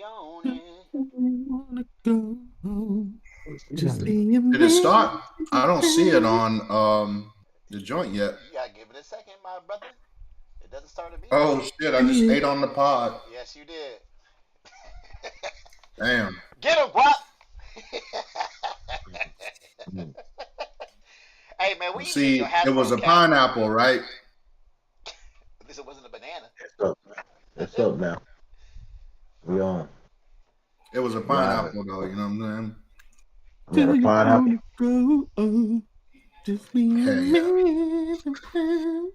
on it. Wanna go home. Just be a Did it man. start? I don't see it on the joint yet. You gotta give it a second, my brother. It doesn't start Oh immediately. shit! I just ate on the pod. Yes, you did. Damn. Get him, Guap. Hey man, we even getting your See, it was Hasbro a cap. pineapple, right? At least it wasn't a banana. It's up. It's up now. We on. It was a Live. pineapple, though. You know what I'm Yeah, the Do you pineapple. wanna go home? Just be a saying? Hell yeah. man.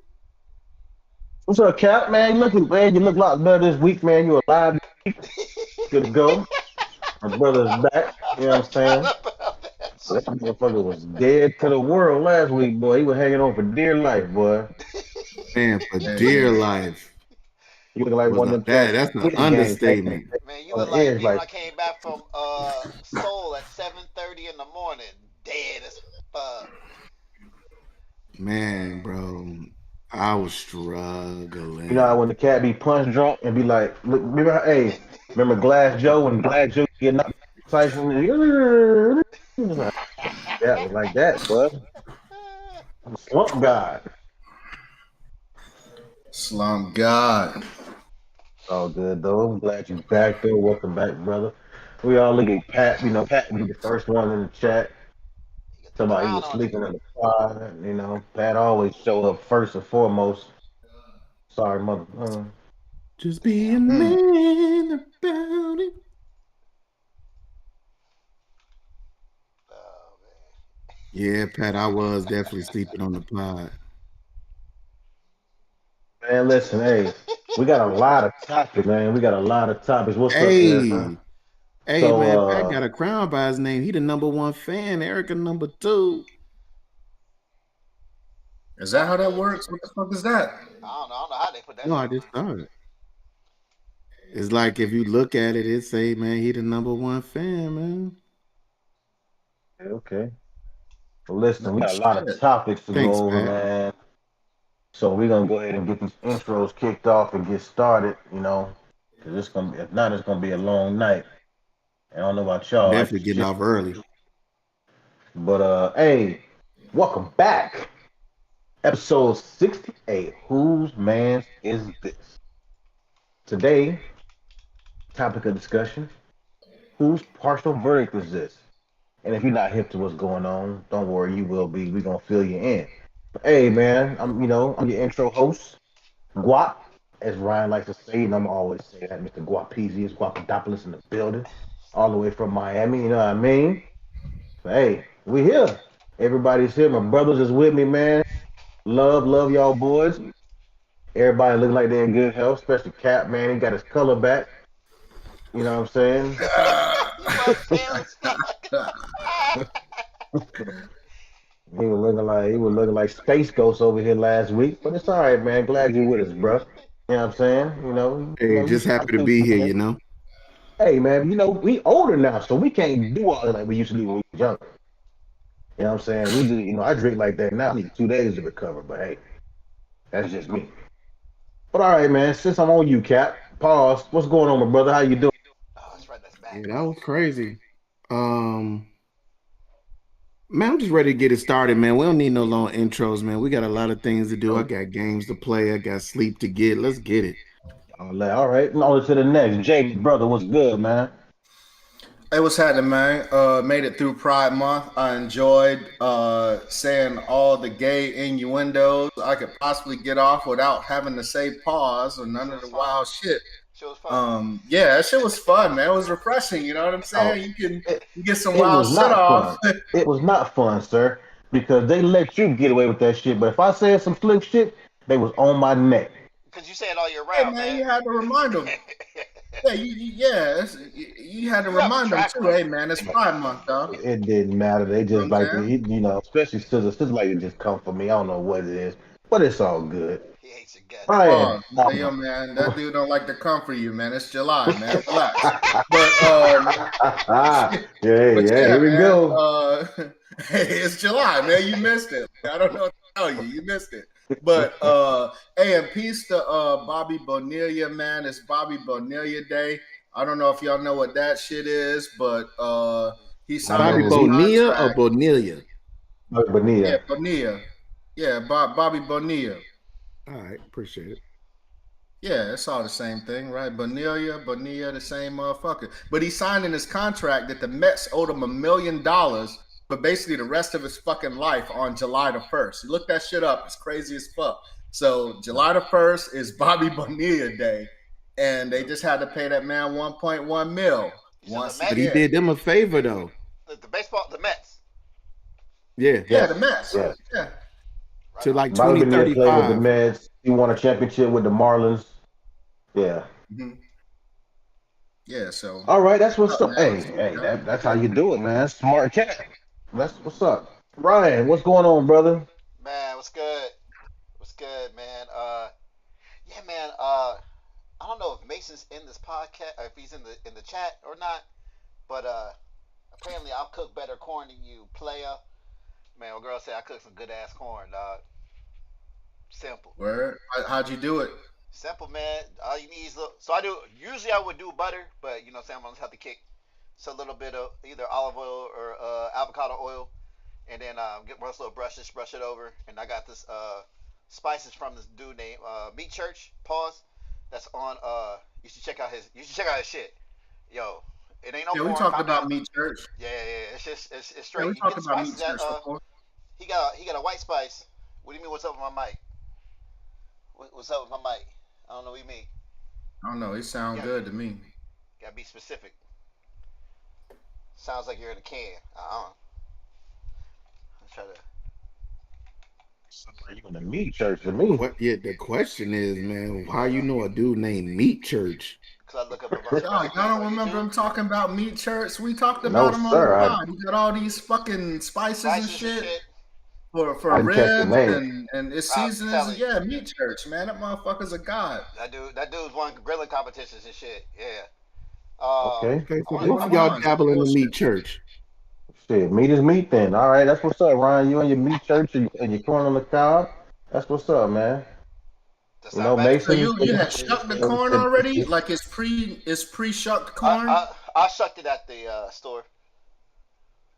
What's up, Cap? Man, you look a lot better this week, man. You alive? Good to go. My brother's back. You know what I'm saying? That motherfucker was dead to the world last week, boy. He was hanging on for dear life, boy. Man, for Hey, dear man. life. You look like Was one not of them that. That's an understatement. Man, you on look the like edge, me when I like came back from Seoul at 7:30 in the morning, dead as fuck. Man, bro. I was struggling. you know how when the cat be punch drunk and be like, look, remember Glass Joe when Glass Joe get knocked Tyson? That was like that, bud. Slump God. Slum God. All good though. I'm glad you back though. Welcome back, brother. We all look at Pat. You know, Pat be the first one in the chat. You got the Somebody he crown was on you. sleeping in the car. You know, Pat always show up first and foremost. Sorry, mother. Just be a Hmm. man about it. Oh man. Yeah, Pat, I was definitely sleeping on the pod. Man, listen, hey, we got a lot of topics, man. We got a lot of topics. What's up, Erica? Hey, So, man, Pat got a crown by his name. He the number one fan. Erica number two. Is that how that works? What the fuck is that? I don't know how they put that No, shit I on just there. started. It's like if you look at it, it say, man, he the number one fan, man. okay. Well, listen, we No got a lot of shit. topics to Thanks, go over, Pat. man. So we're gonna go ahead and get these intros kicked off and get started. You know, because it's gonna be, if not, it's gonna be a long night. I don't know about y'all. I Definitely just getting shit. off early. But hey, welcome back. Episode 68. Whose man's is this? Today, topic of discussion. Whose partial verdict is this? And if you're not hip to what's going on, don't worry, you will be. We're gonna fill you in. Hey man, I'm your intro host, Guap, as Ryan likes to say, and I'm always say that, Mr. Guapezius, Guapadopoulos in the building, all the way from Miami, you know what I mean? But hey, we here. Everybody's here. My brothers is with me, man. Love y'all boys. Everybody looking like they're in good health, especially Cap, man. He got his color back. You know what I'm saying? You both pale as fuck. He was looking like Space Ghost over here last week, but it's all right, man. Glad you with us, bro. You know what I'm saying? Hey, just I happy to think, be here, you know. hey, man, we older now, so we can't do all that like we used to do when we were younger. You know what I'm saying? We just, I drink like that now. I need 2 days to recover, but hey, that's just me. But all right, man. Since I'm on you, Cap, pause. What's going on, my brother? How you doing? Oh, that's right. That's Yeah, back. that was crazy. Um, Man, I'm just ready to get it started, man. We don't need no long intros, man. We got a lot of things to do. I got games to play. I got sleep to get. Let's get it. All right. On to the next. Jake, brother, what's good, man? Hey, what's happening, man? Made it through Pride Month. I enjoyed saying all the gay innuendos I could possibly get off without having to say pause or none Shit of the was fun. wild shit. Shit was fun. Yeah, that shit was fun, man. It was refreshing. You know what I'm Oh, saying? You it, get some it wild was shit not off. fun. It was not fun, sir, because they let you get away with that shit. But if I said some slick shit, they was on my neck. Because you say it all year Hey, round, man, man. you had to remind them. Yeah, you had to You have a remind them track too. Hey, record. man, it's Pride Month, dog. It didn't matter. They You know what just I'm like to, saying? especially sisters like to just come for me. I don't know what it is, but it's all good. He hates your guts. Ryan, Oh, hey, yo, man, that dude don't like to come for you, man. It's July, man. Relax. yeah, But but yeah. yeah, Here we man. go. Hey, it's July, man. You missed it. I don't know what to tell you. You missed it. But hey, and peace to Bobby Bonilla, man. It's Bobby Bonilla Day. I don't know if y'all know what that shit is, but he signed Bobby his Bonilla or contract. Bonilla? Bonilla. Yeah, Bonilla. Yeah, Bobby Bonilla. All right, appreciate it. Yeah, it's all the same thing, right? Bonilla, the same motherfucker. But he signed in his contract that the Mets owed him $1 million for basically the rest of his fucking life on July the 1st. You look that shit up. It's crazy as fuck. So July the 1st is Bobby Bonilla Day. And they just had to pay that man 1.1 mil. Once Mets? But he did them a favor, though. The Mets. Yeah. Yeah, the Mets. Yeah. Yeah. To like Bobby Bonilla played with the 2035. Mets. He won a championship with the Marlins. Yeah. Mhm. Yeah, so. All right, that's what's up. Hey, that's how you do it, man. Smart cat. That's what's up. Ryan, what's going on, brother? Man, what's good? What's good, man? Yeah, man. I don't know if Mason's in this podcast, or if he's in the chat or not, but apparently I'll cook better corn than you, playa. Man, a girl said I cook some good ass corn, dog. Simple. Where? How'd you do it? Simple, man. All you need is so I do. Usually I would do butter, but you know, I'm on this healthy kick. So a little bit of either olive oil or avocado oil, and then get one little brushes, brush it over. And I got this spices from this dude named Meat Church. Pause. That's on. You should check out his. You should check out his shit. Yo, it ain't no. Yeah, we talked about Meat Church. Yeah. It's just it's straight. Yeah, we talked about Meat Church before. He got a white spice. What do you mean? What's up with my mic? What's up with my mic? I don't know what you mean. I don't know. It sounds good to me. Gotta be specific. Sounds like you're in a can. I'm trying to. You in the Meat Church to me? The question is, man, how you know a dude named Meat Church? Because I look up a bunch y'all don't remember him talking about Meat Church? We talked about him on the pod. He got all these fucking spices and shit. For ribs and its seasonings, yeah, Meat Church, man, that motherfucker's a god. That dude's won grilling competitions and shit. Yeah. Okay, so both of y'all dabble in the Meat Church. Shit, meat is meat then. All right, that's what's up, Ryan. You and your Meat Church and your corn on the cob. That's what's up, man. You know, Mason. So you had shucked the corn already? Like it's pre-shucked corn? I shucked it at the store.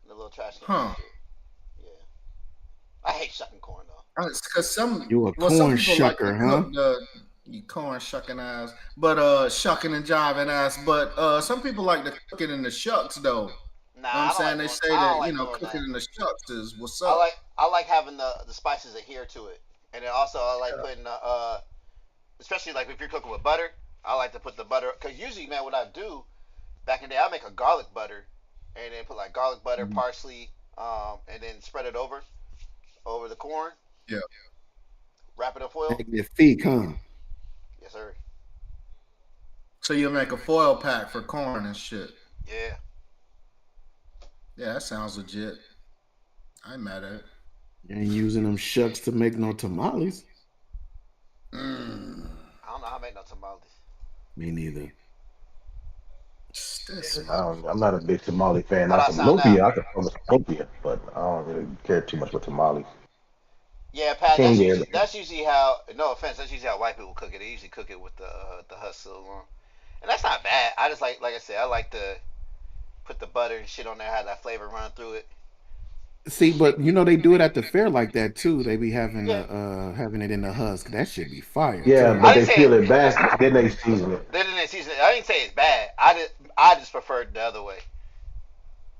The little trash can. Huh. I hate shucking corn though. Because you a corn shucker, like you corn shucking ass, but shucking and jiving ass. But some people like to cook it in the shucks though. Nah, you know what I'm saying? They say that cooking in the shucks is what's up. I like having the spices adhere to it, and then also I like putting especially like if you're cooking with butter, I like to put the butter because usually, man, what I do back in the day, I make a garlic butter, and then put like garlic butter, parsley, and then spread it over the corn. Yeah. Wrap it in foil. Magnifique, huh? Yes, sir. So you make a foil pack for corn and shit. Yeah. Yeah, that sounds legit. I ain't mad at it. You ain't using them shucks to make no tamales. I don't know how to make no tamales. Me neither. I'm not a big tamale fan. Not from lumpia. I can promise lumpia, but I don't really care too much for tamales. Yeah, Pat. That's usually how. No offense. That's usually how white people cook it. They usually cook it with the husk still on, and that's not bad. I just like I said, I like to put the butter and shit on there, have that flavor run through it. See, but you know they do it at the fair like that too. They be having having it in the husk. That should be fire. Yeah, too. But they peel it back, then they season it. I didn't say it's bad. I just prefer it the other way.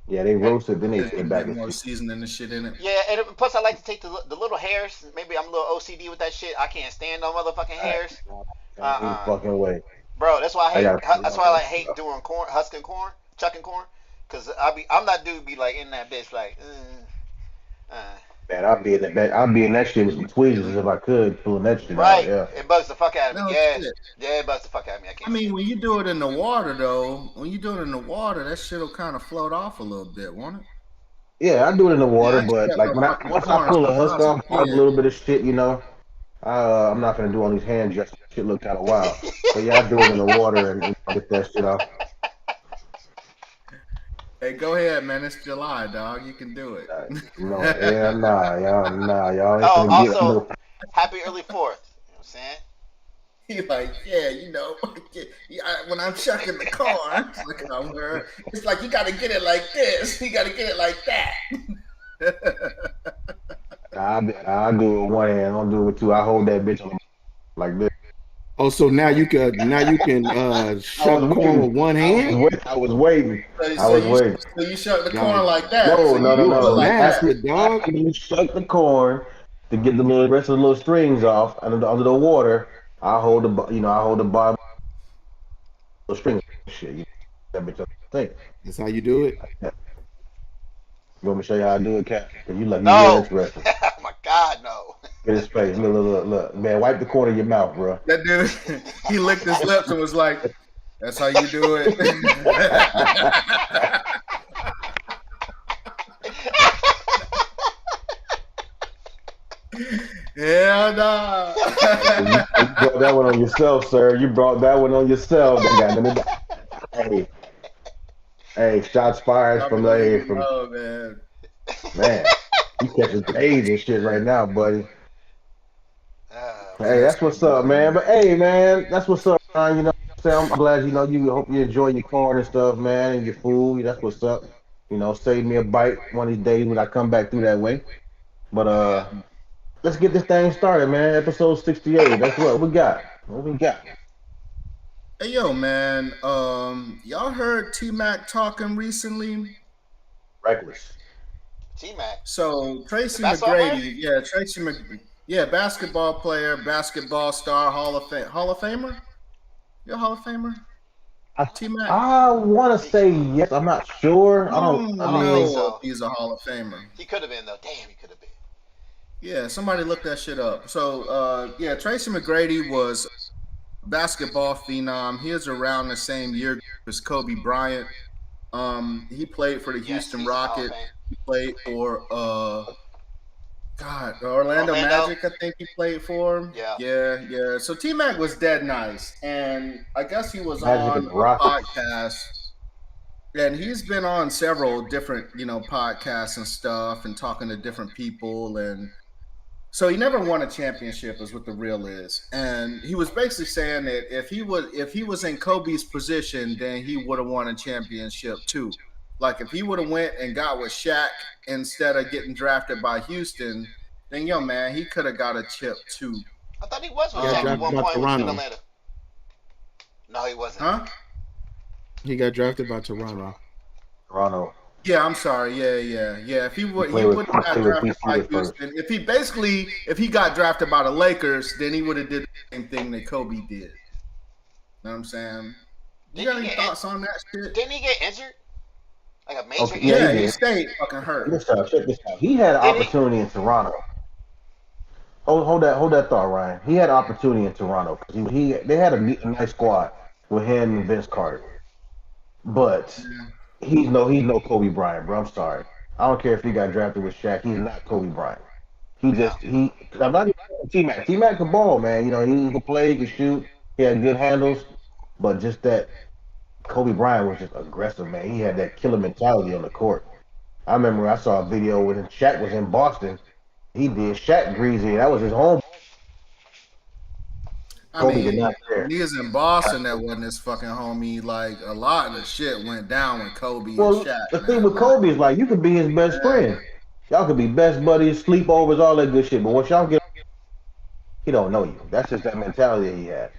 Yeah, they roast it, then they peel it back. More seasoning and shit in it. Yeah, and plus I like to take the little hairs. Maybe I'm a little OCD with that shit. I can't stand no motherfucking hairs. Fucking way. Bro, that's why I hate doing corn, husking corn, chucking corn, cause I'm that dude be like in that bitch like. Man, I'd be in that shit with some tweezers if I could, pulling that shit right. out. Yeah. It bugs the fuck out of me. Yeah, it bugs the fuck out of me. I mean, when you do it in the water, though, that shit'll kind of float off a little bit, won't it? Yeah, I do it in the water, but like once I pull the husk off, a little bit of shit, you know. I'm not gonna do all these hand gestures. Shit look kind of wild. So yeah, I do it in the water and get that shit off. Hey, go ahead, man. It's July, dog. You can do it. Y'all. Oh, also, happy early 4th. You know what I'm saying? He like, yeah, when I'm chucking the corn, it's like you got to get it like this. You got to get it like that. I do it with one hand. I don't do it with two. I hold that bitch on like this. Oh, so now you can I shuck was corn waiting. with one hand? I was waiting. I So was you waiting. so you shuck the God, corn like that. No, So no, no, you you a do it no. like that. master, dog. After you suck the corn to get the little rest of the little strings off under the water, I hold I hold the bottom of the string shit. That bitch up thing. That's how you do it. You want me to show you how I do it, Cat? Cause you real No. interested. Oh my God, no. Get his face. Look. Man, wipe the corner of your mouth, bro. That dude, he licked his lips and was like, "That's how you do it." Yeah, nah. You brought that one on yourself, sir. You brought that one on yourself. Hey, hey, shots fired from Oh man. man. You catching A's and shit right now, buddy. Oh Hey, man. that's what's up, man. But hey, man, that's what's up, man. I'm glad you hope you enjoy your corn and stuff, man, and your food. That's what's up. Save me a bite one of these days when I come back through that way. But Oh yeah. let's get this thing started, man. Episode 68. That's what we got. What we got? Hey yo, man. Y'all heard T Mac talking recently? Reckless. T Mac. So Tracy basketball player? McGrady, basketball player, basketball star, Hall of Famer. You're a Hall of Famer, T Mac. I want to say yes. I'm not sure. I don't I don't think know so. if he's a Hall of Famer. He could have been though. Damn, he could have been. Yeah, somebody look that shit up. So, Tracy McGrady was a basketball phenom. He was around the same year as Kobe Bryant. He played for the Yes, Houston he's a Hall of Rockets. Fame. He played for Orlando Magic, I think he played for. Yeah. Yeah. So T Mac was dead nice. And I guess he was Magic on and the a Rockets. podcast. And he's been on several different, podcasts and stuff and talking to different people. And so he never won a championship is what the real is. And he was basically saying that if he was in Kobe's position, then he would have won a championship too. Like if he would have went and got with Shaq instead of getting drafted by Houston, then man, he could have got a chip too. I thought he was with Yeah, Shaq at drafted one by point in Toronto. Atlanta. No, he wasn't. Huh? He got drafted by Toronto. Toronto. Yeah, I'm sorry. Yeah. If he would played with- have got played with drafted by PC first. Houston. If he got drafted by the Lakers, then he would have did the same thing that Kobe did. Know what I'm saying? You got any thoughts on that shit? Didn't he get injured? Like a major Okay, injury? Yeah, he he did. stayed fucking hurt. Check this out. He had an Did he? opportunity in Toronto. Hold that thought, Ryan. He had an opportunity in Toronto because they had a nice squad with him and Vince Carter. But he's no Kobe Bryant, bro. I'm sorry. I don't care if he got drafted with Shaq. He's not Kobe Bryant. I'm not even T Mac. T Mac can ball, man. He can play, he can shoot. He had good handles, but just that Kobe Bryant was just aggressive, man. He had that killer mentality on the court. I remember I saw a video when Shaq was in Boston. He did Shaq greasy. That was his home. I Kobe did mean, not care. when he was in Boston, that wasn't his fucking homie. Like a lot of the shit went down with Kobe Well, and Shaq. the man. thing with Kobe is like you could be his best friend. Y'all could be best buddies, sleepovers, all that good shit. But once y'all get, he don't know you. That's just that mentality that he had.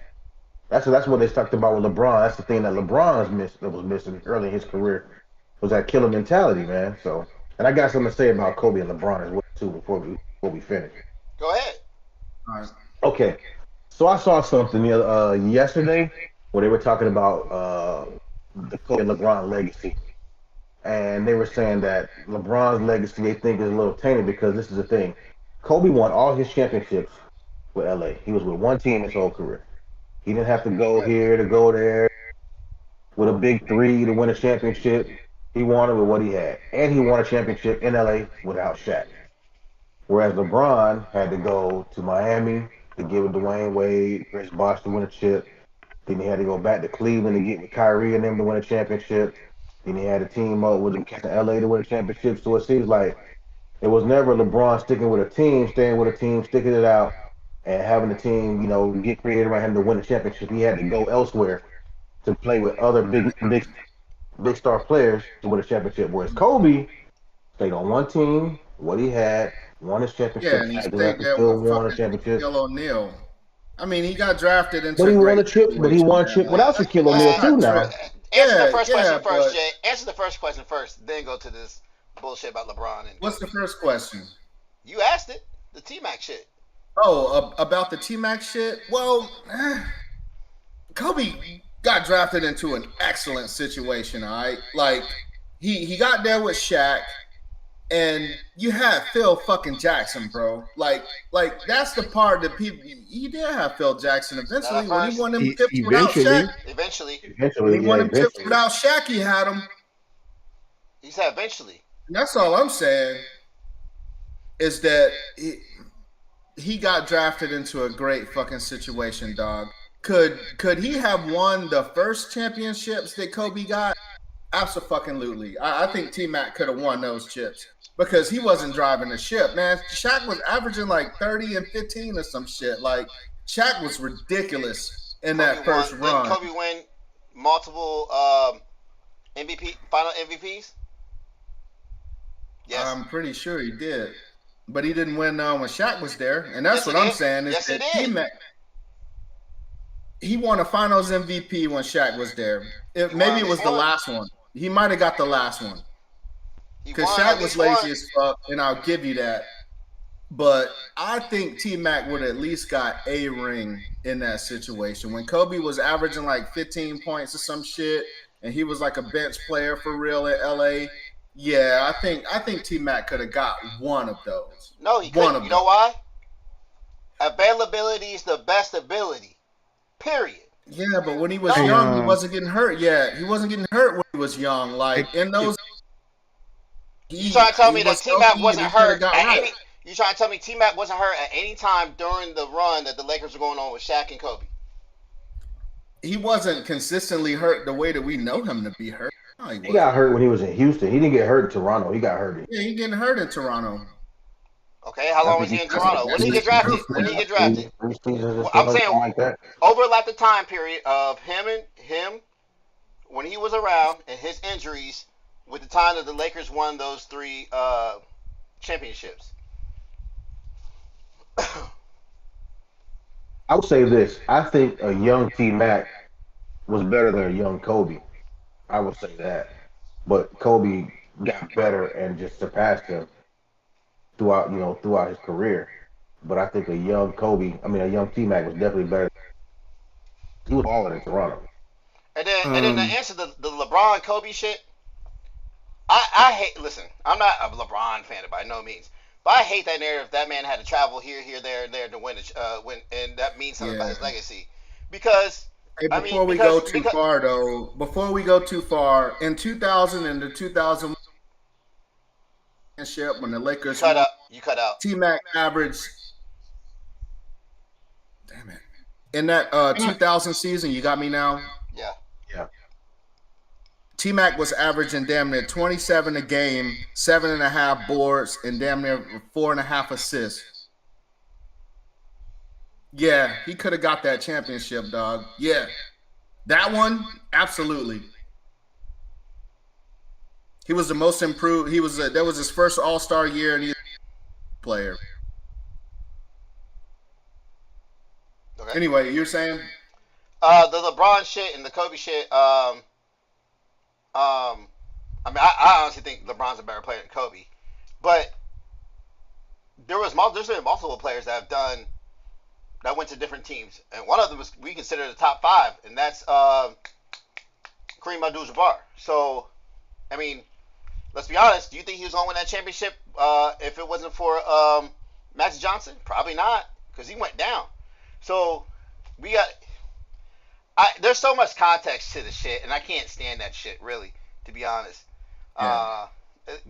That's what they talked about with LeBron. That's the thing that was missing early in his career was that killer mentality, man. So, and I got something to say about Kobe and LeBron as well too before we finish. Go ahead. All right. Okay, so I saw something yesterday where they were talking about the Kobe and LeBron legacy, and they were saying that LeBron's legacy they think is a little tainted because this is the thing: Kobe won all his championships with LA. He was with one team his whole career. He didn't have to go here to go there with a big three to win a championship. He won it with what he had, and he won a championship in LA without Shaq. Whereas LeBron had to go to Miami to get with Dwayne Wade, Chris Bosh to win a chip. Then he had to go back to Cleveland to get with Kyrie and them to win a championship. Then he had to team up with him in LA to win a championship. So it seems like it was never LeBron sticking with a team, staying with a team, sticking it out, and having the team, get creative around him to win the championship, he had to go elsewhere to play with other big star players to win a championship. Whereas Kobe stayed on one team, what he had, won his Yeah, championship, and he after stayed that, there still with won a fucking championship. Shaquille O'Neal. I mean, he got drafted into But a he won great a chip. But he situation, won a man. chip Like, without Shaquille O'Neal that's too. not Now, Answer the Yeah, first yeah, question first, but Jay. Answer the first question first, then go to this bullshit about LeBron and what's the Kobe. first question? You asked it. The T-Mac shit. Oh, about the T-Mac shit? Well, Kobe got drafted into an excellent situation, all right? Like, he got there with Shaq, and you had Phil fucking Jackson, bro. Like that's the part that people, he did have Phil Jackson Not at eventually when he first. won them chips without Eventually, Shaq. Eventually. When he eventually, won them chips eventually. without Shaq, he had him. He said eventually. And that's all I'm saying is that he got drafted into a great fucking situation, dog. Could he have won the first championships that Kobe got? Absolutely. I think T-Mac could have won those chips because he wasn't driving the ship, man. Shaq was averaging like 30 and 15 or some shit. Like, Shaq was ridiculous in that first Didn't run. Kobe win multiple final MVPs? Yes. I'm pretty sure he did. But he didn't win when Shaq was there. And that's Yes, he what I'm did. saying is Yes, he that did. T-Mac, he won a finals MVP when Shaq was there. Maybe it was the last one. He might have got the last one. He Because won Shaq at was least lazy one. as fuck, and I'll give you that. But I think T-Mac would at least got a ring in that situation. When Kobe was averaging like 15 points or some shit, and he was like a bench player for real at LA, yeah, I think T-Mac could have got one of those. No, he One couldn't. of You them. know why? Availability is the best ability. Period. Yeah, but when he was No. young, he wasn't getting hurt yet. He wasn't getting hurt when he was young. Like, in those, You trying to tell me that was T-Mac healthy and wasn't he coulda hurt got at right. any? You trying to tell me T-Mac wasn't hurt at any time during the run that the Lakers were going on with Shaq and Kobe? He wasn't consistently hurt the way that we know him to be hurt. No, he He wasn't. got hurt when he was in Houston. He didn't get hurt in Toronto. He got hurt. Yeah, he getting hurt in Toronto. Okay, how long was he in Toronto? When did he get drafted? When did he get drafted? I'm saying like that. overlap the time period of him when he was around and his injuries with the time that the Lakers won those three championships. I would say this. I think a young T-Mac was better than a young Kobe. I would say that. But Kobe got better and just surpassed him throughout his career. But I think a young T-Mac was definitely better. He was balling in Toronto. And then to answer the LeBron Kobe shit, I hate. Listen, I'm not a LeBron fan by no means, but I hate that narrative. That man had to travel here, there, and there to win, and that means something about his legacy. Because Hey, before we go too far, in 2000 and the 2001 championship when the Lakers you cut out. T-Mac averaged. Damn it! In that 2000 season, you got me now. Yeah. Yeah. T-Mac was averaging damn near 27 a game, 7.5 boards, and damn near 4.5 assists. Yeah, he could have got that championship, dog. Yeah. That one, absolutely. He was the most improved. That was his first All-Star year, and he's a player. Okay. Anyway, you're saying? The LeBron shit and the Kobe shit. I mean, I honestly think LeBron's a better player than Kobe, but there's been multiple players that went to different teams, and one of them we consider the top 5, and that's Kareem Abdul-Jabbar. So, I mean, let's be honest. Do you think he was going to win that championship if it wasn't for Magic Johnson? Probably not, because he went down. So there's so much context to the shit, and I can't stand that shit, really, to be honest. Yeah.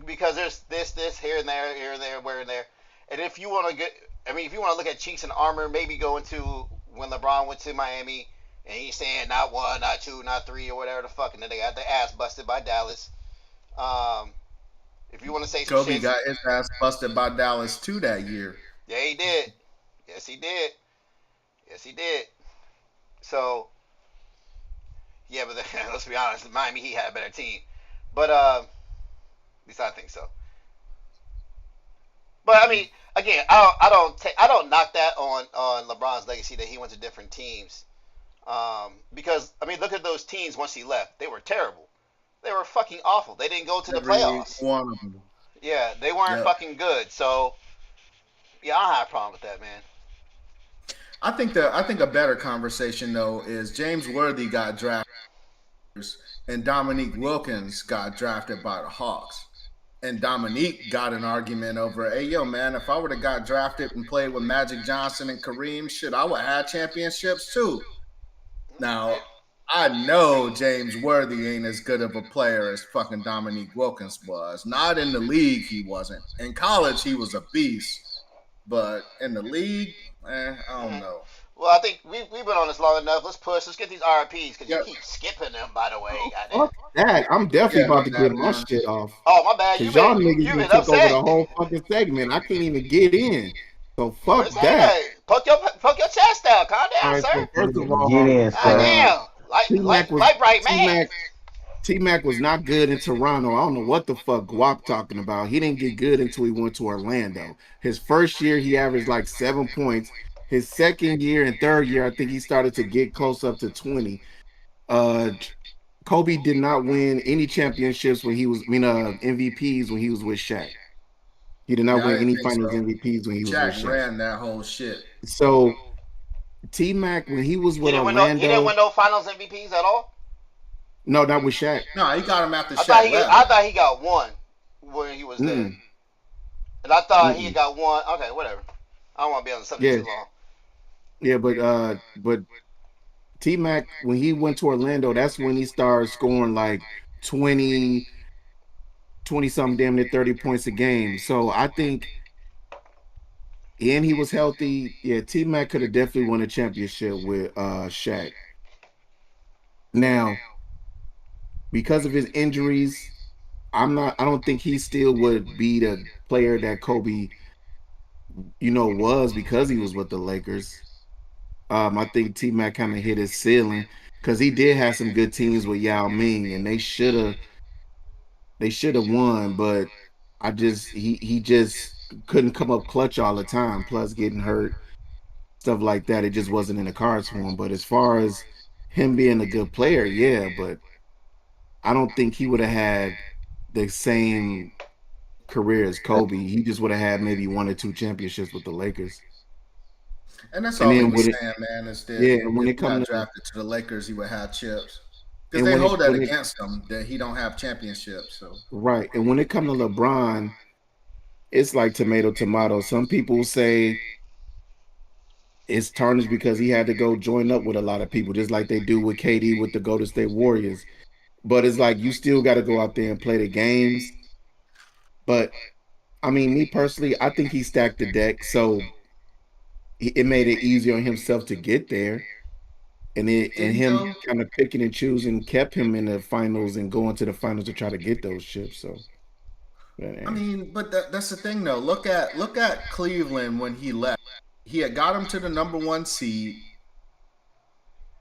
Because there's this here and there, where and there. And if you want to look at chinks in armor, maybe go into when LeBron went to Miami, and he's saying not 1, not 2, not 3, or whatever the fuck, and then they got their ass busted by Dallas. If you want to say some Kobe shit, got his ass busted by Dallas too that year. yeah, he did. Yes, he did. Yes, he did. So yeah, but let's be honest, Miami Heat had a better team. But at least I think so. But I mean, again, I don't knock that on LeBron's legacy that he went to different teams. Because I mean, look at those teams once he left. They were terrible. They were fucking awful. They didn't go to the Every playoffs. one of them. Yeah, they weren't Yep. fucking good. So yeah, I don't have a problem with that, man. I think a better conversation though is James Worthy got drafted and Dominique Wilkins got drafted by the Hawks. And Dominique got an argument over, hey, yo, man, if I would have got drafted and played with Magic Johnson and Kareem, shit, I would have had championships too. Now, I know James Worthy ain't as good of a player as fucking Dominique Wilkins was. Not in the league, he wasn't. In college, he was a beast. But in the league, I don't know. Well, I think we've been on this long enough. Let's push. Let's get these RIPs because Yep. you keep skipping them. By the way, Fuck that. I'm definitely Yeah, about to no get doubt, my man. shit off. Oh my bad. Because y'all niggas You been been took over upset. the whole fucking segment. I can't even get in. So fuck Where's that. Poke your chest out. Calm down, All right, sir. so first of all, Get in, God son. damn. Light bright man. T-Mac was not good in Toronto. I don't know what the fuck Guap talking about. He didn't get good until he went to Orlando. His first year, he averaged like 7 points. His second year and third year, I think he started to get close up to 20. Kobe did not win any championships when he was, MVPs when he was with Shaq. He did not Yeah, I win didn't any think finals so. MVPs when he was with Jack Shaq. ran that whole shit. So T-Mac, when he was He with didn't Orlando, win no finals MVPs at all. no, not with Shaq. No, he got him after I Shaq left. thought he got one when he was there. Mm-mm. And I thought he Mm-mm. got one. Okay, whatever. I don't want to be on the subject Yeah. too long. Yeah, but T-Mac, when he went to Orlando, that's when he started scoring like 20 something, damn near 30 points a game. So I think, and he was healthy. Yeah, T-Mac could have definitely won a championship with Shaq. Now, because of his injuries, I don't think he still would be the player that Kobe, was because he was with the Lakers. I think T-Mac kind of hit his ceiling because he did have some good teams with Yao Ming, and they should have won, but he just couldn't come up clutch all the time. Plus getting hurt, stuff like that, it just wasn't in the cards for him. But as far as him being a good player, yeah, but I don't think he would have had the same career as Kobe. He just would have had maybe 1 or 2 championships with the Lakers. And that's And all he then was when saying, man, is that Yeah, if and when he it come got to- drafted to the Lakers, he would have chips. Because And they when it- hold that when it- against him, that he don't have championships. So Right. And when it comes to LeBron, it's like tomato. Some people say it's tarnished because he had to go join up with a lot of people, just like they do with KD with the Golden State Warriors. But it's like you still got to go out there and play the games. But I mean, me personally, I think he stacked the deck, so it made it easier on himself to get there. And him kind of picking and choosing kept him in the finals and going to the finals to try to get those chips. So, I mean, but that's the thing though. Look at Cleveland when he left. He had got him to the number 1 seed.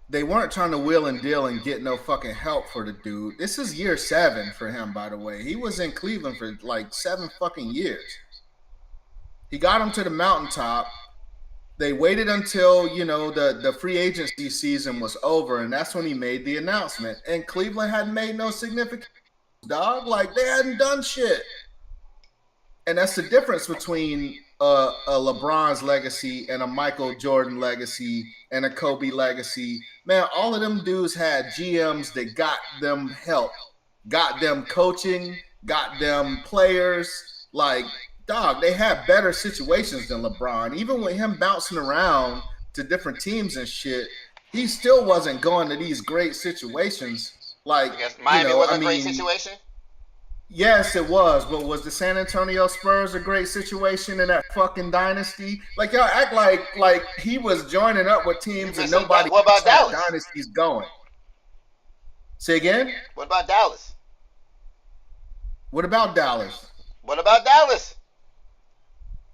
They weren't trying to wheel and deal and get no fucking help for the dude. This is year 7 for him, by the way. He was in Cleveland for like 7 fucking years. He got him to the mountaintop. They waited until, the free agency season was over, and that's when he made the announcement. And Cleveland hadn't made no significant dog. Like, they hadn't done shit. And that's the difference between a LeBron's legacy and a Michael Jordan legacy and a Kobe legacy. Man, all of them dudes had GMs that got them help, got them coaching, got them players. Like, dog, they had better situations than LeBron. Even with him bouncing around to different teams and shit, he still wasn't going to these great situations. Like, I guess Miami was a great situation. Yes, it was. But was the San Antonio Spurs a great situation in that fucking dynasty? Like, y'all act like he was joining up with teams and nobody. What about Dallas? Dynasty's going. Say again? What about Dallas? What about Dallas? What about Dallas?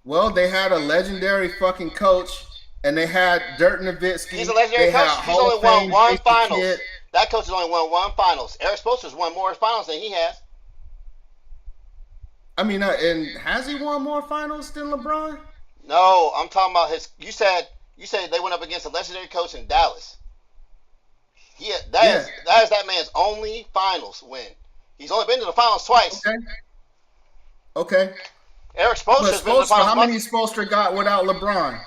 Well, they had a legendary fucking coach and they had Dirk Nowitzki. He's a legendary They had coach. He's Hall only of won Fame one Jason finals. Kidd. That coach has only won one finals. Eric Spoelstra's won more finals than he has. I mean, and has he won more finals than LeBron? No, I'm talking about his. You said they went up against a legendary coach in Dallas. That is that man's only finals win. He's only been to the finals twice. Okay. Eric Spoelstra's been to the Spoelstra, finals. how many Spoelstra got without LeBron?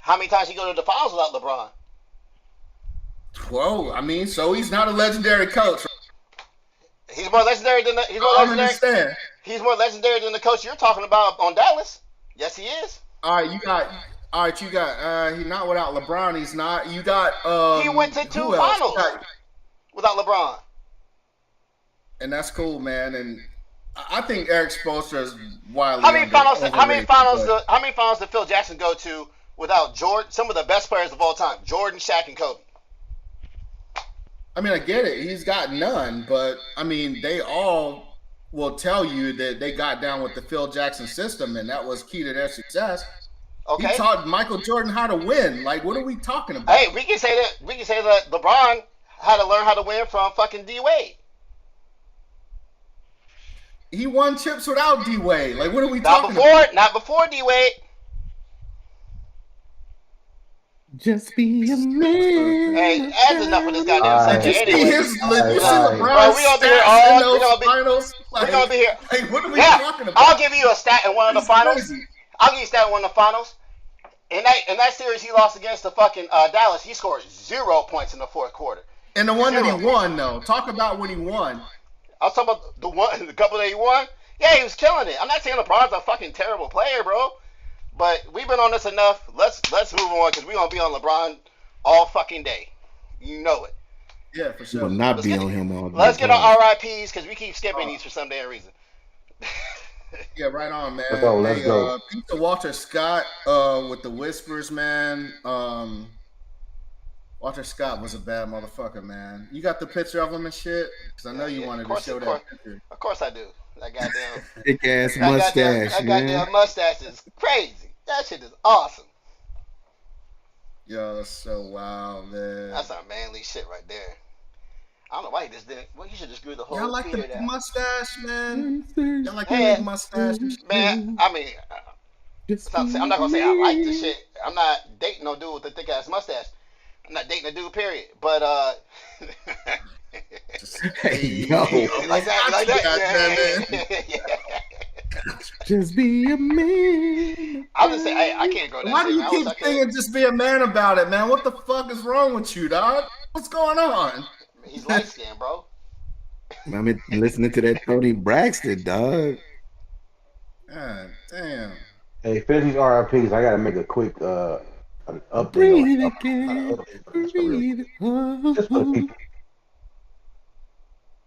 How many times he go to the finals without LeBron? Whoa, I mean, so he's not a legendary coach. He's more legendary than I don't understand. He's more legendary than the coach you're talking about on Dallas. Yes, he is. All right, you got he's not without LeBron. He's not. You got He went to 2 who else? finals without LeBron. And that's cool, man. And I think Eric Spoelstra is wildly How many finals overrated. did Phil Jackson go to without Jordan? Some of the best players of all time: Jordan, Shaq, and Kobe. I mean, I get it. He's got none, but I mean, they all will tell you that they got down with the Phil Jackson system, and that was key to their success. Okay. He taught Michael Jordan how to win. Like, what are we talking about? Hey, we can say that LeBron had to learn how to win from fucking D Wade. He won chips without D Wade. Like, what are we talking about? Not before D Wade. Just be a man. Hey, that's enough of this goddamn subject. Just be Anyway, his. You see Alright. LeBron's we gonna be here stats in all- we those gonna be- finals. we're gonna be here. Like, what are we Yeah, talking about? I'll give you a stat in one of the It's finals. crazy. I'll give you a stat in one of the finals. In that series he lost against the fucking Dallas, he scored 0 points in the fourth quarter. And the one that he 0. won, though. Talk about when he won. I was talking about the couple that he won. Yeah, he was killing it. I'm not saying LeBron's a fucking terrible player, bro. But we've been on this enough. Let's move on because we're gonna be on LeBron all fucking day. You know it. Yeah, for You sure. will not be on him all day. Let's get our RIPs because we keep skipping these for some damn reason. Yeah, right on, man. Let's go. Peter Walter Scott with the Whispers, man. Walter Scott was a bad motherfucker, man. You got the picture of him and shit? Because I know you wanted to show that picture. Of course I do. That goddamn Thick ass mustache, that man. goddamn mustache is crazy. That shit is awesome. Yo, that's so wild, man. That's our manly shit right there. I don't know why he just didn't. Well, he should just grew the whole Y'all like the beard big out. mustache, man? Y'all like the Man. big mustache? and shit? Man, I mean, I'm not gonna say I like the shit. I'm not dating no dude with a thick ass mustache. I'm not dating a dude, period. But Hey, yo. like that, yeah. Just be a man. I'll just say, hey, I can't go that Why do shit, you man. I keep wish I could. thinking just be a man about it, man? What the fuck is wrong with you, dog? What's going on? He's light skinned, bro. I'm listening to that Tony Braxton, dog. God damn. Hey, finish these RIPs. I gotta make a quick an update. Breathe Not again. an update, but just a real- Breathe. just for the people.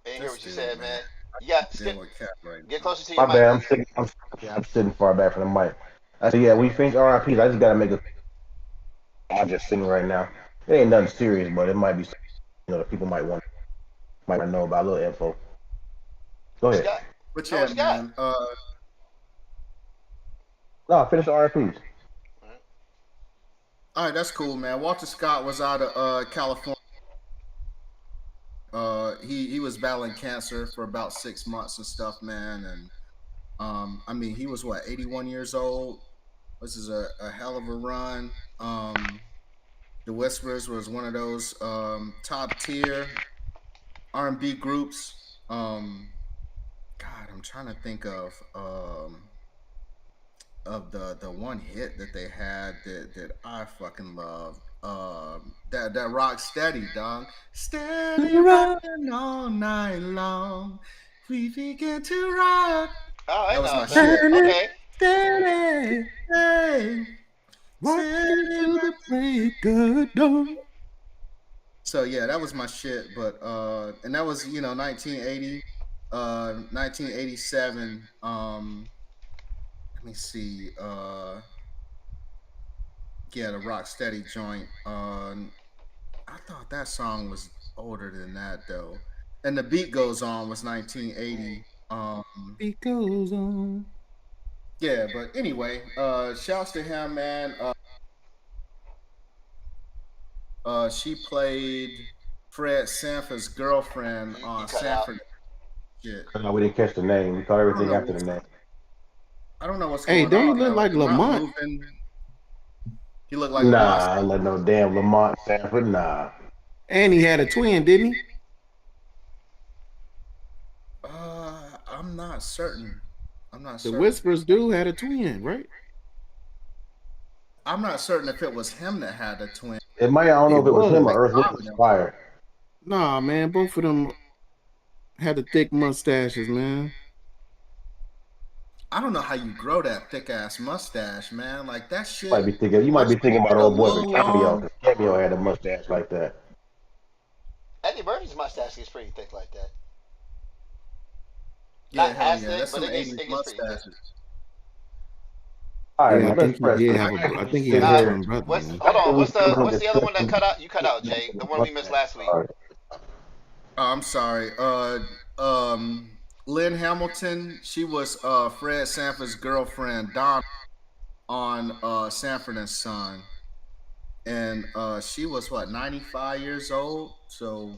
I didn't hear what you said, man. Yeah, Dealing with Cap right now. get closer to your My bad. mic. I'm sitting far back from the mic. I said, yeah, we finished RIPs. I just gotta make a. I'm just sitting right now. It ain't nothing serious, but it might be, that people might not know about a little info. Go ahead. Scott, But Oh, yeah, what you got? man. No, finish the RIPs. All right, that's cool, man. Walter Scott was out of California. He was battling cancer for about 6 months and stuff, man. And I mean, he was 81 years old. This is a hell of a run. The Whispers was one of those top tier R&B groups. God, I'm trying to think of the one hit that they had that I fucking love. That rock steady, dog. Steady rocking all night long. We begin to rock. Oh, I That was know. my shit. Okay. Steady. Hey. Walk into the break of dawn. So yeah, that was my shit. But and that was 1980, 1987. Let me see. Yeah, the Rock Steady joint. I thought that song was older than that though. And the Beat Goes On was 1980. It goes on. Yeah, but anyway, shouts to him, man. She played Fred Sanford's girlfriend You on cut out. Sanford. Shit. No, we didn't catch the name. We caught I don't everything know after the what's name. I don't know what's Hey, going don't he on. look like Am I Lamont? moving? He looked like Lamont. Nah, like no damn Lamont Sanford. Nah. And he had a twin, didn't he? I'm not certain. I'm not The certain. Whispers dude had a twin, right? I'm not certain if it was him that had a twin. It might. I don't know It if it was him or was. Earth Wind Fire. Nah, man, both of them had the thick mustaches, man. I don't know how you grow that thick ass mustache, man. Like that shit. You might be thinking about a old boy from little Cameo, long. because Cameo had a mustache like that. Eddie Murphy's mustache is pretty thick like that. Yeah, Not hell as yeah. thick, That's but some it gets 80s pretty thick. mustaches. All right, Yeah, I man. Let's think he press did this. have a. I think he Sit had a Uh, here. twin brother, what's man. hold on? We still gonna What's the other one that discuss cut out? You cut out, Jay. The one we missed last week. All right. Oh, I'm sorry. Lynn Hamilton. She was Fred Sanford's girlfriend, Donna, on Sanford and Son, and she was what 95 years old. So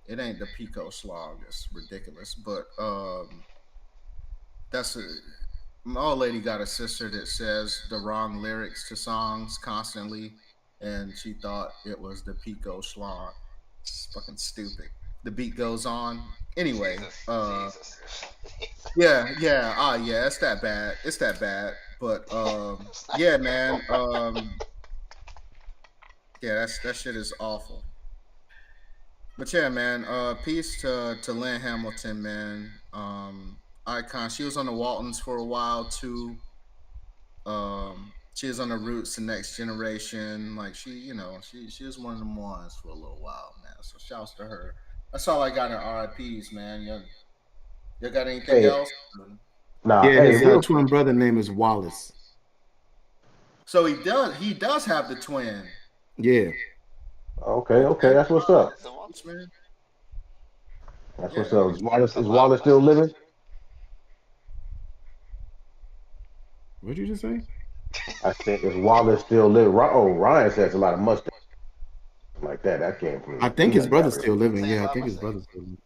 it ain't the Pico slog. It's ridiculous, but that's my old lady got a sister that says the wrong lyrics to songs constantly, and she thought it was the Pico slog. It's fucking stupid. The beat goes on. Anyway, Jesus. yeah, yeah, it's that bad. It's that bad. But yeah, man. Yeah, that shit is awful. But yeah, man. Peace to Lynn Hamilton, man. Icon. She was on the Waltons for a while too. She was on the Roots, the Next Generation. Like she was one of them ones for a little while, man. So shouts to her. That's all I got in RIPs, man. You got anything Hey, else? nah, Yeah, hey, his real twin brother name is Wallace. So he does have the twin. Yeah. Okay, that's what's up. Man. That's Yeah. what's up. Is Wallace still living? What did you just say? I said, is Wallace still living? Oh, Ryan says a lot of mustache like that. That came from. I think his brother's still living. Same Yeah, I about think his myself. brother's still living.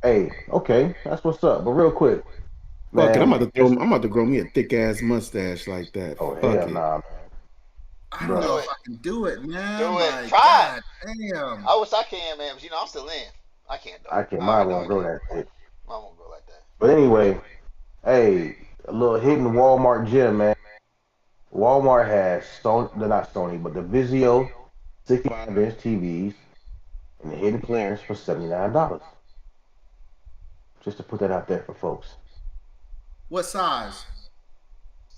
Hey, okay, that's what's up. But real quick, Fuck it, man. I'm about to grow me a thick ass mustache like that. Oh Fuck hell it. nah, man. I don't know if I can do it, man. Do it. Like, Try God damn. I wish I can, man, but I'm still in. I can't though. I can't. I Mine know won't I grow can't. that shit. Mine won't grow like that. But anyway, hey, a little hidden Walmart gem, man. Walmart has not Sony, but the Vizio 65-inch TVs and the hidden clearance for $79. Just to put that out there for folks. What size?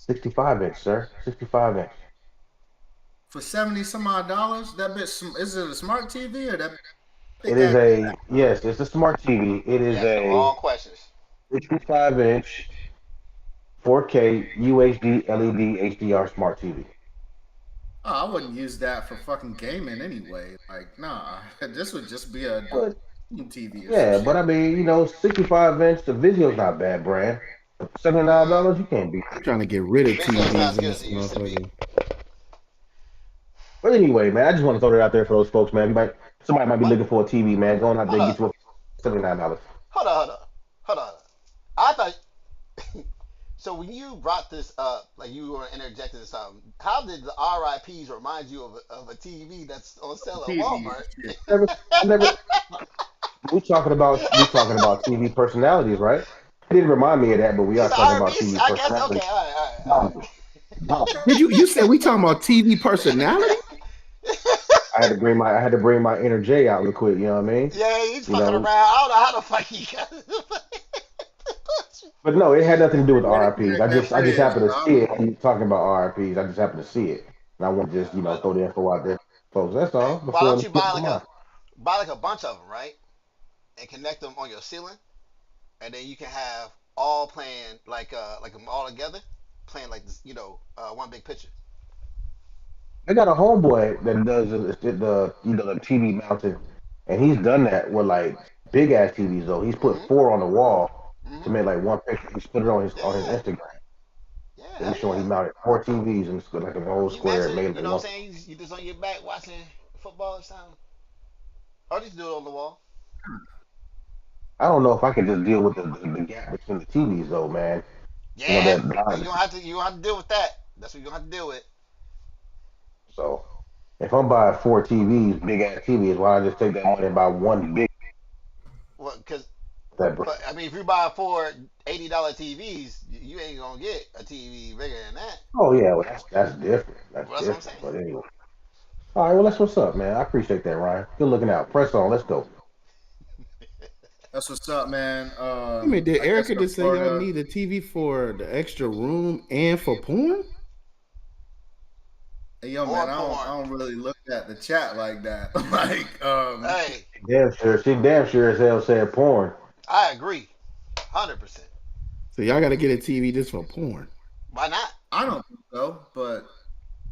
65-inch, sir. 65-inch. For 70 some odd dollars? That bitch is it a smart TV or that? It is yes, it's a smart TV. It is That's the a wrong questions. 65-inch 4K UHD LED HDR smart TV. Oh, I wouldn't use that for fucking gaming anyway. Like, nah, this would just be a But, TV. yeah, but I mean, 65-inch, the Vizio's not a bad brand. $79, you can't beat I'm it. trying to get rid of Vizio's not TVs as in good this as it used to be. motherfucker. But anyway, man, I just want to throw that out there for those folks, man. Somebody might be looking for a TV, man. Going out there and get you a $79. Hold on. I thought. So when you brought this up, like you were interjecting something, how did the RIPs remind you of a TV that's on sale at Walmart? We talking about TV personalities, right? It didn't remind me of that, but we are These talking about RIPs, TV I guess. personalities. Okay, all right. Did you said we talking about TV personality? I had to bring my inner J out real quick. You know what I mean? Yeah, he's fucking around. I don't know how the fuck he got. But no, it had nothing to do with the RIPs. I just happened to see it. I'm talking about RIPs. I just happened to see it, and I want to just throw the info out there, folks. That's all. Why don't you buy like a bunch of them, right? And connect them on your ceiling, and then you can have all playing like them all together, playing like this, one big picture. I got a homeboy that does the TV mounted, and he's done that with like big ass TVs though. He's put 4 on the wall to make like one picture. He's put it on his Instagram. Yeah, They be hell showing yeah. he mounted 4 TVs in like an old You square imagine, and made it you like know what I'm one. saying? You just on your back watching football or something. Or just do it on the wall. I don't know if I can just deal with the gap between the TVs though, man. You know Yeah, but you don't have to deal with that. That's what you don't have to deal with. so if I'm buying 4 TVs, big ass TVs, why not just take that money and buy one big Well, cause that but I mean, if you buy four $80 TVs, you ain't gonna get a TV bigger than that. Oh yeah, well that's different. That's Well, that's what I'm different. saying. But anyway. All right, well that's what's up, man. I appreciate that, Ryan. Good looking out. Press on, let's go. That's what's up, man. I mean, did I guess Erica the just say y'all Florida. need a TV for the extra room and for porn? Hey, yo, Or man, porn. I don't really look at the chat like that. Hey, She damn sure as hell said porn. I agree, 100%. So y'all got to get a TV just for porn. Why not? I don't think so, but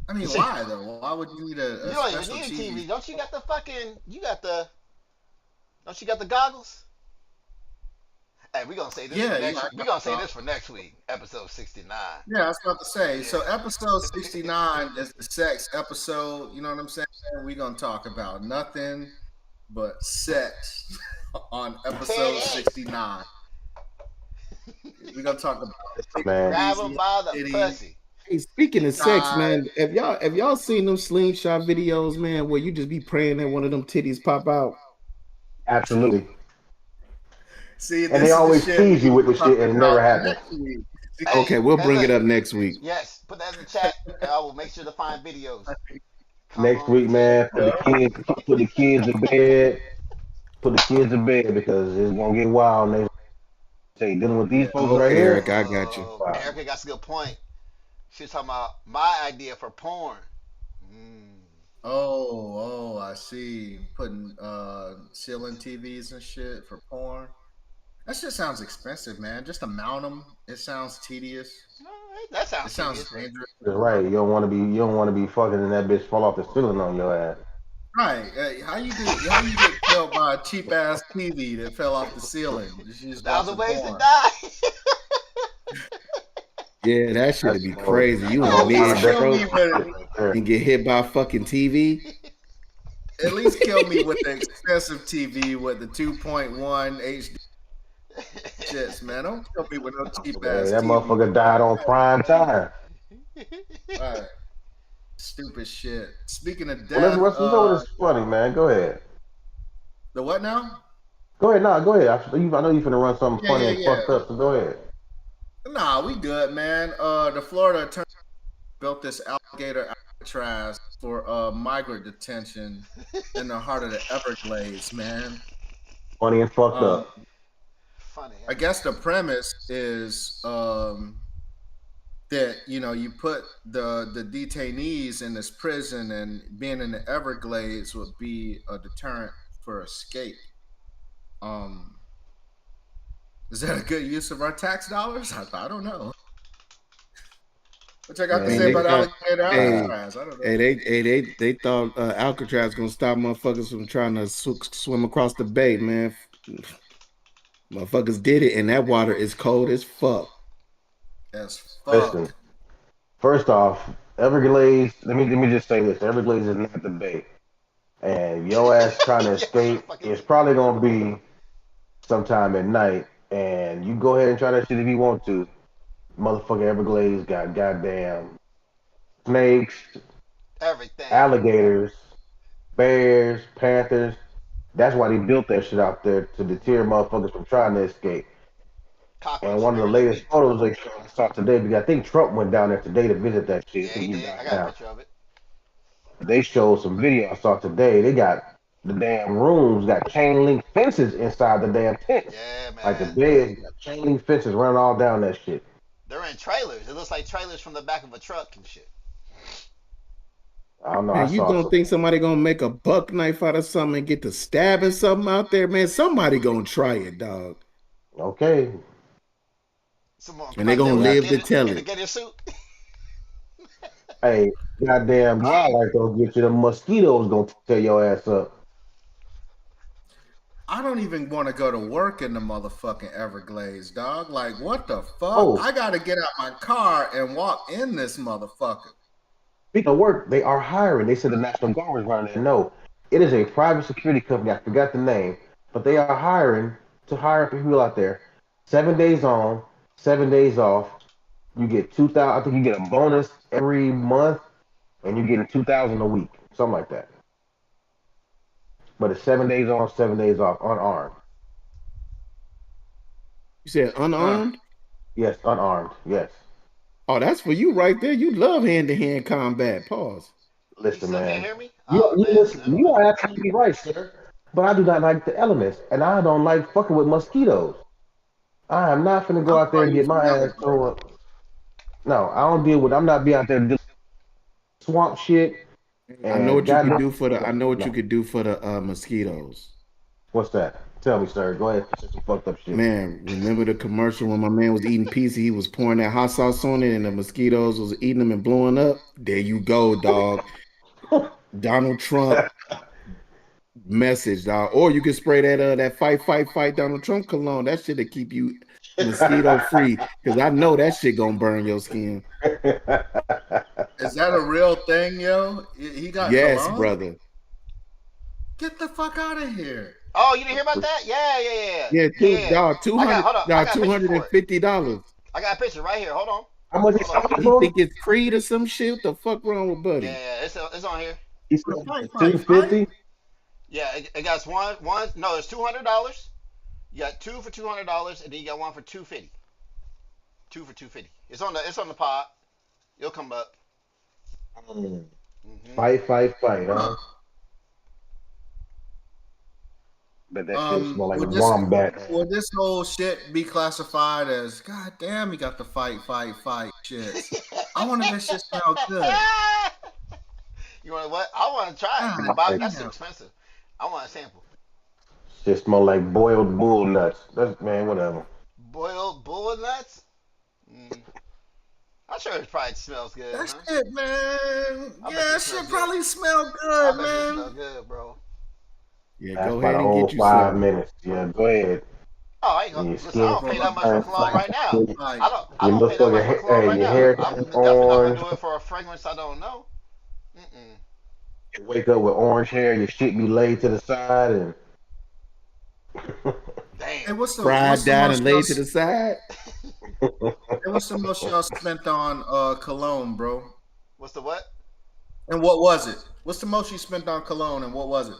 I mean, why though? Why would you need You a don't even special need a TV? TV. Don't you got the fucking? You got the? Don't you got the goggles? Hey, we gonna say this for Yeah, next. I We got gonna say the this for next week, episode 69. Yeah, I was about to say. Yeah. So episode 69 is the sex episode. You know what I'm saying? We're gonna talk about nothing but sex on episode 69. We're gonna talk about Man. Grab him by the titties, pussy. Hey, speaking of sex, thighs. man, have y'all seen them slingshot videos, man, where you just be praying that one of them titties pop out? Absolutely. See, And this they is always the shit tease you with the we shit talk and it never about happens. next week. Okay, we'll bring it up next week. Yes, put that in the chat, and I will make sure to find videos. Come Next on, week, man, Yeah. put the kids in bed. Put the kids in bed because it's gonna get wild next. Say dealing with these Yeah. folks right Okay, here. Eric, I got you. Wow. Erica got a good point. She was talking about my idea for porn. Oh, I see. Putting ceiling TVs and shit for porn. That shit sounds expensive, man. Just to mount them, it sounds tedious. That It sounds sounds serious. dangerous. That's right. You don't want to be fucking and that bitch fall off the ceiling on your ass. Right. How you get killed by a cheap ass TV that fell off the ceiling? You just 1,000 watching ways to porn. die. Yeah, that shit'd be That's crazy. You At in least mid kill me stroke with and get hit by a fucking TV. at least kill me with the expensive TV with the 2.1 HD shits, man. Don't kill me with no cheap ass Hey, that TV. motherfucker died on prime time. Right. Stupid shit. Speaking of Well, death, let's know what's funny, man. Go ahead. the what now? Go ahead. Nah, go ahead. I know you finna run something funny and Yeah. fucked up, so go ahead. Nah, we good, man. The Florida attorney built this alligator Alcatraz for migrant detention in the heart of the Everglades, man. Funny and fucked up. Funny. I guess the premise is that you put the detainees in this prison, and being in the Everglades would be a deterrent for escape. Is that a good use of our tax dollars? I don't know. What I got to Man, say they about got- alligator hey, Alcatraz? I don't know. they thought Alcatraz gonna stop motherfuckers from trying to swim across the bay, man. Motherfuckers did it, and that water is cold as fuck. As fuck. Listen, first off, Everglades. Let me just say this: Everglades is not the bay, and your ass trying to escape is probably gonna be sometime at night. And you go ahead and try that shit if you want to. Motherfucker, Everglades got goddamn snakes, Everything. alligators, bears, panthers. That's why they built that shit out there to deter motherfuckers from trying to escape. Cockroaches And one of the and latest everything. photos they saw today, because I think Trump went down there today to visit that shit. Yeah, I think he he's did. down I got a now. picture of it. They showed some video I saw today. They got the damn rooms got chain link fences inside the damn tents. Yeah, man. Like the beds got chain link fences running all down that shit. They're in trailers. It looks like trailers from the back of a truck and shit. I don't know. Man, I you saw don't some. think somebody gonna make a buck knife out of something and get to stabbing something out there, man? Somebody gonna try it, dog. Okay. Someone And they gonna live to tell in a it. gator suit. Hey, goddamn wildlife don't get you. The mosquitoes gonna tear your ass up. I don't even want to go to work in the motherfucking Everglades, dog. Like, what the fuck? Oh. I gotta get out my car and walk in this motherfucker. Speaking of work, they are hiring. They said the National Guard is running it. No, it is a private security company. I forgot the name, but they are hiring to hire people out there. 7 days on, 7 days off. You get 2,000. I think you get a bonus every month, and you get 2,000 a week, something like that. But it's 7 days on, 7 days off, unarmed. You said unarmed? Yes, unarmed. Yes. Oh, that's for you right there. You love hand-to-hand combat. Pause. You Listen, still can't man. hear me? You, Oh, you man. listen. You are absolutely right, sir. But I do not like the elements, and I don't like fucking with mosquitoes. I am not finna go out there and get my ass thrown. No, I don't deal with. I'm not be out there doing swamp shit. I know what you could goddamn- do for the. I know what No. you could do for the mosquitoes. What's that? Tell me, sir. Go ahead. Say some fucked up shit. Man, remember the commercial when my man was eating pizza? He was pouring that hot sauce on it, and the mosquitoes was eating them and blowing up. There you go, dog. Donald Trump message, dog. Or you can spray that fight Donald Trump cologne. That shit to keep you mosquito free. Because I know that shit gonna burn your skin. Is that a real thing, yo? He got Yes, cologne? brother. Get the fuck out of here. Oh, you didn't hear about that? Yeah. Yeah, dog. $250. I got a picture for it. $250. I got a picture right here. Hold on. How much is Hold on. You think it's Creed or some shit? What the fuck wrong with Buddy? Yeah, it's on here. He said Fight. 250. Yeah, it got one. No, it's $200. You got two for $200, and then you got one for $250. Two for $250. It's on the pod. It'll come up. Mhm. Fight, huh? But that shit smell like would wombat. Will this whole shit be classified as, God damn, he got the fight shit? I wonder if that shit smell good. You want what? I want to try it. Bob, that's too expensive. I want a sample. Shit smell like boiled bull nuts. That's, man, whatever. Boiled bull nuts? I'm sure it probably smells good. That huh? shit, man. I bet Yeah, it that smells shit good. probably smell I good, bet it man. smells good, bro. Yeah, That's go about ahead a and whole get you 5 some. minutes. Yeah, go ahead. Oh, I ain't gonna Your listen. I don't skin pay that much for cologne right now. Like, I don't pay that much for cologne right your now. hair I'm turns definitely not gonna orange. do it for a fragrance I don't know. You wake up with orange hair, your shit be laid to the side, and hey, Damn. what's the Fried down most and y'all- laid to the side. hey, what's the most y'all spent on cologne, bro? What's the what? And what was it? What's the most you spent on cologne, and what was it?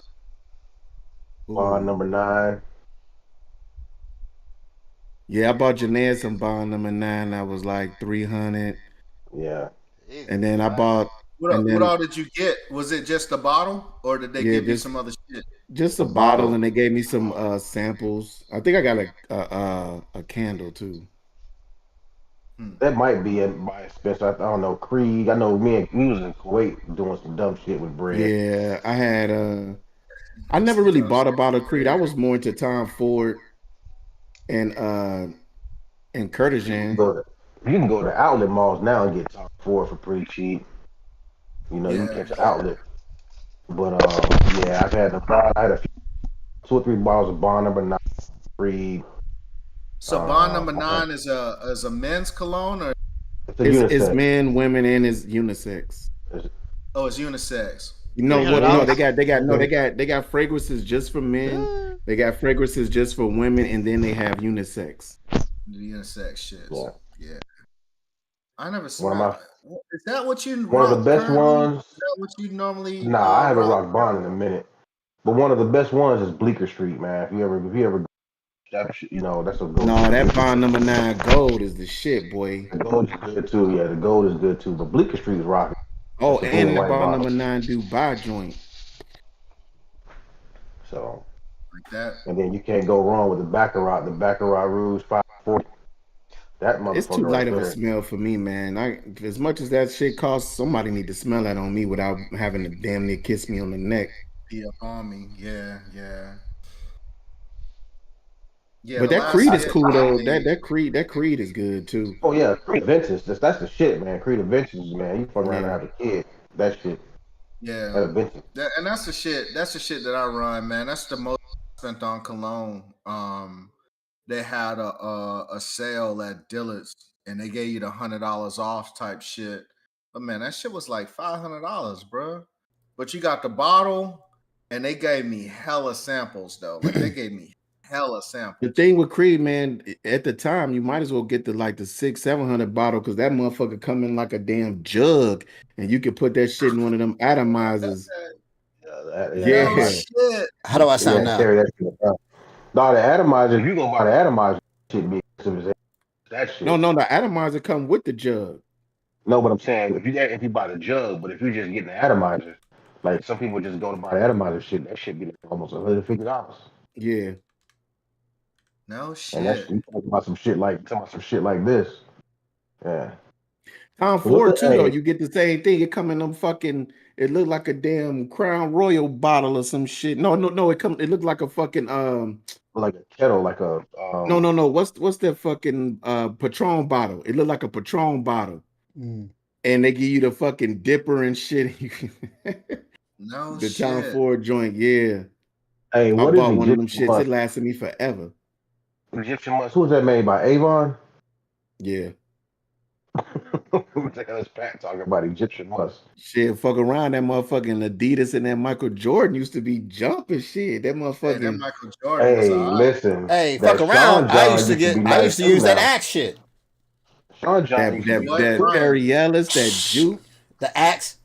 bond number 9. Yeah, I bought Janae some bond number 9. That was like 300. Yeah. Jesus, And then I right? bought What all did you get? Was it just a bottle, or did they Yeah, give you just- some other shit? just a bottle, and they gave me some samples. I think I got a candle too. That might be my expense. I don't know. Creed. I know we was in Kuwait doing some dumb shit with bread. Yeah, I had I never really bought a bottle of Creed. I was more into Tom Ford and Curtis You Jan. can go to outlet malls now and get Tom Ford for pretty cheap. You know, you can catch an outlet. But yeah, I had a few, 2 or 3 bottles of bond number 9 Creed. So bond number 9 is a men's cologne, or It's a unisex. It's men, women, and it's unisex. oh, it's unisex? You know what? $300? No, they got fragrances just for men. They got fragrances just for women, and then they have unisex. The unisex shit. Yeah. Yeah. I never One smelled. of Is that what you? One of the rock best currently? ones. Is that what you normally? Nah, I haven't rocked bond in a minute. But one of the best ones is Bleecker Street, man. If you ever that, you know, that's a go. No, that bond number 9 gold is the shit, boy. The gold is good too. Yeah, the gold is good too. But Bleecker Street is rocking. Oh, That's a and blue the white bond bottle. number 9 Dubai joint. So, like that. and then you can't go wrong with the Baccarat Rouge 540. That motherfucker It's too right light of a there. smell for me, man. As much as that shit costs, somebody need to smell that on me without having to damn near kiss me on the neck. Be up on me. Yeah. But the that last Creed is hit cool though. probably- That Creed is good too. Oh yeah, Creed Adventures. That's the shit, man. Creed Adventures, man. You fuck around and Yeah. have a kid. That shit. That Yeah. Adventures. And that's the shit. That's the shit that I run, man. That's the most spent on cologne. They had a sale at Dillard's, and they gave you the $100 off type shit. But man, that shit was like $500, bro. But you got the bottle, and they gave me hella samples though. Like they gave me hella samples. The thing with Creed, man, at the time, you might as well get the like the 600-700 bottle because that motherfucker come in like a damn jug, and you could put that shit in one of them atomizers. Yeah. No shit. How do I sound now? Carry that shit around. No, the atomizer. If you gonna buy the atomizer, shit be expensive as that shit. No, the atomizer come with the jug. No, but I'm saying if you buy the jug, but if you just getting the atomizer, like some people just go to buy the atomizer shit, that shit be like almost $150. Yeah. No shit. And that's you talking about some shit like this. Yeah. Tom Ford too, though. You get the same thing. It come in them fucking. It looked like a damn Crown Royal bottle or some shit. No. It looked like a fucking like a kettle, like a No. What's that fucking Patron bottle? It looked like a Patron bottle. Mm. And they give you the fucking dipper and shit. No the shit. Tom Ford joint, yeah. Hey, I what bought is one of them Egyptian shits. musk? It lasted me forever. Egyptian musk. Who's that made by? Avon? Yeah. What the hell is Pat talking about? Egyptian musk. Shit, fuck around. That motherfucking Adidas and that Michael Jordan used to be jumping shit. That motherfucking. Hey, that Michael Jordan was all right. Listen. Hey, that fuck around. Sean John I used to use that Axe shit. Sean John. That Perry Ellis, that Juke. The Axe,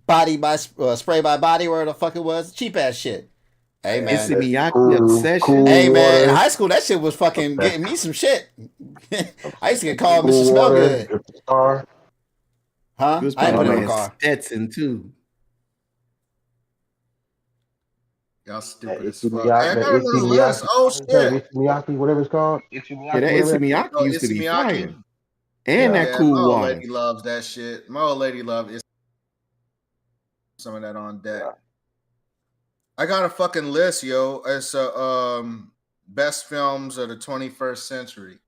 body by spray by body, where the fuck it was, cheap ass shit. Hey man, Issey Miyake obsession. Hey man, in high school that shit was fucking getting me some shit. I used to get called Mr. Smell Good. Huh? Was I put it in playing the car. Stetson too. Y'all stupid as Issey fuck. Hey, I got another list. Oh shit. Issey Miyake, whatever it's called. Yeah, that Issey Miyake used to be fire. And that cool my water. old lady loves that shit. My old lady loves some of that on deck. Yeah. I got a fucking list, yo. It's best films of the 21st century.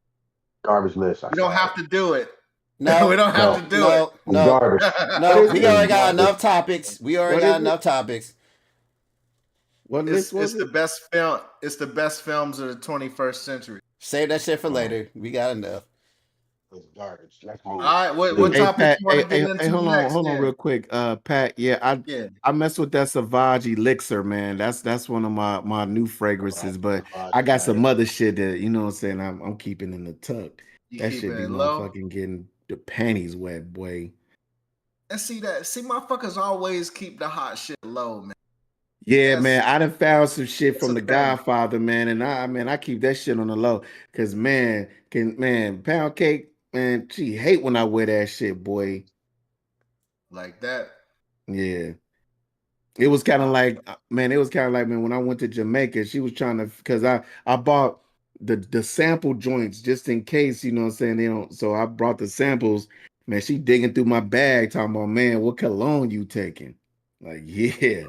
Garbage list. We don't have to do it. No, we don't have to do it. No, garbage. No, we already got enough topics. We already got enough topics. What list was it's the best film. It's the best films of the 21st century. Save that shit for later. We got enough. It's garbage. Let's move. All right, what topic Pat, you want to get into hold next? on real quick. Pat, I mess with that Savage Elixir, man. That's one of my new fragrances, but I got some other shit that, you know what I'm saying, I'm keeping in the tuck. That shit be motherfucking getting the panties wet, boy. And see motherfuckers always keep the hot shit low, man. Yeah, man, I done found some shit from The Godfather, man, and I keep that shit on the low, cause man, Pound Cake, man, she hate when I wear that shit, boy. Like that. Yeah. It was kind of like, man, when I went to Jamaica, she was trying to, cause I bought the sample joints just in case, you know what I'm saying, they don't. So I brought the samples. Man, she digging through my bag, talking about, man, what cologne you taking? Like, yeah.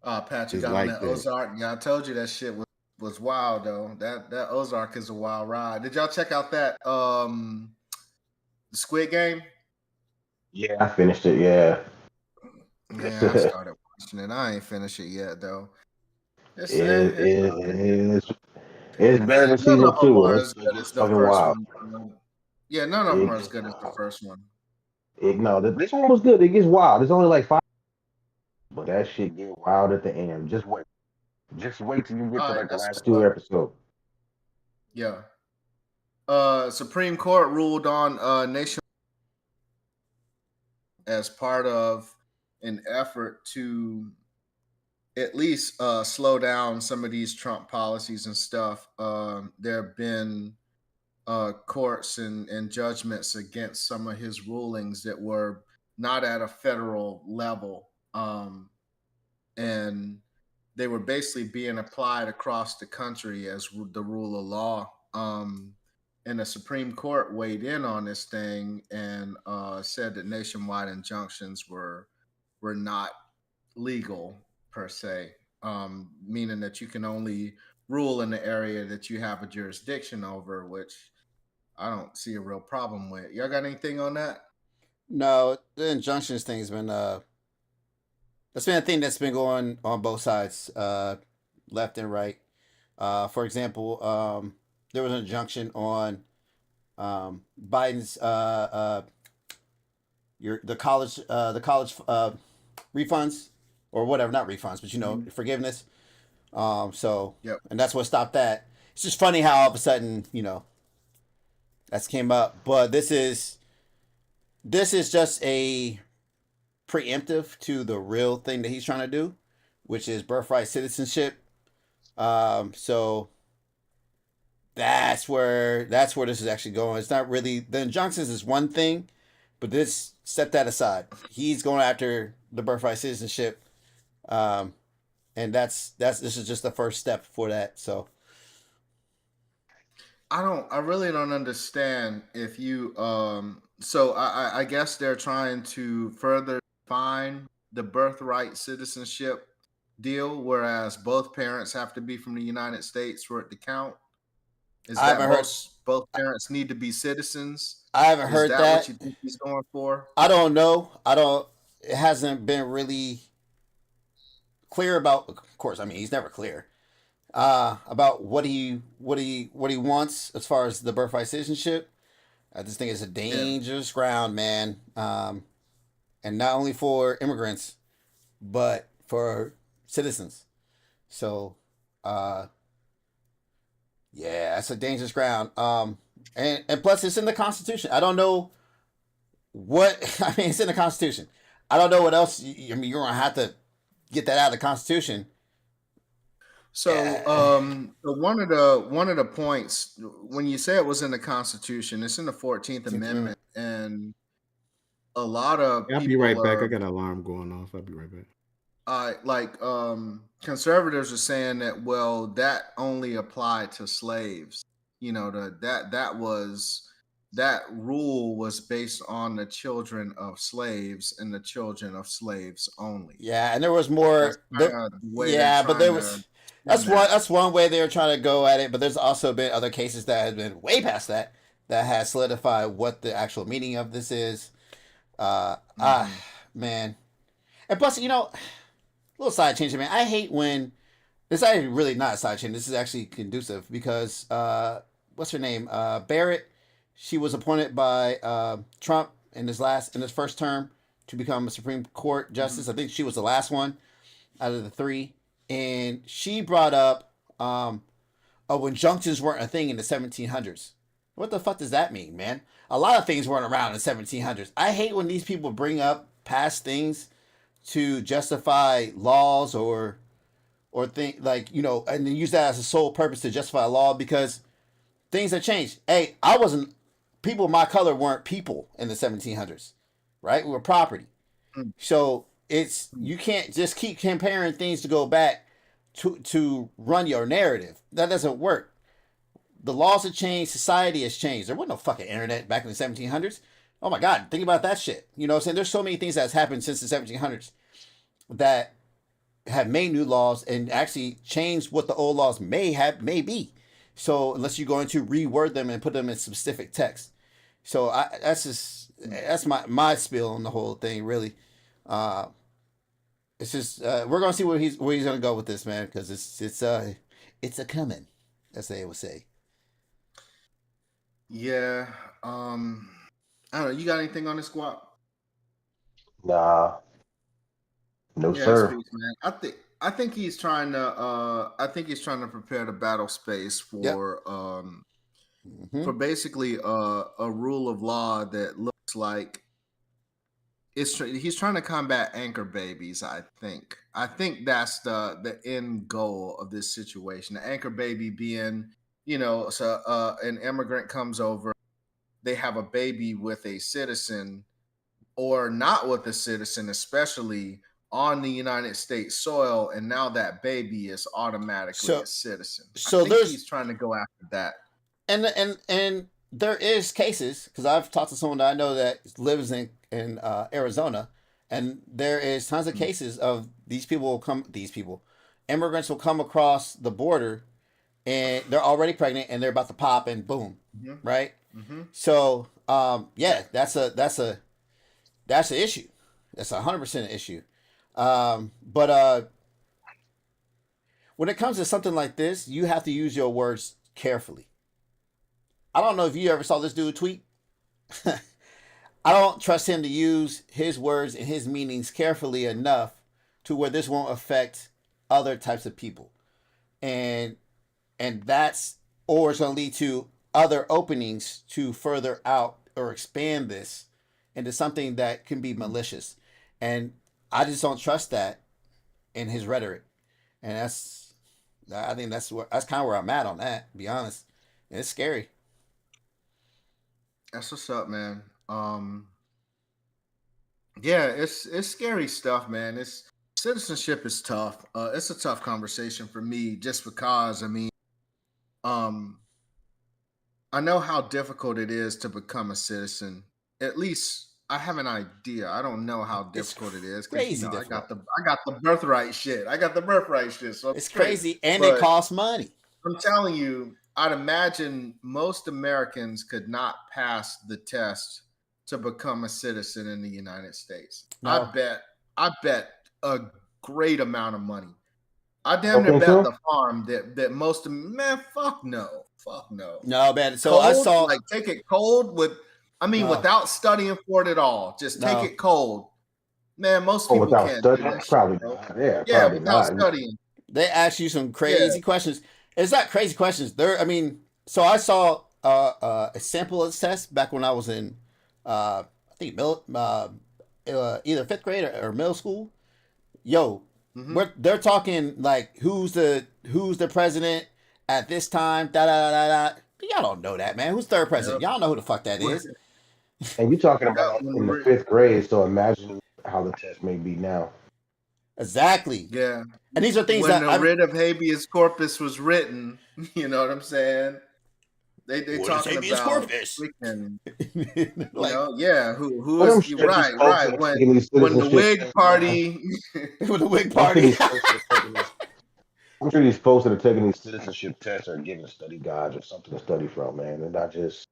Pat, you Just got like on that that. Ozark. Yeah, I told you that shit was wild though. That Ozark is a wild ride. Did y'all check out that the Squid Game? Yeah, I finished it. Yeah. Yeah, I started watching it. I ain't finished it yet though. It's better than season 2. As good as the first one. Yeah, none of them are as good as the first one. No, this one was good. It gets wild. It's only like 5, but that shit get wild at the end. Just wait till you get to like the last 2 episodes. Yeah. Supreme Court ruled on nation as part of an effort to at least slow down some of these Trump policies and stuff. There have been courts and judgments against some of his rulings that were not at a federal level. And they were basically being applied across the country as the rule of law. And the Supreme Court weighed in on this thing and said that nationwide injunctions were not legal per se, meaning that you can only rule in the area that you have a jurisdiction over, which I don't see a real problem with. Y'all got anything on that? No, the injunctions thing's been that That's been a thing that's been going on both sides, left and right. For example, there was an injunction on Biden's the college refunds or whatever, not refunds, but forgiveness. So Yep. and that's what stopped that. It's just funny how all of a sudden that's came up, but this is just a preemptive to the real thing that he's trying to do, which is birthright citizenship. So that's where this is actually going. It's not really the injunctions is one thing, but this set that aside. He's going after the birthright citizenship, and this is just the first step for that. So I really don't understand if you so I guess they're trying to further define the birthright citizenship deal, whereas both parents have to be from the United States for it to count. Is I that haven't heard. both parents need to be citizens? I haven't Is heard that that. what you think he's going for? I don't know. I don't. It hasn't been really clear about. Of course, I mean he's never clear about what he wants as far as the birthright citizenship. I just think it's a dangerous ground, man. And not only for immigrants, but for citizens. So, yeah, that's a dangerous ground. And plus it's in the Constitution. I don't know what I mean. It's in the Constitution. I don't know what else. I mean, you're gonna have to get that out of the Constitution. So, Yeah. one of the points when you say it was in the Constitution, it's in the 14th Amendment, and a lot of I'll be people right back. I are got an alarm going off. I'll be right back. conservatives are saying that that only applied to slaves. That rule was based on the children of slaves and the children of slaves only. Yeah, and there was more. That's kinda the way they're Yeah, but there trying was. to That's do one. that. That's one way they were trying to go at it. But there's also been other cases that have been way past that has solidified what the actual meaning of this is. Mhm. Man, and plus, little side change, man. I hate when this is actually really not a side change. This is actually conducive because what's her name? Barrett. She was appointed by Trump in his first term to become a Supreme Court justice. I think she was the last one out of the three, and she brought up injunctions weren't a thing in the 1700s. What the fuck does that mean, man? A lot of things weren't around in the 1700s. I hate when these people bring up past things to justify laws or think like and then use that as a sole purpose to justify a law because things have changed. Hey, people of my color weren't people in the 1700s, right? We were property. Mm. So you can't just keep comparing things to go back to run your narrative. That doesn't work. The laws have changed. Society has changed. There wasn't no fucking internet back in the 1700s. Oh my God, think about that shit. You know what I'm saying? There's so many things that's happened since the 1700s that have made new laws and actually changed what the old laws may be. So unless you're going to reword them and put them in specific text. So that's my spiel on the whole thing, really. It's just we're gonna see where he's gonna go with this, man, because it's a coming, as they would say. Yeah. I don't know. You got anything on this, Squad? Nah, no Yeah, sir. speaks, man. I think he's trying to prepare the battle space for for basically a rule of law that looks like he's trying to combat anchor babies. I think that's the end goal of this situation. The anchor baby being, so an immigrant comes over, they have a baby with a citizen or not with a citizen, especially on the United States soil, and now that baby is automatically a citizen. So I think he's trying to go after that. And there is cases because I've talked to someone that I know that lives in Arizona, and there is tons of cases of immigrants will come across the border, and they're already pregnant and they're about to pop and boom, right? Mm-hmm. So that's an issue. That's 100% an issue. But when it comes to something like this, you have to use your words carefully. I don't know if you ever saw this dude tweet. I don't trust him to use his words and his meanings carefully enough to where this won't affect other types of people. And that's or it's going to lead to other openings to further out or expand this into something that can be malicious. And I just don't trust that in his rhetoric. And I think that's kind of where I'm at on that, to be honest. And it's scary. That's what's up, man. Yeah, it's scary stuff, man. It's citizenship is tough. It's a tough conversation for me, just because um, I know how difficult it is to become a citizen. At least I have an idea. I don't know how It's difficult it is crazy I difficult. got the birthright shit. I got the birthright shit. So It's great. crazy, and it But costs money. I'm telling you, I'd imagine most Americans could not pass the test to become a citizen in the United States. No. I bet a great amount of money. I damn near Okay, bet so? the farm that most of man, fuck no. No, man. So Cold, I saw like take it cold No. without studying for it at all. Just take No. it cold. Man, most Oh, people without can't do studying? that shit, Probably bro. not. Yeah, Yeah, probably without not. studying. they ask you some crazy questions. It's not crazy questions. So I saw a sample of this test back when I was in I think either fifth grade or middle school. Yo, Mhm. they're talking like who's the president at this time. Da da da da. Y'all don't know that, man. Who's third president? Yep. Y'all know who the fuck that is. And you're talking Yeah, about when in the we're- 5th grade, so imagine how the test may be now. Exactly. Yeah. And these are things When that the writ of habeas corpus was written, you know what I'm saying? They What is talking habeas about corpus? freaking, like who But I'm is sure these right. folks that are taking these When the citizenship Whig tests, Party with the Whig I'm sure Party. these folks that are taking this. I'm sure these folks that are taking these citizenship tests are getting study guides or something to study from, man. They're not just,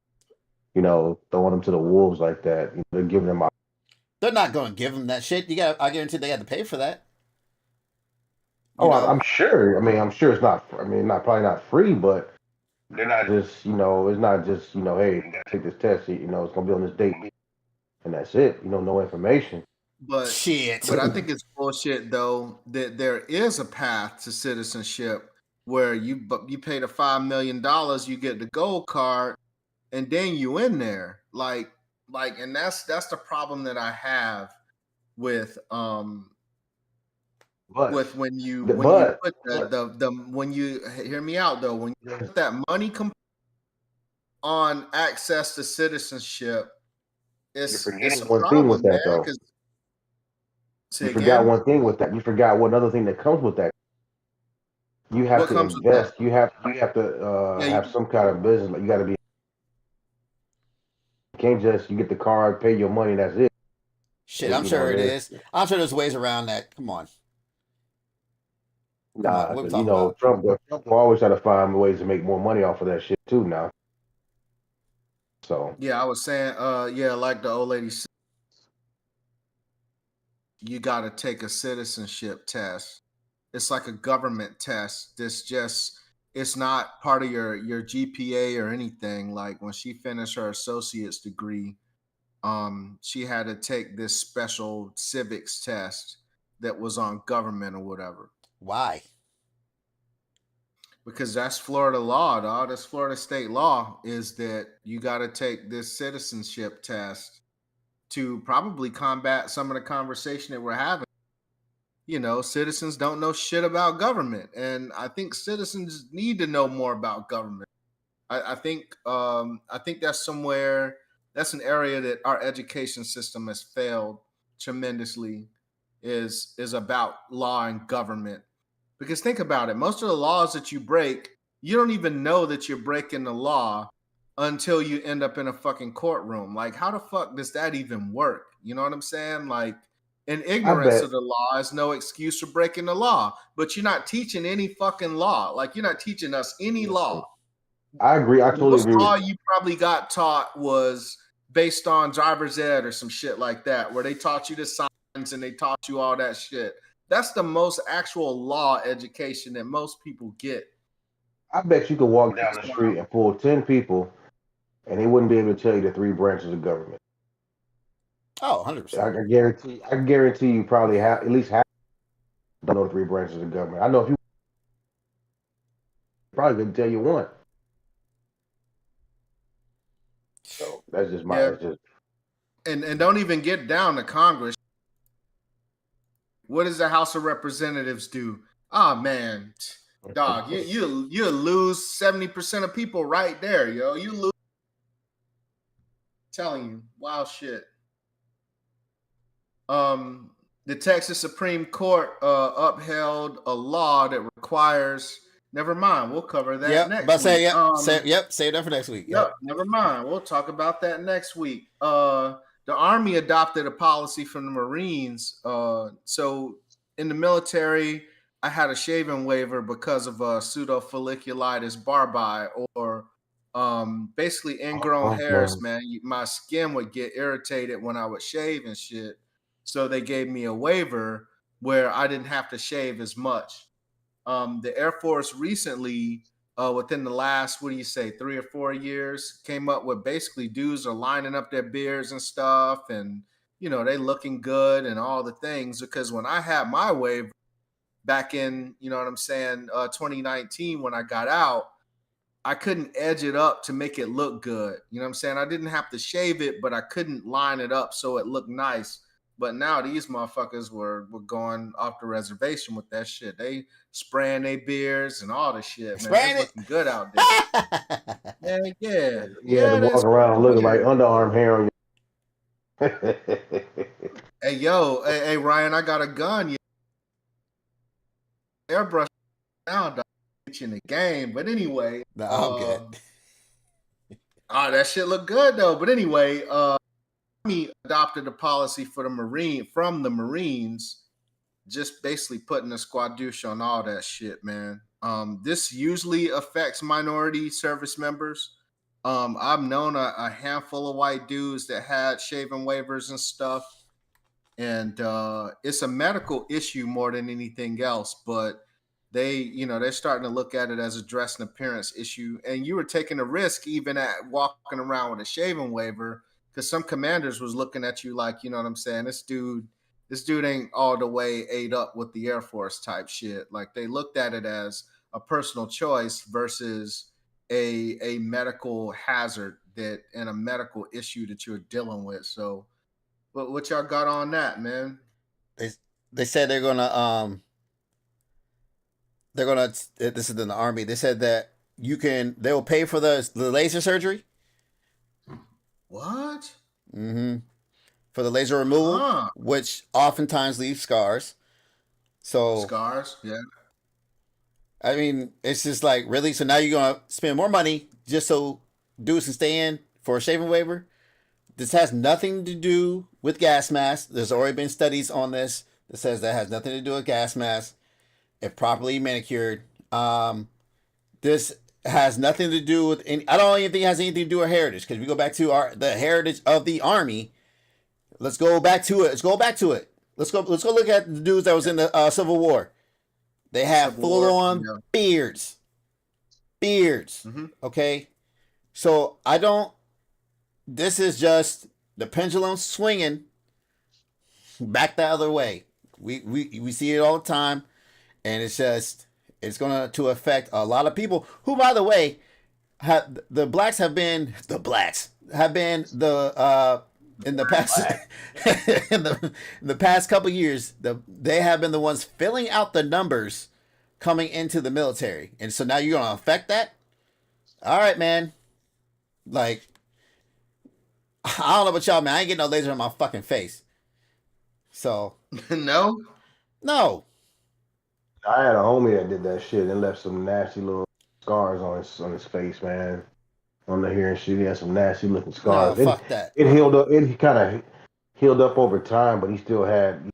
throwing them to the wolves like that. They're giving them. They're not going to give them that shit. I guarantee they had to pay for that. Oh, I'm sure. I mean, I'm sure it's not. I mean, probably not free, but they're not just. It's not just. Hey, you gotta take this test. It's gonna be on this date, and that's it. No information. but Shit. I think it's bullshit though that there is a path to citizenship where you pay the $5 million, you get the gold card, and then you in there. Like and that's the problem that I have with But when you but put when you hear me out though, when you put that money on access to citizenship, you're it's forgetting a one thing problem, with that man. though. 'Cause- You forgot one thing with that. You forgot one other thing that comes with that. You have What to comes with that? invest. You have to have some kind of business. Like you got to be. You can't just you get the card, pay your money, and that's it. Shit, I'm sure it is. I'm sure there's ways around that. Come on. Nah, what we 'cause, talking about? Trump will always try to find ways to make more money off of that shit too now. So Yeah, I was saying, like the old lady said, you got to take a citizenship test. It's like a government test. It's not part of your GPA or anything. Like when she finished her associate's degree, she had to take this special civics test that was on government or whatever. Why? Because that's Florida law, dog. That's Florida state law, is that you got to take this citizenship test to probably combat some of the conversation that we're having. Citizens don't know shit about government, and I think citizens need to know more about government. I think that's an area that our education system has failed tremendously. Is about law and government. Because think about it, most of the laws that you break, you don't even know that you're breaking the law until you end up in a fucking courtroom. Like, how the fuck does that even work? You know what I'm saying? Like, and ignorance of the law is no excuse for breaking the law. But you're not teaching any fucking law. Like, you're not teaching us any law. I agree. I totally agree. The law you probably got taught was based on driver's ed or some shit like that, where they taught you to sign and they taught you all that shit. That's the most actual law education that most people get. I bet you could walk down the street and pull 10 people, and they wouldn't be able to tell you the three branches of government. Oh, 100%. I can guarantee you probably have at least half don't know the three branches of government. I know if you probably couldn't tell you one. So that's just my. Yeah. That's just And don't even get down to Congress. What does the House of Representatives do? Oh man, dog, you lose 70% of people right there, yo. You lose. I'm telling you, wild shit. The Texas Supreme Court upheld a law that requires. Never mind, we'll cover that next week. Save that for next week. Yep, never mind. We'll talk about that next week. The Army adopted a policy from the Marines. So in the military, I had a shaving waiver because of pseudofolliculitis barbae, or basically ingrown hairs, man. My skin would get irritated when I would shave and shit. So they gave me a waiver where I didn't have to shave as much. The Air Force recently, within the last, 3 or 4 years, came up with basically dudes are lining up their beards and stuff, and they looking good and all the things. Because when I had my waiver back in, 2019 when I got out, I couldn't edge it up to make it look good. I didn't have to shave it, but I couldn't line it up so it looked nice. But now these motherfuckers were going off the reservation with that shit. They spraying their beards and all the shit, man. It's looking good out there. Yeah. They walk around looking like underarm hair on your. Hey Ryan, I got a gun. Airbrush now, dog. Get you in the game. But anyway, no, I'm good. That shit look good though. But anyway, Army adopted a policy for the Marines, just basically putting a squadouche on all that shit, man. This usually affects minority service members. I've known a handful of white dudes that had shaving waivers and stuff, and it's a medical issue more than anything else. But they're starting to look at it as a dress and appearance issue. And you were taking a risk even at walking around with a shaving waiver, because some commanders was looking at you like, this dude ain't all the way ate up with the Air Force type shit. Like they looked at it as a personal choice versus a medical hazard and a medical issue that you're dealing with. So, what y'all got on that, man? They said they're gonna this is in the Army. They said that they will pay for the laser surgery. What? Mm-hmm. For the laser removal, which oftentimes leaves scars. So scars, yeah. I mean, it's just like, really? So now you're gonna spend more money just so dudes can stay in for a shaving waiver? This has nothing to do with gas masks. There's already been studies on this that says that has nothing to do with gas masks. If properly manicured, this has nothing to do with any. I don't even think it has anything to do with heritage, because we go back to the heritage of the Army. Let's go back to it. Let's go look at the dudes that was in the Civil War. They have full on beards. Mm-hmm. Okay, so this is just the pendulum swinging back the other way. We see it all the time, and it's going to affect a lot of people who, by the way, the blacks have been in the past in the past couple of years, they have been the ones filling out the numbers coming into the military, and so now you're gonna affect that. All right, man. Like, I don't know about y'all, man. I ain't getting no laser on my fucking face. So no. I had a homie that did that shit and left some nasty little scars on his face, man. On the hair and shit, he had some nasty looking scars. No, fuck that. It healed up. It kind of healed up over time, but he still had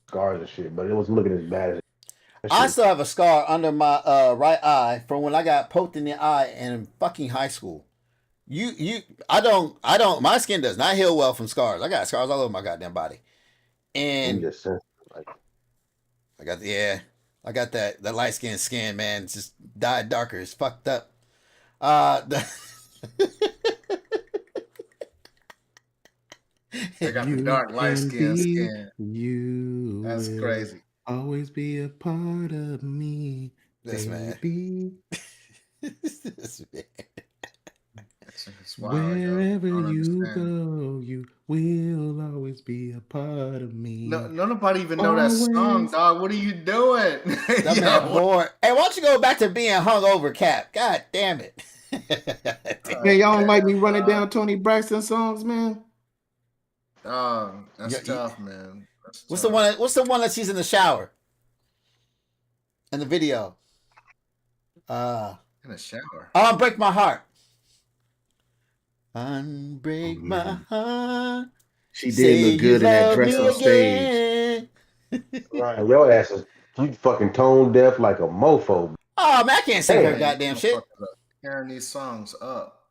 scars and shit. But it wasn't looking as bad as. I still have a scar under my right eye from when I got poked in the eye in fucking high school. I don't. My skin does not heal well from scars. I got scars all over my goddamn body. And just sensitive. Like, I got that light skin, man. It's just dyed darker. It's fucked up. The They got the You dark light can skin be skin. You That's will crazy. always be a part of me, this man. baby. This man. It's wild, yo. I Wherever don't you understand. go, you will always be a part of me. No, nobody even know that song, Always. dog. What are you doing? That man bored. Hey, why don't you go back to being hungover, Cap? God damn it. Man, y'all don't like me running down Tony Braxton songs, man? That's Yeah, tough, man. That's What's tough. the one that she's in the shower? In the video. In the shower? Unbreak My Heart. Unbreak my heart. She Say did look good you in that love dress me on stage. again. Ryan, your ass is you fucking tone deaf like a mofo. Oh man, I can't sing her Damn. goddamn shit. Tearing these songs up.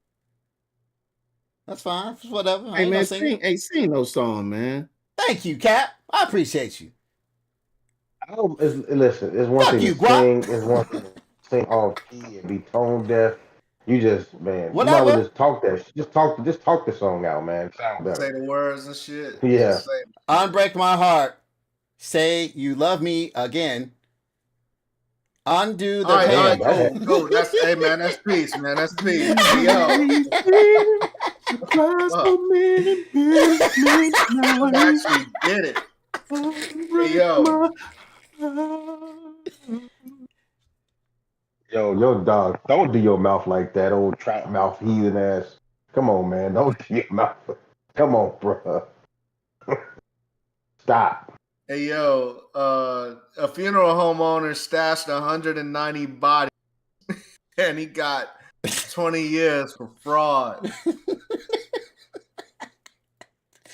That's fine. It's whatever. I Hey ain't man, no singing. sing those songs, man. Thank you, Cap. I appreciate you. Listen, it's one Fuck thing you, to Guap. sing, it's one thing to sing off key and be tone deaf. You just, man, you might Whatever. well just talk that. Just talk the song out, man. Sound Say better. the words and shit. Yeah. Just say, Unbreak my heart. Say you love me again. Undo the all right, pain. Damn, cool. That's hey man, that's peace, man. That's peace. Hey, yo, I actually did it. Hey, yo. Yo, your dog, don't do your mouth like that, old trap mouth heathen ass. Come on, man, don't do your mouth. Come on, bro. Stop. Hey yo, a funeral home owner stashed 190 bodies and he got 20 years for fraud.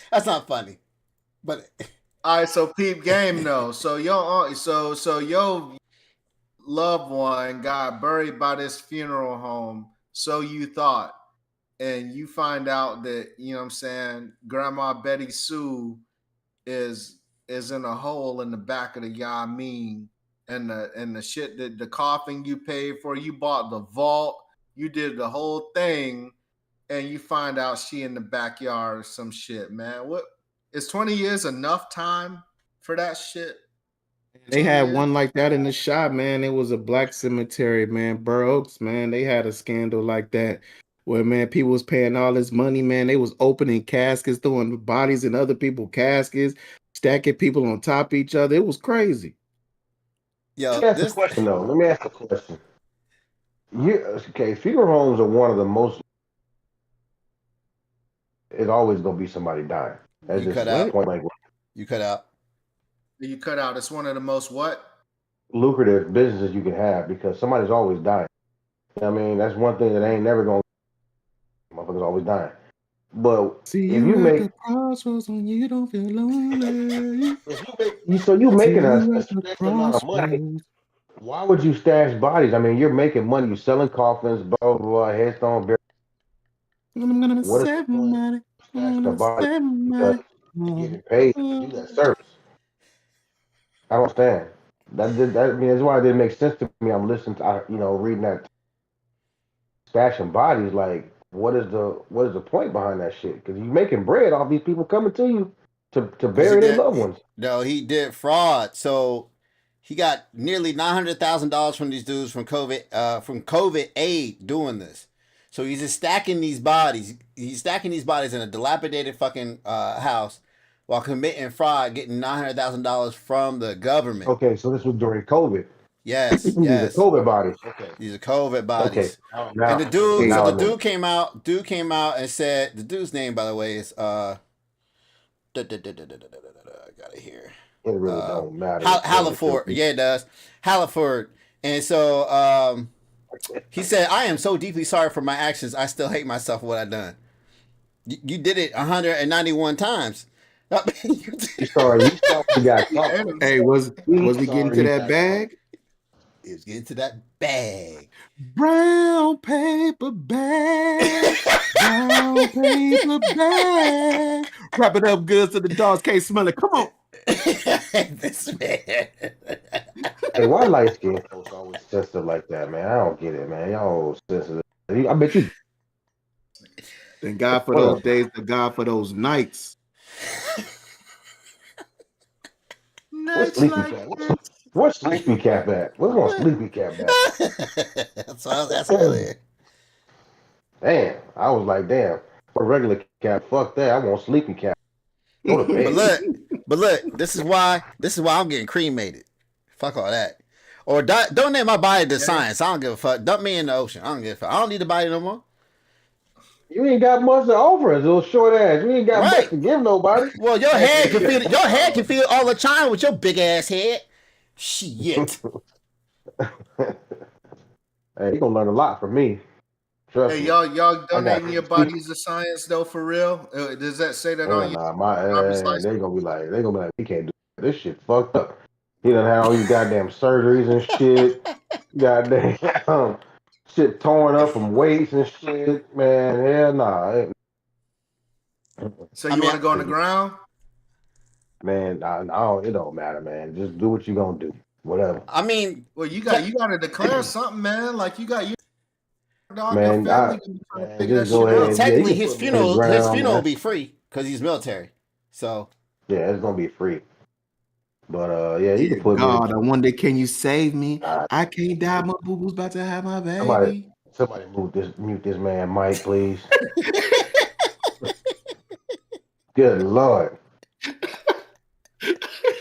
That's not funny. But All right, so peep game though. So your loved one got buried by this funeral home, so you thought, and you find out that, you know what I'm saying, Grandma Betty Sue is in a hole in the back of the Yamin, and the shit that the coffin you paid for, you bought the vault, you did the whole thing, and you find out she in the backyard or some shit, man. What is 20 years enough time for that shit? They had one like that in the shop, man. It was a black cemetery, man. Burr Oaks, man. They had a scandal like that where, man, people was paying all this money, man. They was opening caskets, throwing bodies in other people's caskets, stacking people on top of each other. It was crazy. yo, Let me ask a question, though. Let me ask a question. Okay, funeral homes are one of the most. It's always gonna be somebody dying. That's You just cut out. point blank. You cut out. You cut out. It's one of the most what? Lucrative businesses you can have because somebody's always dying. You know what I mean, that's one thing that ain't never gonna. Motherfuckers always dying. But See if you you at make the crossroads when you don't feel lonely. so you making a See you at the substantial amount of money. crossroads. Why would you stash bodies? I mean, you're making money. You're selling coffins, blah blah, blah headstone. I'm gonna What is save the point? money. I'm Stash the gonna body save because money. you're getting paid to do that service. I don't understand. I mean, that's why it didn't make sense to me. I'm listening to, reading that stashing bodies. Like, what is the point behind that shit? Because you're making bread off these people coming to you to bury their loved ones. No, he did fraud. So he got nearly $900,000 from these dudes from COVID aid doing this. So he's just stacking these bodies. He's stacking these bodies in a dilapidated fucking house while committing fraud, getting $900,000 from the government. Okay, so this was during COVID. Yes, These are yes. COVID bodies. Okay. These are COVID bodies. Okay. Now, And the dude, now so I the know. dude came out and said, the dude's name, by the way, is I got it here. It really don't matter. Halliford. Yeah, it does. Halliford. And so he said, I am so deeply sorry for my actions. I still hate myself for what I've done. You did it 191 times. You sorry you got caught. Hey, was we getting to that bag? It was getting to that bag. Brown paper bag. Brown paper bag. Wrap it up good so the dogs can't smell it. Come on. This man. Hey, why light skinned folks always sensitive like that, man? I don't get it, man. Y'all sensitive. I bet you. Thank God for What those else? days. Thank God for those nights. Where's Sleepy Cat? Where's Sleepy Cap at? Where's my Sleepy Cap at? So I was asking earlier. Damn, I was like, damn. For regular cat, fuck that. I want Sleepy Cat. Go to But bed. look, this is why I'm getting cremated. Fuck all that. Or donate my body to science. I don't give a fuck. Dump me in the ocean. I don't give a fuck. I don't need the body no more. You ain't got much to offer us, little short ass. You ain't got Right. much to give nobody. Well, your head can feed all the China with your big ass head. Shit. Hey, you gonna learn a lot from me. Trust Hey, me. y'all donating got your bodies to science though, for real? Does that say that on you? They gonna be like, we can't do this shit. Fucked up. He done had all these goddamn surgeries and shit. Goddamn shit torn up from weights and shit. Man, hell nah. So you want to go on the ground? Man, no, it don't matter, man. Just do what you gonna do. Whatever. I mean, Well, you got to declare something, man. Like you got your dog, Man, your family can try to figure that just go shit ahead well, out. technically you his can put me on funeral the ground, will man. be free because he's military. So Yeah, it's gonna be free. But yeah, you Dear can put God, me. I wonder, can you save me? Uh, I can't die. My boo boo's about to have my baby. Somebody mute this man, Mike, please. Good Lord.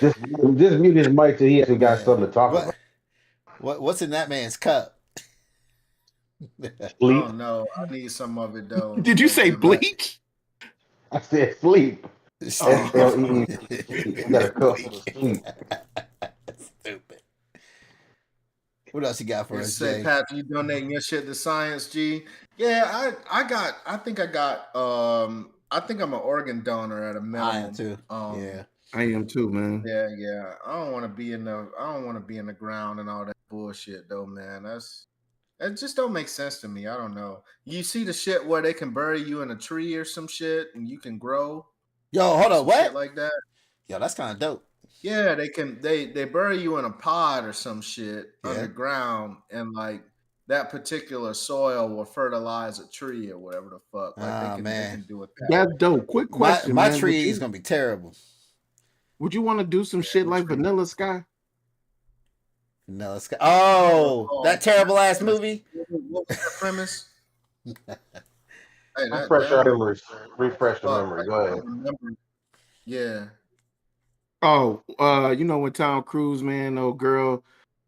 Just mute his mic till he actually got something to talk about. What's in that man's cup? Sleep. Oh no, I need some of it though. Did you say bleach? I said sleep. Oh. SLE. Sleep. I got a cup full of sleep. Stupid. What else you got for It us, said, Jay? Pat, you donating your shit to science, G? Yeah, I think I'm an organ donor at a minimum. I am too. Yeah. I am too, man. Yeah. I don't want to be in the ground and all that bullshit though, man. It just don't make sense to me. I don't know. You see the shit where they can bury you in a tree or some shit and you can grow? Yo, hold on, what? Shit like that. Yo, that's kind of dope. Yeah, they bury you in a pod or some shit underground, and like that particular soil will fertilize a tree or whatever the fuck. Like they can do it. That's dope. Quick question, my man. tree is gonna be terrible. Would you want to do some shit like Vanilla Sky? Vanilla Sky. Oh, that terrible ass movie. What was the premise? Refresh your memory. Refresh your memory. Go ahead. Yeah. Oh, you know when Tom Cruise, man, old girl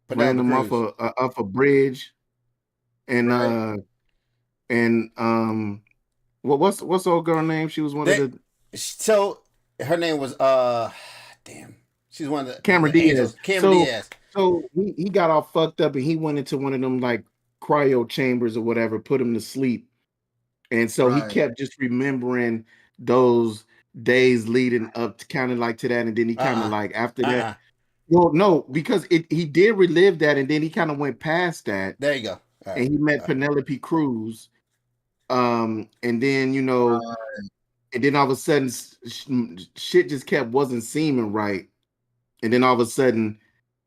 ran him off a bridge, and what's old girl name? She was one of the. So her name was damn. She's one of the Cameron Diaz. Diaz. So he got all fucked up and he went into one of them like cryo chambers or whatever, put him to sleep, and so he kept just remembering those days leading up to kind of like to that, and then he kind of like after that. Well, no, because he did relive that, and then he kind of went past that. There you go. Right. And he met Penelope Cruz, and then and then all of a sudden shit just wasn't seeming right, and then all of a sudden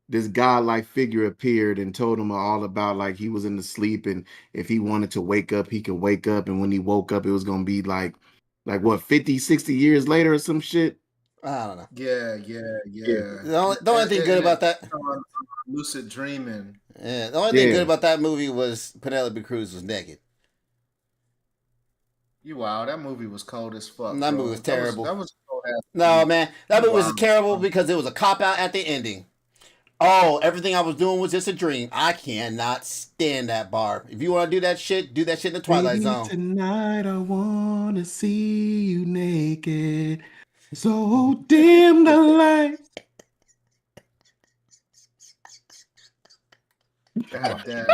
this godlike figure appeared and told him all about like he was in the sleep, and if he wanted to wake up, he could wake up, and when he woke up, it was gonna be like what 50, 60 years later or some shit. I don't know. Yeah. The only thing good about that lucid dreaming. Yeah, the only thing good about that movie was Penelope Cruz was naked. That movie was cold as fuck. That movie was terrible. That was cold ass. No, man, that movie was terrible because it was a cop out at the ending. Oh, everything I was doing was just a dream. I cannot stand that bar. If you want to do that shit in the Twilight Zone. Tonight I want to see you naked. So dim the lights. God damn.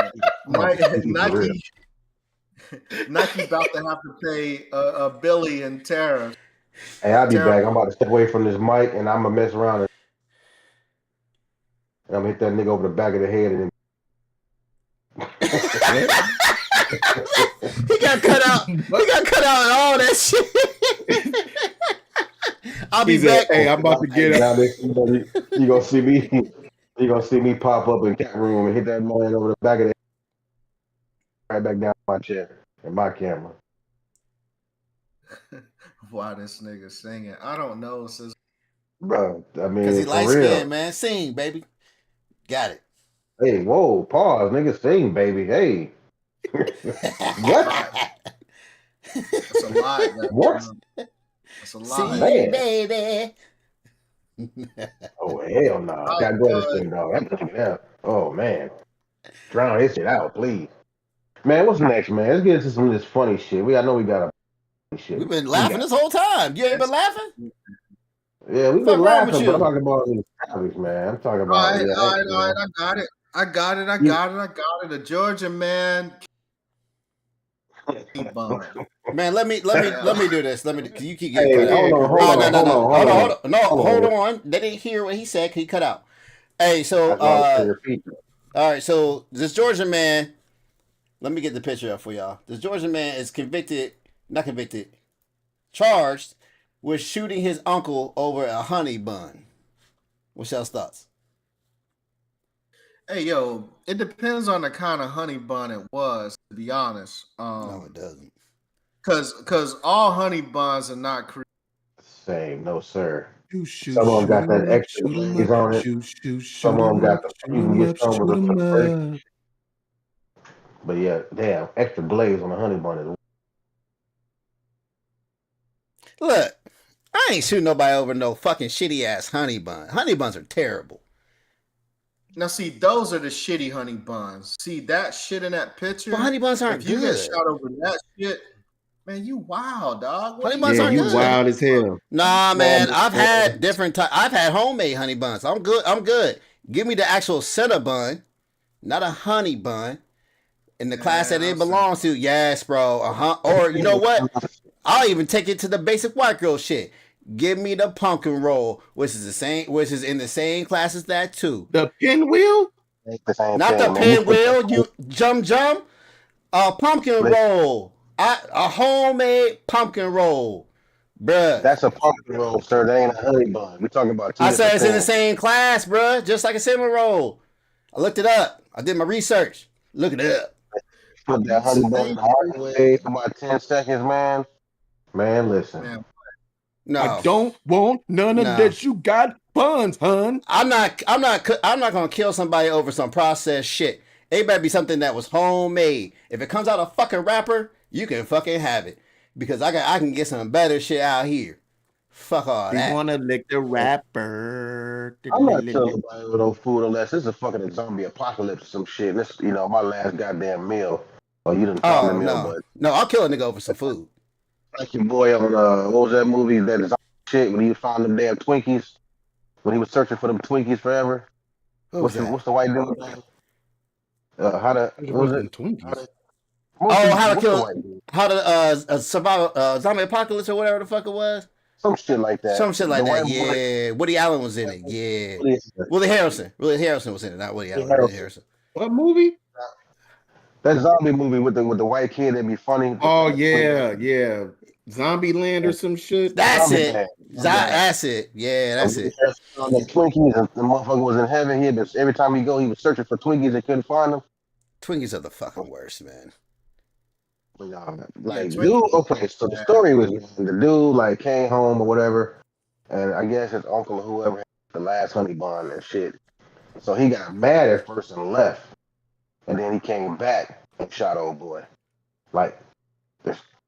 Nike about to have to pay a Billy in tariffs. Hey, I'll be back. I'm about to step away from this mic and I'm gonna mess around and I'm gonna hit that nigga over the back of the head and He got cut out. He got cut out and all that shit. I'll be He said, back. "Hey, I'm about to get up." Now you gonna see me. You gonna see me pop up in cat room and hit that man over the back of the right back down my chair and my camera. Why this nigga singing? I don't know. Says Bro, I Because mean, he for light real. skinned, man. Sing, baby. Got it. Hey, whoa, pause, nigga, sing, baby. Hey, what? that's a lot. What? That's a lot. Sing, Man. baby. Oh hell no! I gotta go to sing, dog. Yeah. Oh man, drown his shit out, please. Man, what's next, man? Let's get into some of this funny shit. I know we got a shit. We've been laughing this whole time. You ain't been laughing? Yeah, we've Fuck been wrong with laughing, but I'm you? talking about these topics, man. I'm talking All about right, yeah, all right, you all right. know. I got it. The Georgia man. Man, let me do this. Cause you keep getting Hey, cut out. hold on. Hold on. They didn't hear what he said. 'Cause he cut out. Hey, so That's why I say repeat. all right. So this Georgia man, let me get the picture up for y'all. This Georgia man is charged with shooting his uncle over a honey bun. What's y'all's thoughts? Hey, yo, it depends on the kind of honey bun it was. To be honest, No, it doesn't. Because all honey buns are not created. Same, no sir. Shoot, Some of them got that extra shoot 'em glaze up, on it. Some of them got the you can get some with a break. But yeah, damn, extra glaze on the honey bun is. Look, I ain't shooting nobody over no fucking shitty ass honey bun. Honey buns are terrible. Now, see, those are the shitty honey buns. See that shit in that picture. Well, honey buns aren't if you good. get shot over that shit, man, you wild, dog. What Honey you buns Yeah, aren't you good. wild as hell. Nah, man, I've had different types. I've had homemade honey buns. I'm good. Give me the actual Cinnabon, not a honey bun. In the class that it belongs to, yes, bro. Or you know what? I'll even take it to the basic white girl shit. Give me the pumpkin roll, which is in the same class as that too. The pinwheel? Not the pinwheel, you jum. A pumpkin roll. A homemade pumpkin roll. Bruh. That's a pumpkin roll, sir. That ain't a honey bun. We're talking about two I said it's in the things. same class, bruh. Just like a cinnamon roll. I looked it up. I did my research. Look it up. Put that honey bun in the microwave for about 10 seconds, man. Man, listen. Man, No. I don't want none of that. You got buns, hun. I'm not gonna kill somebody over some processed shit. It better be something that was homemade. If it comes out a fucking wrapper, you can fucking have it. Because I can get some better shit out here. Fuck all that. You wanna lick the wrapper? I'm not killing nobody with no food unless it's a fucking zombie apocalypse or some shit. And this, my last goddamn meal. Oh, you didn't find the meal, but no, I'll kill a nigga over some food. like your boy on what was that movie that is shit when he found them damn Twinkies when he was searching for them Twinkies forever. What's the white dude name? How to Twinkies? How to survive zombie apocalypse or whatever the fuck it was. Some shit like that. Some shit like that. Yeah, Woody Allen was in it. Yeah, Willie Harrison. Willie Harrison was in it, not Woody Allen. Willie Harrison. What movie? That zombie movie with the white kid that'd be funny. Oh yeah. Zombie Land or some shit. That's it. That's it. Yeah, that's it. The Twinkies and the motherfucker was in heaven. Every time he was searching for Twinkies and couldn't find them. Twinkies are the fucking worst, man. Like, dude, okay, so the story was the dude like came home or whatever, and I guess his uncle or whoever had the last honey bun and shit. So he got mad at first and left, and then he came back and shot old boy. Like,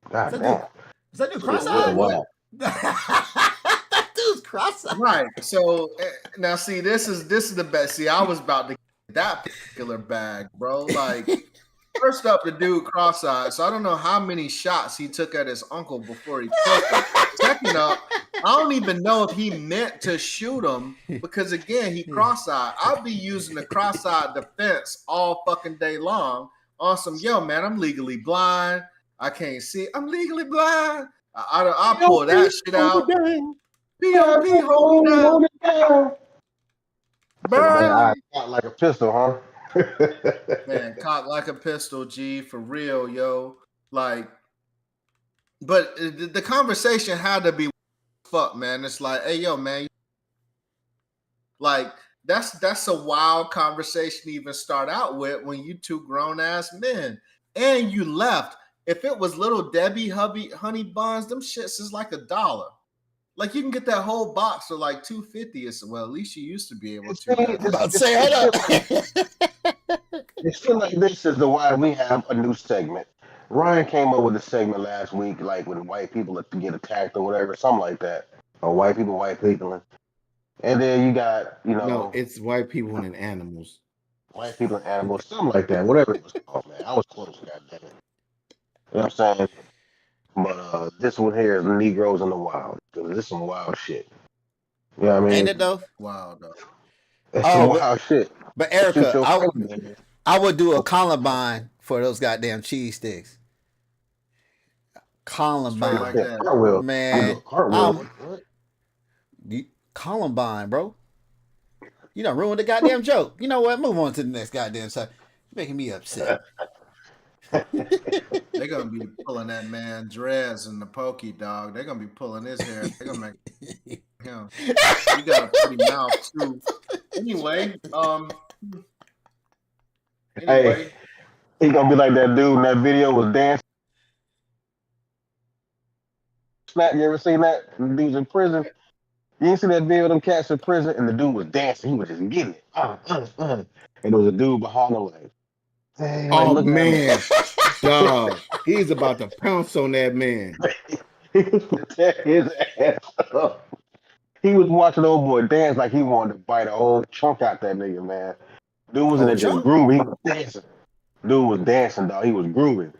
goddamn. Is that dude cross-eyed? Wow. That dude's cross-eyed. Right. So now, see, this is the best. See, I was about to get that particular bag, bro. Like. First up, the dude cross-eyed, so I don't know how many shots he took at his uncle before he killed him. Second up, I don't even know if he meant to shoot him because, again, he cross-eyed. I'll be using the cross-eyed defense all fucking day long on some, yo, man, I'm legally blind. I can't see. I'm legally blind. I'll pull that shit out. P.O.P. hold it down. Burn. I shot like a pistol, huh? Man, cocked like a pistol, G, for real, yo. Like, but the conversation had to be fuck, man. It's like, hey, yo, man. Like, that's a wild conversation to even start out with when you two grown-ass men. And you left. If it was Little Debbie honey buns, them shits is like $1. Like, you can get that whole box for like $2.50. Well, at least you used to be able to. I'm about to say, hold up. It's feel like this is the why we have a new segment. Ryan came up with a segment last week, like when white people get attacked or whatever, something like that. Or white people. And then you got, No, it's white people and animals. white people and animals, something like that. Whatever it was called, man. I was close, goddammit. You know what I'm saying? But this one here is Negroes in the Wild. This is some wild shit. You know what I mean? Ain't it though? Wow, though. It's some wild shit. But Shoot Erica, your friend, man. I would do a Columbine for those goddamn cheese sticks. Straight Columbine, like that. Cartwheel. man. Cartwheel. What? Columbine, bro. You done ruined the goddamn joke. You know what? Move on to the next goddamn side. You're making me upset. They're gonna be pulling that man dreads and the pokey dog. They're gonna be pulling his hair. They're gonna make him. You got a pretty mouth too. Anyway, Hey, he gonna be like that dude in that video was dancing. Snap, you ever seen that? The dude's in prison. You ain't seen that video of them cats in prison and the dude was dancing. He was just getting it. And there was a dude behind him like, hey, like, Oh look at man, dog, he's about to pounce on that man. him. He was gonna tear his ass up. He was watching old boy dance like he wanted to bite a whole chunk out that nigga, man. Dude was in there just chunk? grooving. He was dancing. Dude was dancing, dog. He was grooving.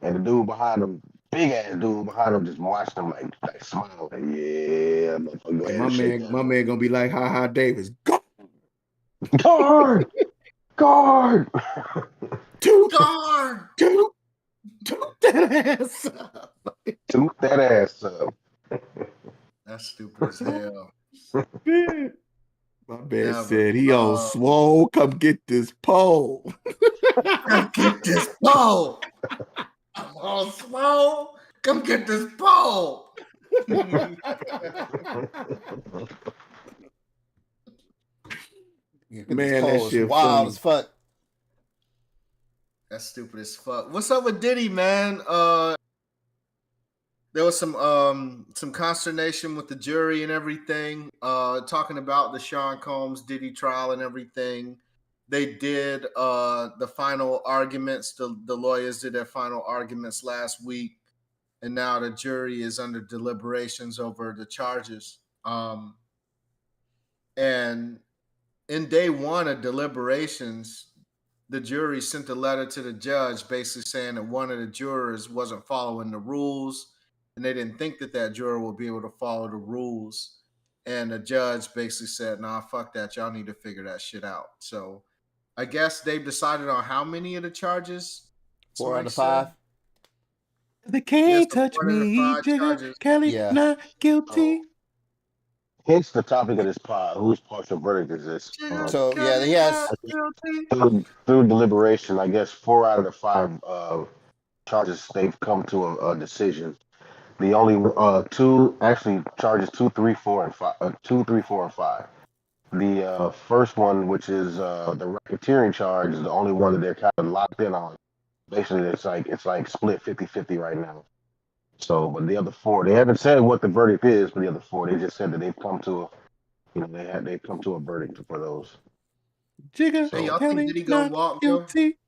And the dude behind him, big ass dude behind him, just watched him like smiling, like, yeah, motherfucker, go ahead My and shake that. man gonna be like, "Ha ha, Davis, go Guard! Guard! toot guard. toot toot that ass up." Toot that ass up. That's stupid as hell. My man Never. said he on swole. Come get this pole. Come get this pole. I'm on swole. Come get this pole. Man, that shit wild funny. as fuck. That's stupid as fuck. What's up with Diddy, man? There was some consternation with the jury and everything, talking about the Sean Combs Diddy trial and everything. They did the final arguments. The lawyers did their final arguments last week, and now the jury is under deliberations over the charges. And in day one of deliberations, the jury sent a letter to the judge basically saying that one of the jurors wasn't following the rules, and they didn't think that that juror would be able to follow the rules. And the judge basically said, nah, fuck that. Y'all need to figure that shit out. So I guess they've decided on how many of the charges. 4 out of 5. They can't Yes, the touch 4 out of me, 5 Jigga charges. Kelly, Yeah. not guilty. Hence the topic of this pod. Whose partial verdict is this? So yeah, he has. Through deliberation, I guess 4 out of the 5 charges they've come to a decision. The only two actually charges 2, 3, 4, and 5. 2, 3, 4, and 5. The first one, which is the racketeering charge, is the only one that they're kind of locked in on. Basically, it's like split 50-50 right now. So, but the other 4, they haven't said what the verdict is. For the other 4, they just said that they've come to they've come to a verdict for those. Jigga Hey, y'all Kelly, think Diddy gonna not walk, yo? guilty.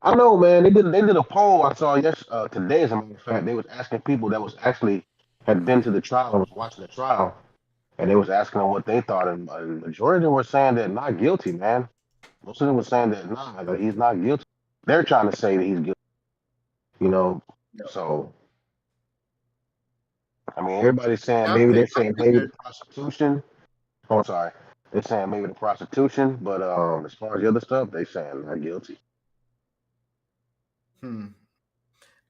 I know, man. They did a poll I saw today, as a matter of fact. They was asking people that was actually had been to the trial and was watching the trial, and they was asking them what they thought, and the majority of them were saying that not guilty, man. Most of them were saying that that he's not guilty. They're trying to say that he's guilty, you know. Yeah. So, I mean, everybody's saying I maybe they're think- I saying maybe the figured- prostitution. Oh, I'm sorry. They're saying maybe the prostitution, but as far as the other stuff, they saying not guilty.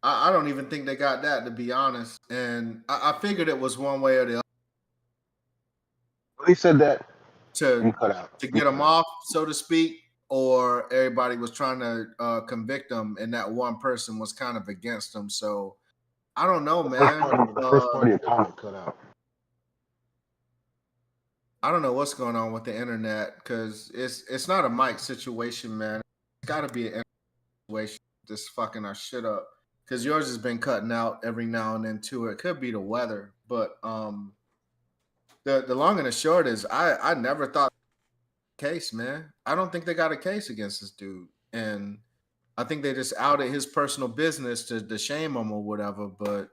I don't even think they got that, to be honest. And I figured it was one way or the other He said that you to cut out. get them off, so to speak, or everybody was trying to convict them, and that one person was kind of against them. So I don't know, man. The first part of your comment cut out. I don't know what's going on with the internet because it's not a mic situation, man. It's got to be an internet situation just fucking our shit up. Because yours has been cutting out every now and then too. It could be the weather, but the long and the short is I never thought case, man. I don't think they got a case against this dude, and I think they just outed his personal business to shame him or whatever. But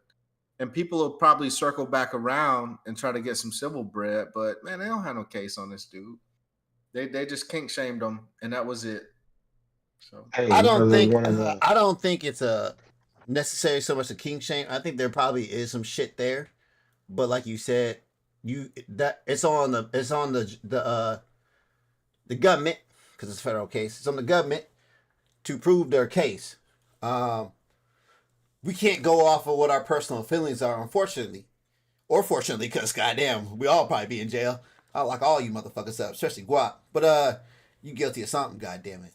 and people will probably circle back around and try to get some civil bread. But man, they don't have no case on this dude. They just kink shamed him, and that was it. So Hey, I one don't of the think one of the I don't think it's a necessary so much a king shame. I think there probably is some shit there, but like you said, it's on the government because it's a federal case. It's on the government to prove their case. We can't go off of what our personal feelings are, unfortunately, or fortunately, because goddamn, we all probably be in jail. I'll lock all you motherfuckers up, especially Guap. But you guilty of something, goddamn it.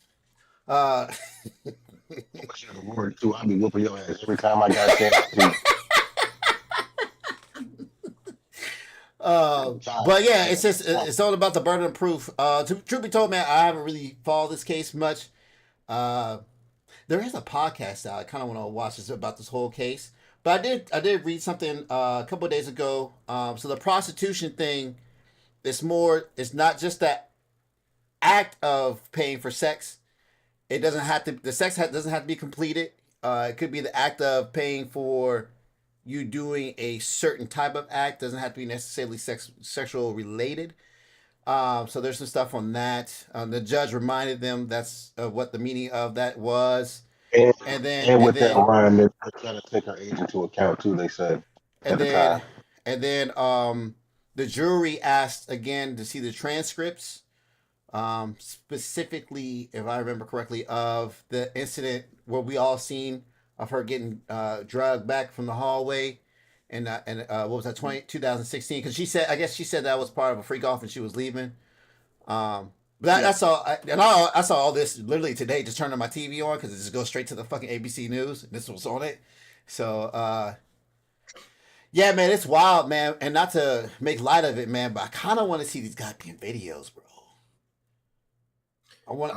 word too. I'll be whooping your ass every time I got a chance to. But yeah, it's just it's all about the burden of proof. Truth be told, man, I haven't really followed this case much. There is a podcast out I kind of want to watch this about this whole case, but I did read something a couple of days ago. So the prostitution thing, it's not just that act of paying for sex. It doesn't have to. The sex doesn't have to be completed. It could be the act of paying for you doing a certain type of act. Doesn't have to be necessarily sexual related. So there's some stuff on that. The judge reminded them that's what the meaning of that was, And, and then and and with that then rhyme, they're trying to take her age into account too. They said and at the then time. and then the jury asked again to see the transcripts. Specifically, if I remember correctly, of the incident where we all seen of her getting dragged back from the hallway, and what was that 2016? Because I guess she said that was part of a freak off and she was leaving. That's all. I saw all this literally today. Just turned on my TV on because it just goes straight to the fucking ABC News. And this was on it. So yeah, man, it's wild, man. And not to make light of it, man, but I kind of want to see these goddamn videos, bro. I want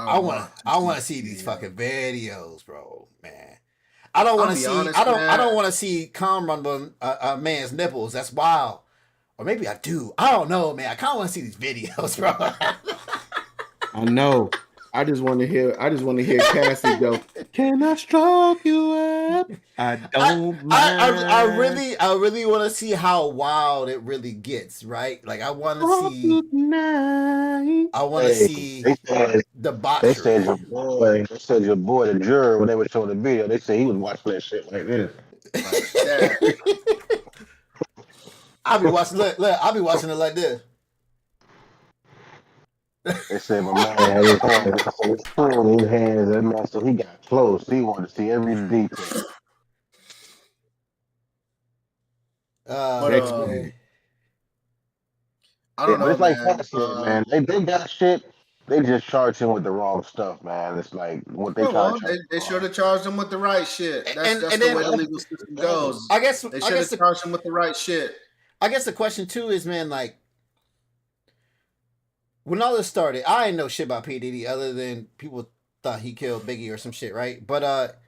to see these fucking videos, bro, man. I don't want to see. honest, I don't want to see cum run a man's nipples. That's wild. Or maybe I do. I don't know, man. I kind of want to see these videos, bro. I know. I just want to hear Cassie go, "Can I stroke you up? I don't mind." I really want to see how wild it really gets, right? Like I want to see. I want to see the They boxer. said your boy. They said your boy, the juror, when they were showing the video, they said he was watching that shit like this. I'll be watching. Look, I'll be watching it like this. They said my man had his phone in his hands, and man, so he got close. He wanted to see every detail. I don't know, But it's like man. Pat said, man. They got shit. They just charge him with the wrong stuff, man. It's like what they try to charge. They should have charged him with the right shit. That's the then, way the legal system goes. I guess They should have charged him with the right shit. I guess the question too is, man, like when all this started, I didn't know shit about P. Diddy other than people thought he killed Biggie or some shit, right? But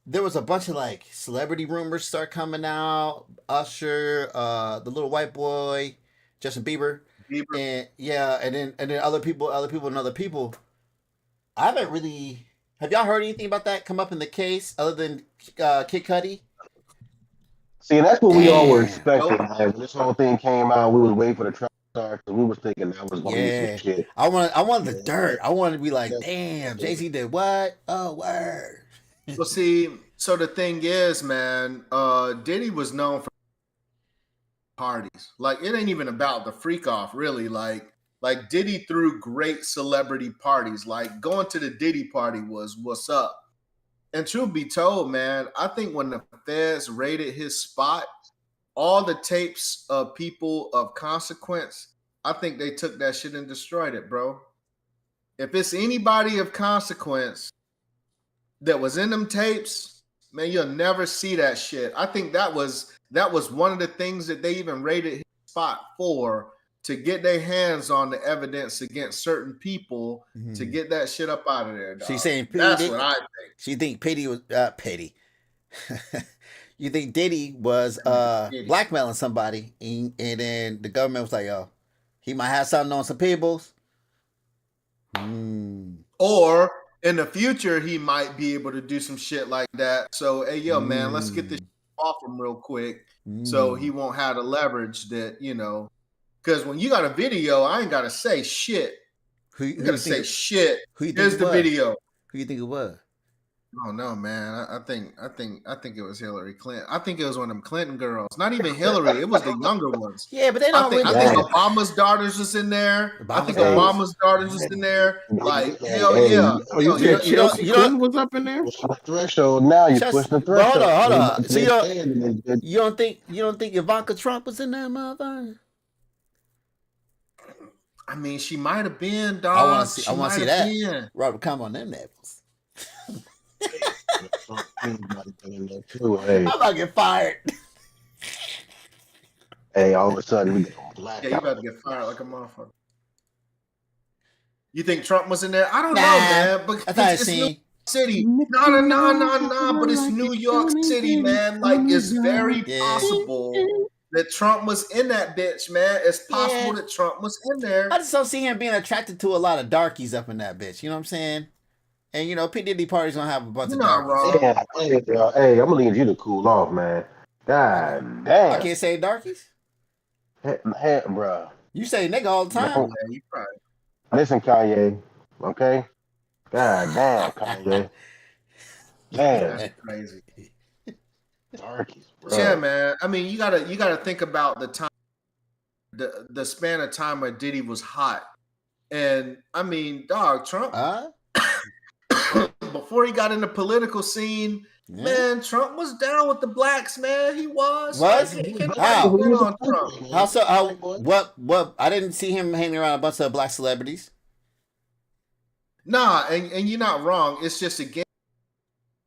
there was a bunch of like celebrity rumors start coming out. Usher, the little white boy, Justin Bieber. And yeah, and then other people, and other people. I haven't really. Have y'all heard anything about that come up in the case other than Kid Cudi? See, that's what we all were expecting. Man. When this whole thing came out, we was waiting for the trial to start because we was thinking that was going to be some shit. I want the dirt. I want to be like, damn, Jay-Z did what? Oh, word. Well, see, so the thing is, man, Diddy was known for parties. Like, it ain't even about the freak off, really. Like Diddy threw great celebrity parties. Like, going to the Diddy party was what's up. And truth be told, man, I think when the feds raided his spot, all the tapes of people of consequence, I think they took that shit and destroyed it, bro. If it's anybody of consequence that was in them tapes, man, you'll never see that shit. I think that was one of the things that they even raided his spot for to get their hands on the evidence against certain people to get that shit up out of there. Dog. So you saying that's what I think. So you think Petty was Petty? You think Diddy was blackmailing somebody, and then the government was like, "Yo, he might have something on some peoples." Or in the future, he might be able to do some shit like that. So, hey, yo, man, let's get this off him real quick, so he won't have the leverage that Because when you got a video, I ain't gotta say shit. Who gotta say shit? Here's the video. Who you think it was? Oh no, man! I think it was Hillary Clinton. I think it was one of them Clinton girls. Not even Hillary. It was the younger ones. Yeah, but they don't. I think Obama's daughters was in there. Obama's daughters was in there. Like hell yeah! Oh, you said Chelsea Clinton was up in there? Threshold. Now you push the threshold. Hold on. So you don't think Ivanka Trump was in there, motherfucker? I mean, she might have been, dog. I want to see that. Been. Robert, come on them levels. I'm about to get fired. Hey, all of a sudden we get black. Yeah, you about to get fired like a motherfucker. You think Trump was in there? I don't know, man. But it's New York City. No. But it's New York City, man. Like, it's very possible that Trump was in that bitch, man. It's possible that Trump was in there. I just don't see him being attracted to a lot of darkies up in that bitch. You know what I'm saying? And P. Diddy parties gonna have a bunch of darkies. Yeah, hey, I'm gonna leave you to cool off, man. God damn. I can't say darkies? Hey, bro. You say nigga all the time. No, man, you probably. Listen, Kanye, okay? God damn, Kanye. Damn. That's crazy. Darkies, bro. Yeah, man. I mean, you gotta think about the time, the span of time where Diddy was hot. And I mean, dog, Trump before he got in the political scene, man, Trump was down with the blacks, man. He was. How so? What? I didn't see him hanging around a bunch of black celebrities. Nah, and you're not wrong. It's just again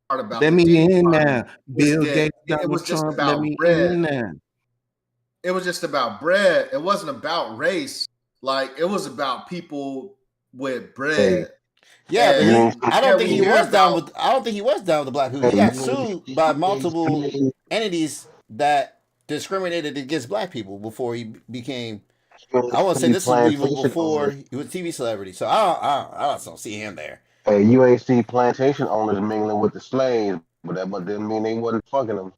part about. Let me in now, Bill Gates. It was just about bread. It was just about bread. It wasn't about race. Like, it was about people with bread. Yeah, but I don't think he was down with the black people. He got sued by multiple entities that discriminated against black people before he became. I want to say this was even before he was a TV celebrity. So I just don't see him there. Hey, you ain't see plantation owners mingling with the slaves, but that didn't mean they wasn't fucking them.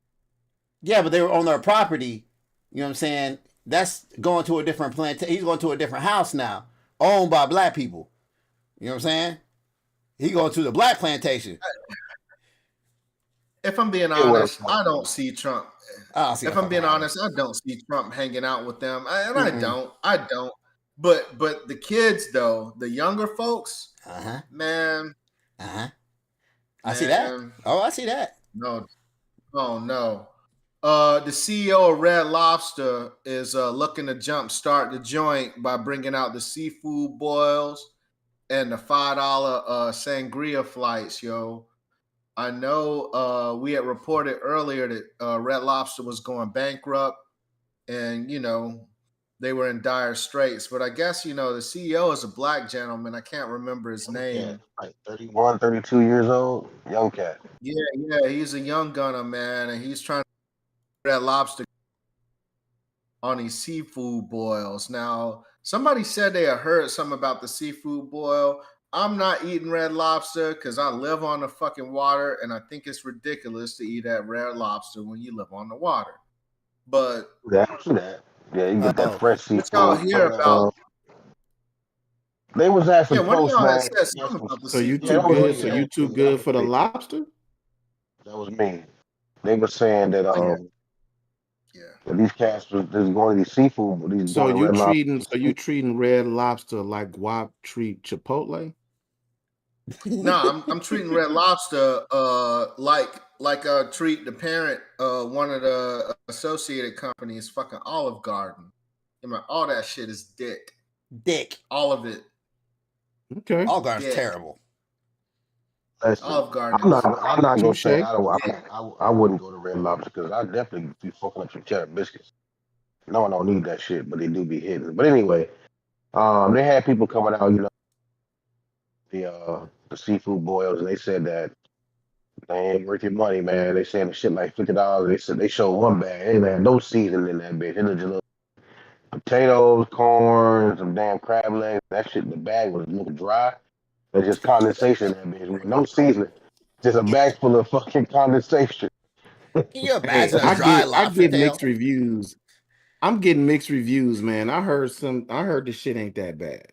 Yeah, but they were on their property. You know what I'm saying? That's going to a different plantation. He's going to a different house now, owned by black people. You know what I'm saying? He going to the black plantation. If I'm being honest, I don't see Trump. If I'm being honest, I don't see Trump hanging out with them. I don't. But the kids, though, the younger folks, man. I see that. Oh, I see that. No. Oh, no. The CEO of Red Lobster is looking to jumpstart the joint by bringing out the seafood boils and the $5 sangria flights, yo. I know we had reported earlier that Red Lobster was going bankrupt and, they were in dire straits. But I guess, the CEO is a black gentleman. I can't remember his name. Like 31, 32 years old. Young cat. Yeah. He's a young gunner, man. And he's trying to Red Lobster on these seafood boils. Now, somebody said they had heard something about the seafood boil. I'm not eating Red Lobster because I live on the fucking water, and I think it's ridiculous to eat at Red Lobster when you live on the water. But that's that. Yeah, you get that fresh seafood. Let's go hear about. They was asking So you too good? So you too good for the lobster? That was me. They were saying that these cats was going to these seafood. So you treating Red Lobster like Guap treat Chipotle? No, I'm treating Red Lobster like I treat the parent one of the associated companies, fucking Olive Garden. All that shit is dick. All of it. Okay. Olive Garden's terrible. Olive Garden. I'm not gonna say I wouldn't go to Red Lobster because I definitely be fucking up some cheddar biscuits. No one don't need that shit, but they do be hidden. But anyway, they had people coming out, the seafood boils, and they said that they ain't worth your money, man. They saying the shit like $50. They said they showed one bag. Hey man, no seasoning in that bitch. It was just little potatoes, corn, some damn crab legs. That shit in the bag was looking dry. There's just condensation in that bitch with no seasoning. Just a bag full of fucking condensation. Can you Hey, imagine a dry I lobster get tail? mixed reviews. I'm getting mixed reviews, man. I heard the shit ain't that bad.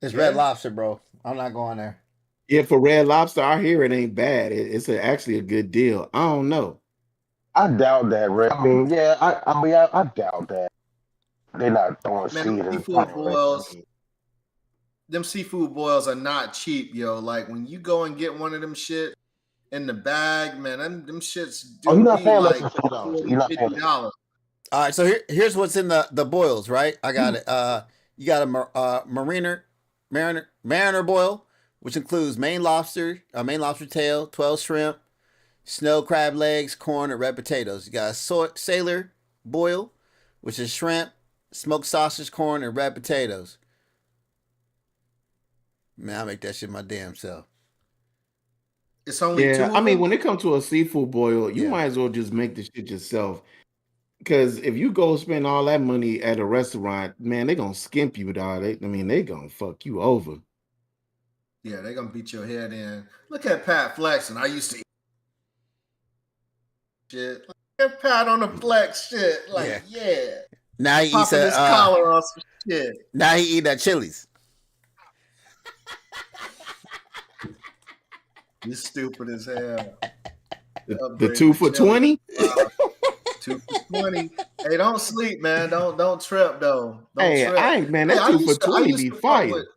It's Yeah. Red Lobster, bro. I'm not going there. Yeah, for Red Lobster, I hear it ain't bad. It's actually a good deal. I don't know. I doubt that, Red. I mean, yeah, I doubt that. They're not throwing Man, seasoning in front of it. I mean, them seafood boils are not cheap, yo. Like when you go and get one of them shit in the bag, man, them shits oh, you're do not be paying less like than $50. $40, You're not paying less. $50. All right, so here's what's in the boils, right? I got it. You got a mariner boil, which includes main lobster tail, 12 shrimp, snow crab legs, corn, and red potatoes. You got a sailor boil, which is shrimp, smoked sausage, corn, and red potatoes. Man, I make that shit my damn self. It's only two Yeah, of I mean, them. when it comes to a seafood boil, you Yeah. might as well just make the shit yourself. Because if you go spend all that money at a restaurant, man, they gonna skimp you, dog. They gonna fuck you over. Yeah, they're gonna beat your head in. Look at Pat flexing. I used to eat shit. Look at Pat on the flex shit. Like, yeah. Now he eats Popping his collar on some shit. Now he eat at Chili's. You stupid as hell. The 2 for $20? 2 for $20. Hey, don't sleep, man. Don't trip though. Don't Hey, trip. I ain't, man, Hey, that I 2 for used to- I 20 used be to fuck fire. with-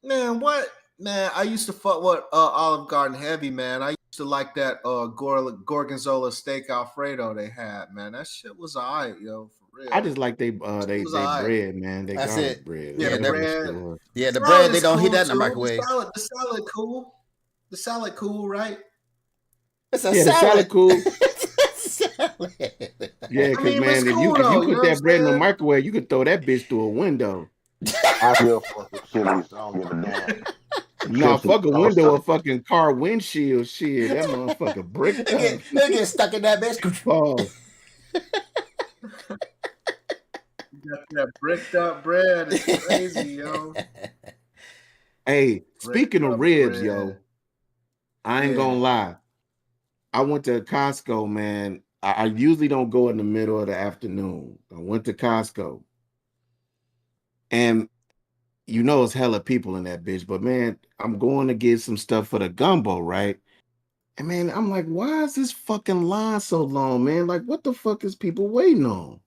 Man, what? Man, I used to fuck with Olive Garden heavy, man. I used to like that Gorgonzola steak Alfredo they had, man. That shit was alright, yo, for real. I just like they was alright. bread, man. They That's garlic it. bread. Yeah, the whatever bread. shit was. Yeah, the Salad bread, they is don't heat cool, that in the too. microwave. The salad cool. The salad cool, right? It's a Yeah, the salad cool. Salad. Yeah, because mean, man, it's if cool, you though, you put know that what I'm bread in the saying? microwave, you could throw that bitch through a window. I still fuck with Chili's. I don't give a damn. Nah, Chips and fuck a sauce. window or fucking car windshield. Shit, that motherfucker bricked They up. get stuck in that bitch. Pause. You got that bricked up bread. It's crazy, yo. Hey, speaking Bricked of up ribs, bread. yo, I ain't Yeah. gonna lie. I went to Costco, man. I usually don't go in the middle of the afternoon. I went to Costco. And you know it's hella people in that bitch, but man, I'm going to get some stuff for the gumbo, right? And man, I'm like, why is this fucking line so long, man? Like, what the fuck is people waiting on?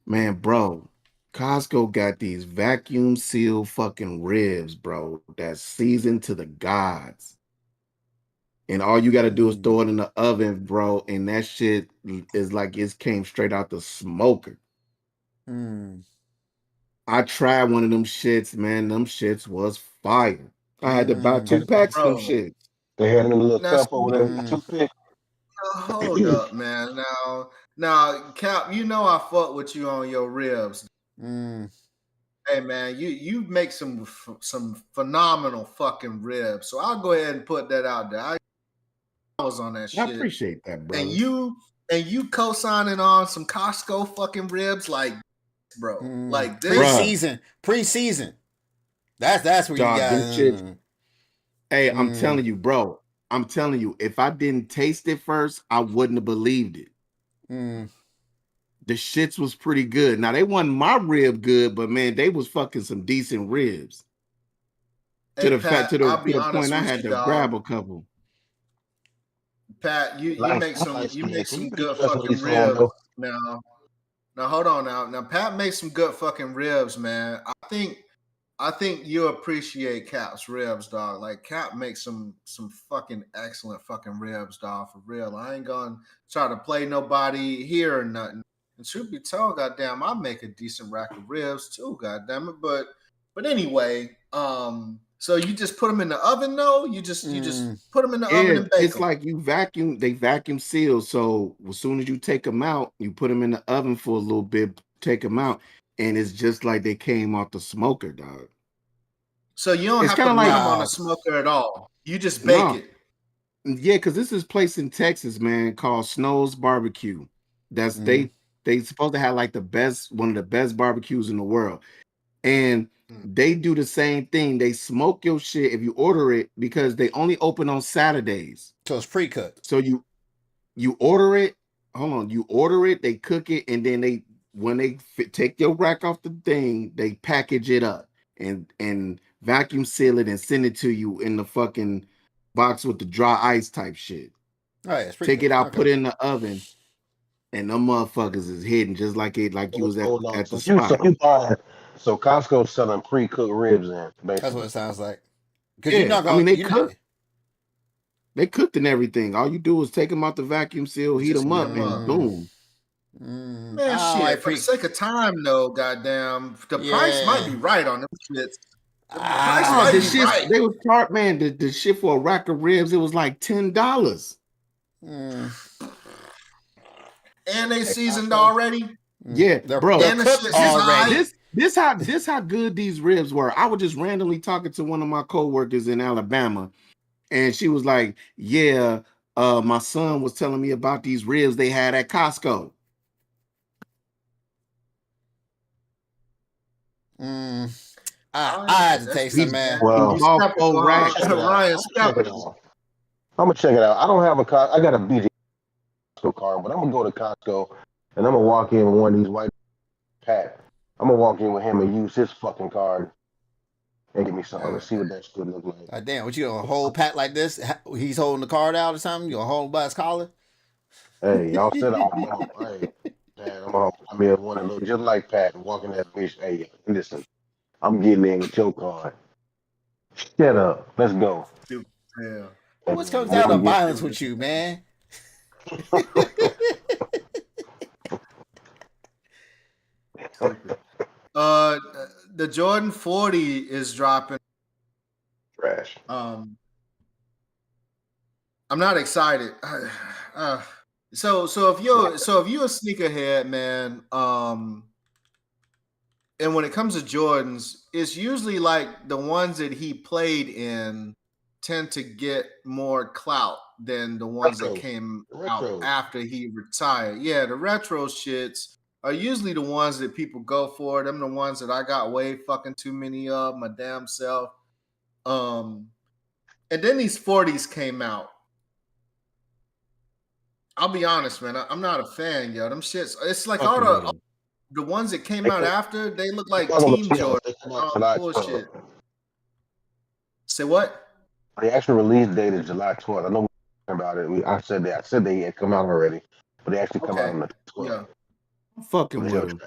Man, bro, Costco got these vacuum sealed fucking ribs, bro, that's seasoned to the gods. And all you got to do is throw it in the oven, bro, and that shit is like it came straight out the smoker. I tried one of them shits, man. Them shits was fire. I had to buy 2 packs of them Bro. shits. They had them in a little Now, cup over there. Toothpick. Hold up, man. Now, Cap, you know I fuck with you on your ribs. Hey, man, you make some phenomenal fucking ribs. So I'll go ahead and put that out there. I was on that shit. I appreciate that, bro. And you co-signing on some Costco fucking ribs, like, bro, like this. Preseason. That's where Dog, you got them shits. Hey, I'm telling you, bro. I'm telling you, if I didn't taste it first, I wouldn't have believed it. The shits was pretty good. Now they wasn't my rib good, but man, they was fucking some decent ribs. Hey, to the Pat, to the I'll be honest point I with had you, to dog. grab a couple. Pat, you make some good That's what fucking he's saying, ribs though. now. Now hold on now. Pat makes some good fucking ribs, man. I think you appreciate Cap's ribs, dog. Like Cap makes some fucking excellent fucking ribs, dog, for real. I ain't gonna try to play nobody here or nothing. And truth be told, goddamn, I make a decent rack of ribs too, goddamn it. But anyway, So you just put them in the oven, though? You just put them in the oven Yeah, and bake it's them. like they vacuum seal. So as soon as you take them out, you put them in the oven for a little bit, take them out, and it's just like they came off the smoker, dog. So you don't It's have to kinda put like- them on a smoker at all. You just bake No. it. Yeah, because this is a place in Texas, man, called Snow's Barbecue. That's they supposed to have like one of the best barbecues in the world. And they do the same thing. They smoke your shit if you order it because they only open on Saturdays. So it's pre-cooked. So you order it. Hold on, you order it. They cook it, and then when they take your rack off the thing, they package it up and vacuum seal it and send it to you in the fucking box with the dry ice type shit. Oh, yeah, it's Take it out, okay. put it in the oven, and them motherfuckers is hidden just like you was at the spot. So Costco's selling pre-cooked ribs in. Basically. That's what it sounds like. Because Yeah, you're not going. They cooked and everything. All you do is take them out the vacuum seal, heat them up, and boom. Man, shit. For the sake of time, though, goddamn, the price might be right on them shits. The price might be right. They was man. The shit for a rack of ribs, it was like $10. And they seasoned already. Yeah, bro. Already. This how good these ribs were. I was just randomly talking to one of my coworkers in Alabama, and she was like, "Yeah, my son was telling me about these ribs they had at Costco." I had to taste some, man. Well, Ryan, I'm gonna check it out. I don't have I got a BJ Costco card, but I'm gonna go to Costco and I'm gonna walk in with one of these white Pat. I'm gonna walk in with him and use his fucking card and give me something to see what that shit look like. Damn, what you gonna hold Pat like this? He's holding the card out or something? You gonna hold him by his collar? Hey, y'all said hey, man, I'm here one of those just like Pat walking that bitch. Hey, listen, I'm getting in with your card. Shut up. Let's go. Yeah. What comes down to violence with you, man? The Jordan 40 is dropping. Trash. I'm not excited. So if you're a sneakerhead, man, and when it comes to Jordans, it's usually like the ones that he played in tend to get more clout than the ones that came out after he retired. Yeah, the retro shits are usually the ones that people go for. Them the ones that I got way fucking too many of my damn self. And then these 40s came out. I'll be honest, man. I'm not a fan, yo. Them shits. It's like all the ones that came out after, they look like Team Jordan. Bullshit. Say what? The actual release date is July 12th. I know we talking about it. I said they had come out already, but they actually come out on the 12th. Yeah. I'm fucking with them.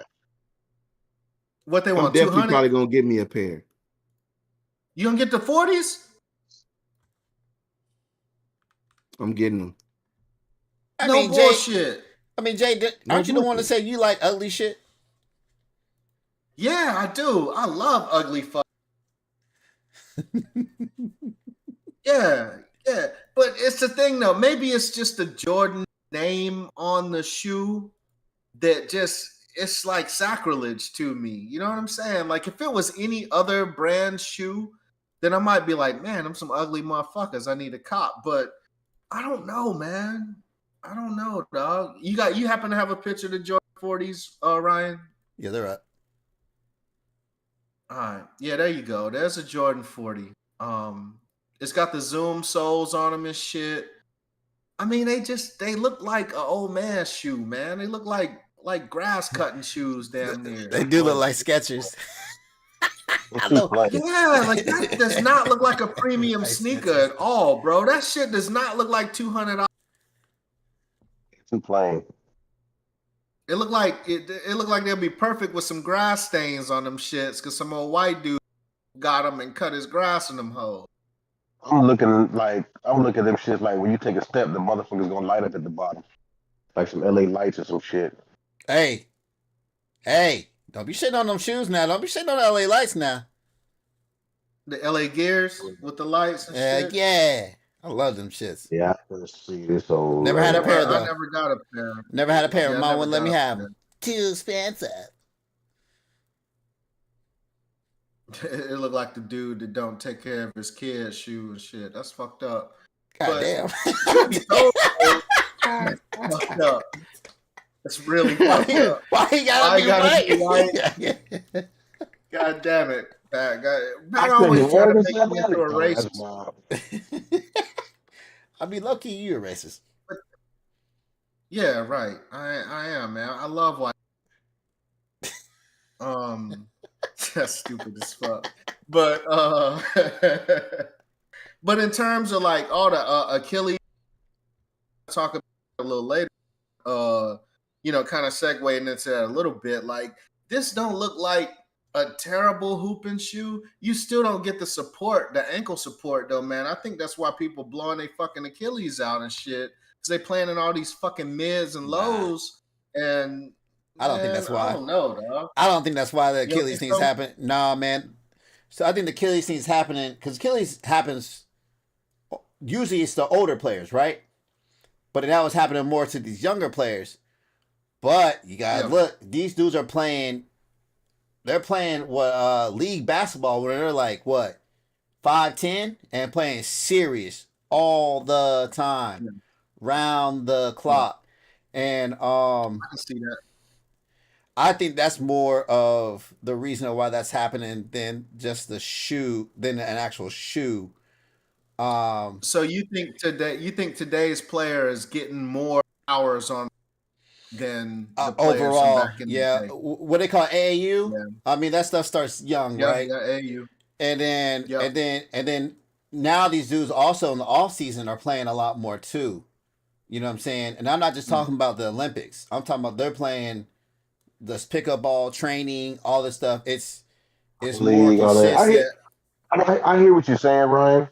What they want? I'm definitely 200? probably gonna give me a pair. You gonna get the 40s? I'm getting them. I No mean, bullshit. Jay, aren't you the one to say you like ugly shit? Yeah, I do. I love ugly fuck. Yeah. But it's the thing though. Maybe it's just the Jordan name on the shoe that it's like sacrilege to me. You know what I'm saying? Like if it was any other brand shoe, then I might be like, man, I'm some ugly motherfuckers. I need a cop. But I don't know, man. I don't know, dog. You happen to have a picture of the Jordan 40s, Ryan? Yeah, they're up. All right. Yeah, there you go. There's a Jordan 40. It's got the Zoom soles on them and shit. I mean, they look like an old man shoe, man. They look like grass cutting shoes down there. They do look like Skechers. Yeah, like that does not look like a premium sneaker at all, bro. That shit does not look like $200. Too plain. It looked like they'll be perfect with some grass stains on them shits because some old white dude got them and cut his grass in them hoes. I'm looking at them shits like when you take a step, the motherfucker's gonna light up at the bottom, like some LA lights or some shit. Hey, don't be shitting on them shoes now. Don't be shitting on LA lights now. The LA Gears with the lights and shit. Yeah, I love them shits. Yeah, I can see this old. Never had a pair I though. never got a pair. Never had a pair. Yeah, I Mom never wouldn't let me got a have pair. them. Too expensive. It looked like the dude that don't take care of his kid's shoe and shit. That's fucked up. God damn. Fucked up. That's really fucked up. Why you gotta be right? God damn it. God, I always couldn't try to wear make this me stuff into a either. That's racist. I mean, low key, you a racist. Yeah, right. I am, man. I love white. That's stupid as fuck. But but in terms of like all the Achilles, talk about it a little later. Kind of segueing into that a little bit. Like this don't look like a terrible hooping shoe. You still don't get the support, the ankle support, though, man. I think that's why people blowing their fucking Achilles out and shit. Because they playing in all these fucking mids and lows. And I don't think that's why. I don't know, dog. I don't think that's why the Achilles thing's happening. Nah, man. So I think the Achilles thing's happening because Achilles happens. Usually it's the older players, right? But that was happening more to these younger players. But you gotta look. These dudes are playing. They're playing league basketball where they're like what 5'10" and playing serious all the time, round the clock, and I can see that. I think that's more of the reason why that's happening than just the shoe, than an actual shoe. So you think today's player is getting more hours on than the players overall? Back in Yeah, the day? what they call AAU. Yeah. I mean, that stuff starts young, right? Yeah, AAU. And then now these dudes also in the off season are playing a lot more too. You know what I'm saying? And I'm not just talking about the Olympics. I'm talking about they're playing this pickup ball training, all this stuff. It's more consistent. I hear what you're saying, Ryan,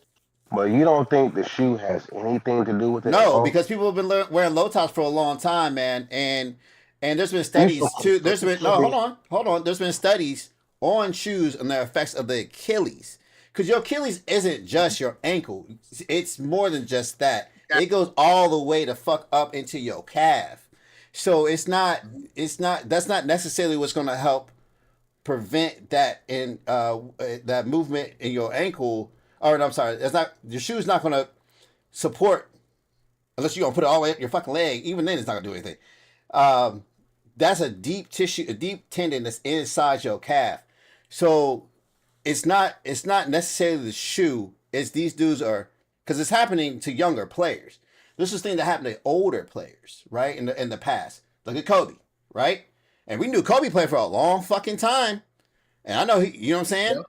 but you don't think the shoe has anything to do with it? No, because people have been wearing low tops for a long time, man, and there's been studies too. Hold on. There's been studies on shoes and their effects of the Achilles, because your Achilles isn't just your ankle; it's more than just that. It goes all the way to fuck up into your calf. So that's not necessarily what's going to help prevent that in that movement in your ankle. Or no, I'm sorry, that's not, your shoe's not going to support unless you're going to put it all the way up your fucking leg. Even then, it's not going to do anything. That's a deep tissue, a deep tendon that's inside your calf. So it's not necessarily the shoe. It's these dudes are, because it's happening to younger players. This is the thing that happened to older players, right? In the past. Look at Kobe, right? And we knew Kobe played for a long fucking time. And I know you know what I'm saying? Yep.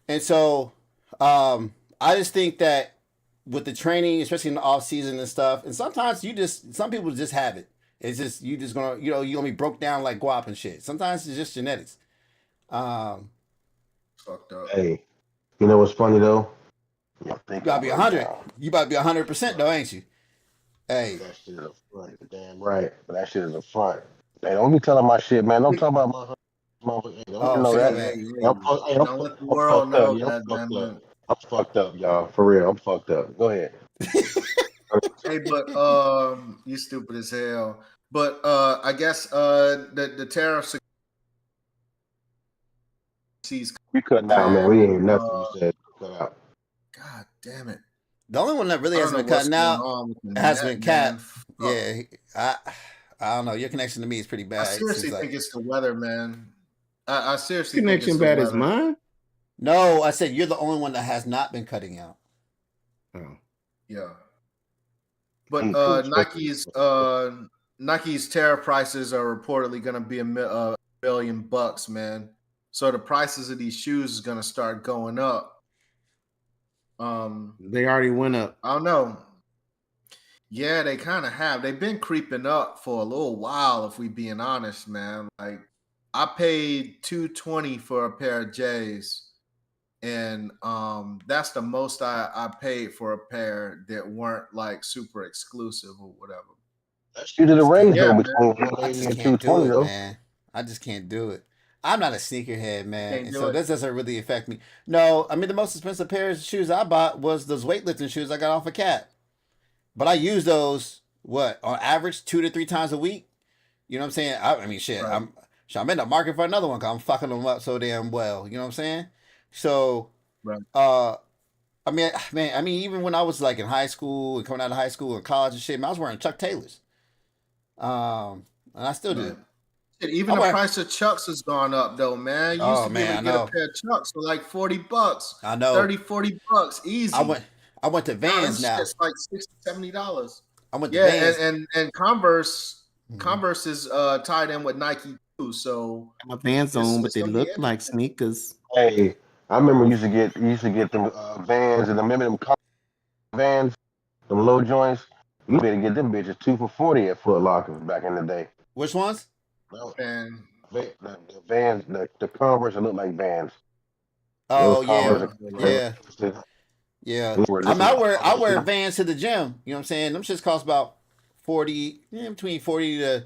And so I just think that with the training, especially in the off season and stuff, and sometimes some people just have it. It's just you're gonna be broke down like guap and shit. Sometimes it's just genetics. Fucked up. Hey, you know what's funny though? You gotta be 100. You about to be 100% though, ain't you? Hey, that shit is a front. Damn right, but that shit is a front. Hey, don't be telling my shit, man. Don't talk about my motherfucker. Don't know that. Don't let the world know that. I'm fucked up, y'all. For real, I'm fucked up. Go ahead. Hey, but you stupid as hell. But I guess the tariffs. We cut out, man. We ain't nothing you said. Cut out. God damn it. The only one that really hasn't been cutting out has been Cat. Yeah, I don't know. Your connection to me is pretty bad. I seriously think it's the weather, man. I seriously connection think it's bad as mine. No, I said you're the only one that has not been cutting out. Oh, yeah. But Nike's tariff prices are reportedly going to be $1 billion, man. So the prices of these shoes is going to start going up. They already went up. I don't know. Yeah, they kind of have. They've been creeping up for a little while, if we being honest, man. Like I paid $220 for a pair of J's. And that's the most I paid for a pair that weren't like super exclusive or whatever. That's due to the range though, between 180 and 220 though. Man. I just can't do it. I'm not a sneakerhead, man, Can't and do so it. this doesn't really affect me. No, I mean the most expensive pair of shoes I bought was those weightlifting shoes I got off a Cat, but I use those on average 2 to 3 times a week. You know what I'm saying? I mean, shit, Right. I'm in the market for another one because I'm fucking them up so damn well. You know what I'm saying? So, Right. I mean, man, I mean, even when I was like in high school and coming out of high school and college and shit, man, I was wearing Chuck Taylors. And I still do. Right. Shit, even I the wear. price of Chucks has gone up though, man. You used Oh to be able man, to I get a know. pair of Chucks for like $40, I know. 30, $40, easy. I went to Now Vans this now. shit's like $60, $70. I went to Yeah, Vans. and Converse Mhm. Converse is tied in with Nike too, so My Vans on, but it's they gonna be look like interesting. sneakers. Hey, I remember you used to get them Vans, and I remember them Vans, them low joints. You better get them bitches 2 for $40 at Foot Locker back in the day. Which ones? No, And the Vans, the Converse that look like Vans. Oh Those yeah, Converse. yeah. Those were- I mean, I wear this- Vans to the gym. You know what I'm saying? Them shits cost about 40, between 40 to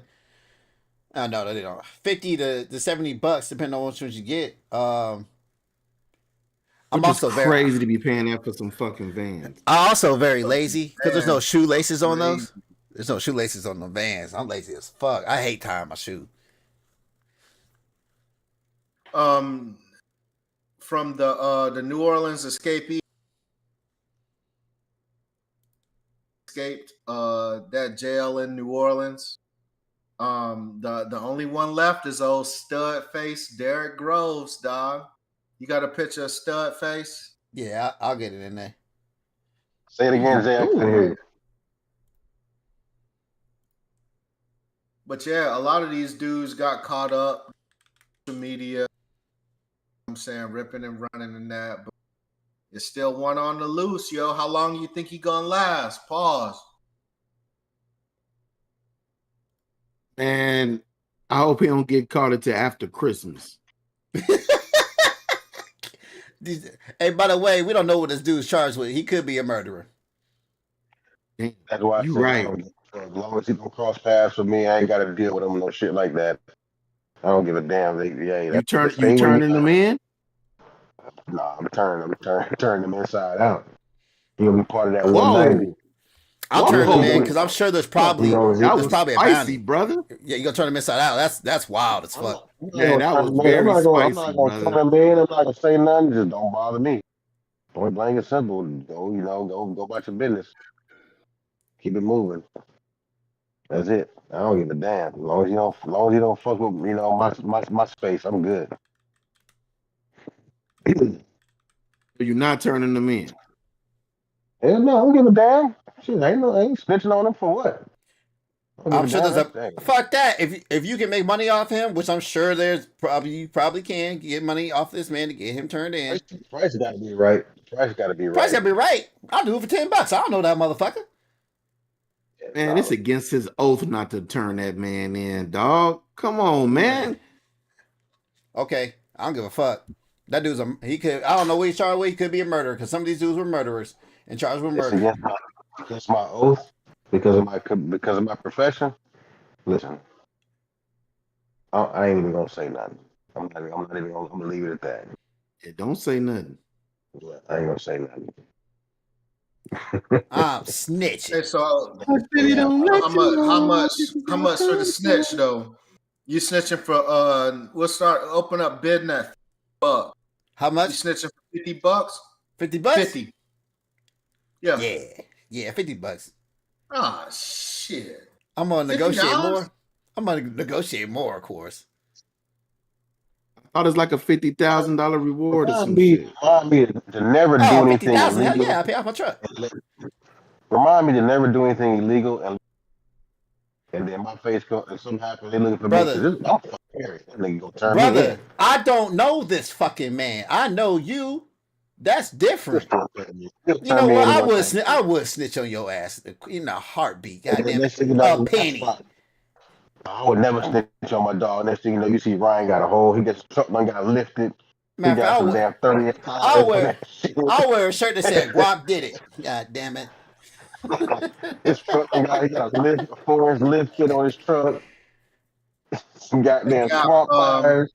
no, they don't. 50 to $70, depending on which ones you get. I'm Which is also very. crazy to be paying that for some fucking Vans. I'm also very lazy because there's no Man, shoelaces on crazy. those. There's no shoelaces on the Vans. I'm lazy as fuck. I hate tying my shoe. From the New Orleans escapee escaped that jail in New Orleans. The only one left is old stud face Derrick Groves, dog. You got a picture of stud face? Yeah, I'll get it in there. Say it again, Zay. I couldn't hear you. But yeah, a lot of these dudes got caught up social media. I'm saying ripping and running and that, but it's still one on the loose, yo. How long you think he gonna last? Pause. And I hope he don't get caught until after Christmas. Hey, by the way, we don't know what this dude's charged with. He could be a murderer. Damn, That's why I you said, right. as long as he don't cross paths with me, I ain't got to deal with him no shit like that. I don't give a damn. You turning them in? Nah, I'm turning them inside out. He'll be part of that Whoa. 190. I'll Whoa. turn him in because I'm sure there's probably That there's was probably a spicy, bounty. brother. Yeah, you gonna turn him inside out. That's wild as fuck. Yeah, that was I'm very not gonna spicy, turn brother. him in. I'm not gonna say nothing. Just don't bother me. Point blank and simple. Go about your business. Keep it moving. That's it. I don't give a damn. As long as you don't fuck with my space, I'm good. You're not turning them in. Hell no, I don't give a damn. Shit, I ain't snitching on him for what? I'm sure there's fuck that. If you can make money off him, which I'm sure you probably can get money off this man to get him turned in. Price got to be right. Price got to be right. Price gotta be right. I'll do it for $10. I don't know that motherfucker. Man, it's against his oath not to turn that man in, dog. Come on, man. Okay, I don't give a fuck. That dude's I don't know what he's charged with. He could be a murderer because some of these dudes were murderers and charged with It's murder. against my oath because of my profession. Listen, I ain't even gonna say nothing. I'm gonna leave it at that. Yeah, don't say nothing. I ain't gonna say nothing. I'm snitching. Okay, so how much for the snitch though? You snitching for we'll open up bidding at $50. How You much? snitching for $50? $50? 50. Yeah. Yeah, $50. Ah, shit. I'm gonna negotiate $50? more. I'm gonna negotiate more, of course. I thought it's like a $50,000 reward or some Remind me shit. to never do anything 50,000. Hell illegal. yeah, I pay off my truck. Remind me to never do anything illegal, and then my face go and something happens. They looking for Brother. me. I'm fucking serious. That nigga gonna turn me Brother, in. I don't know this fucking man. I know you. That's different. You know what? I would snitch on your ass in a heartbeat. Goddamn it. A penny. I would never snitch on my dog. Next thing you know, you see Ryan got a hole. He gets something got lifted. Man, he got some damn 30. I'll wear a shirt that said Guap did it. God damn it. His truck he got a forest lift kit on his truck. Some goddamn swamp fires.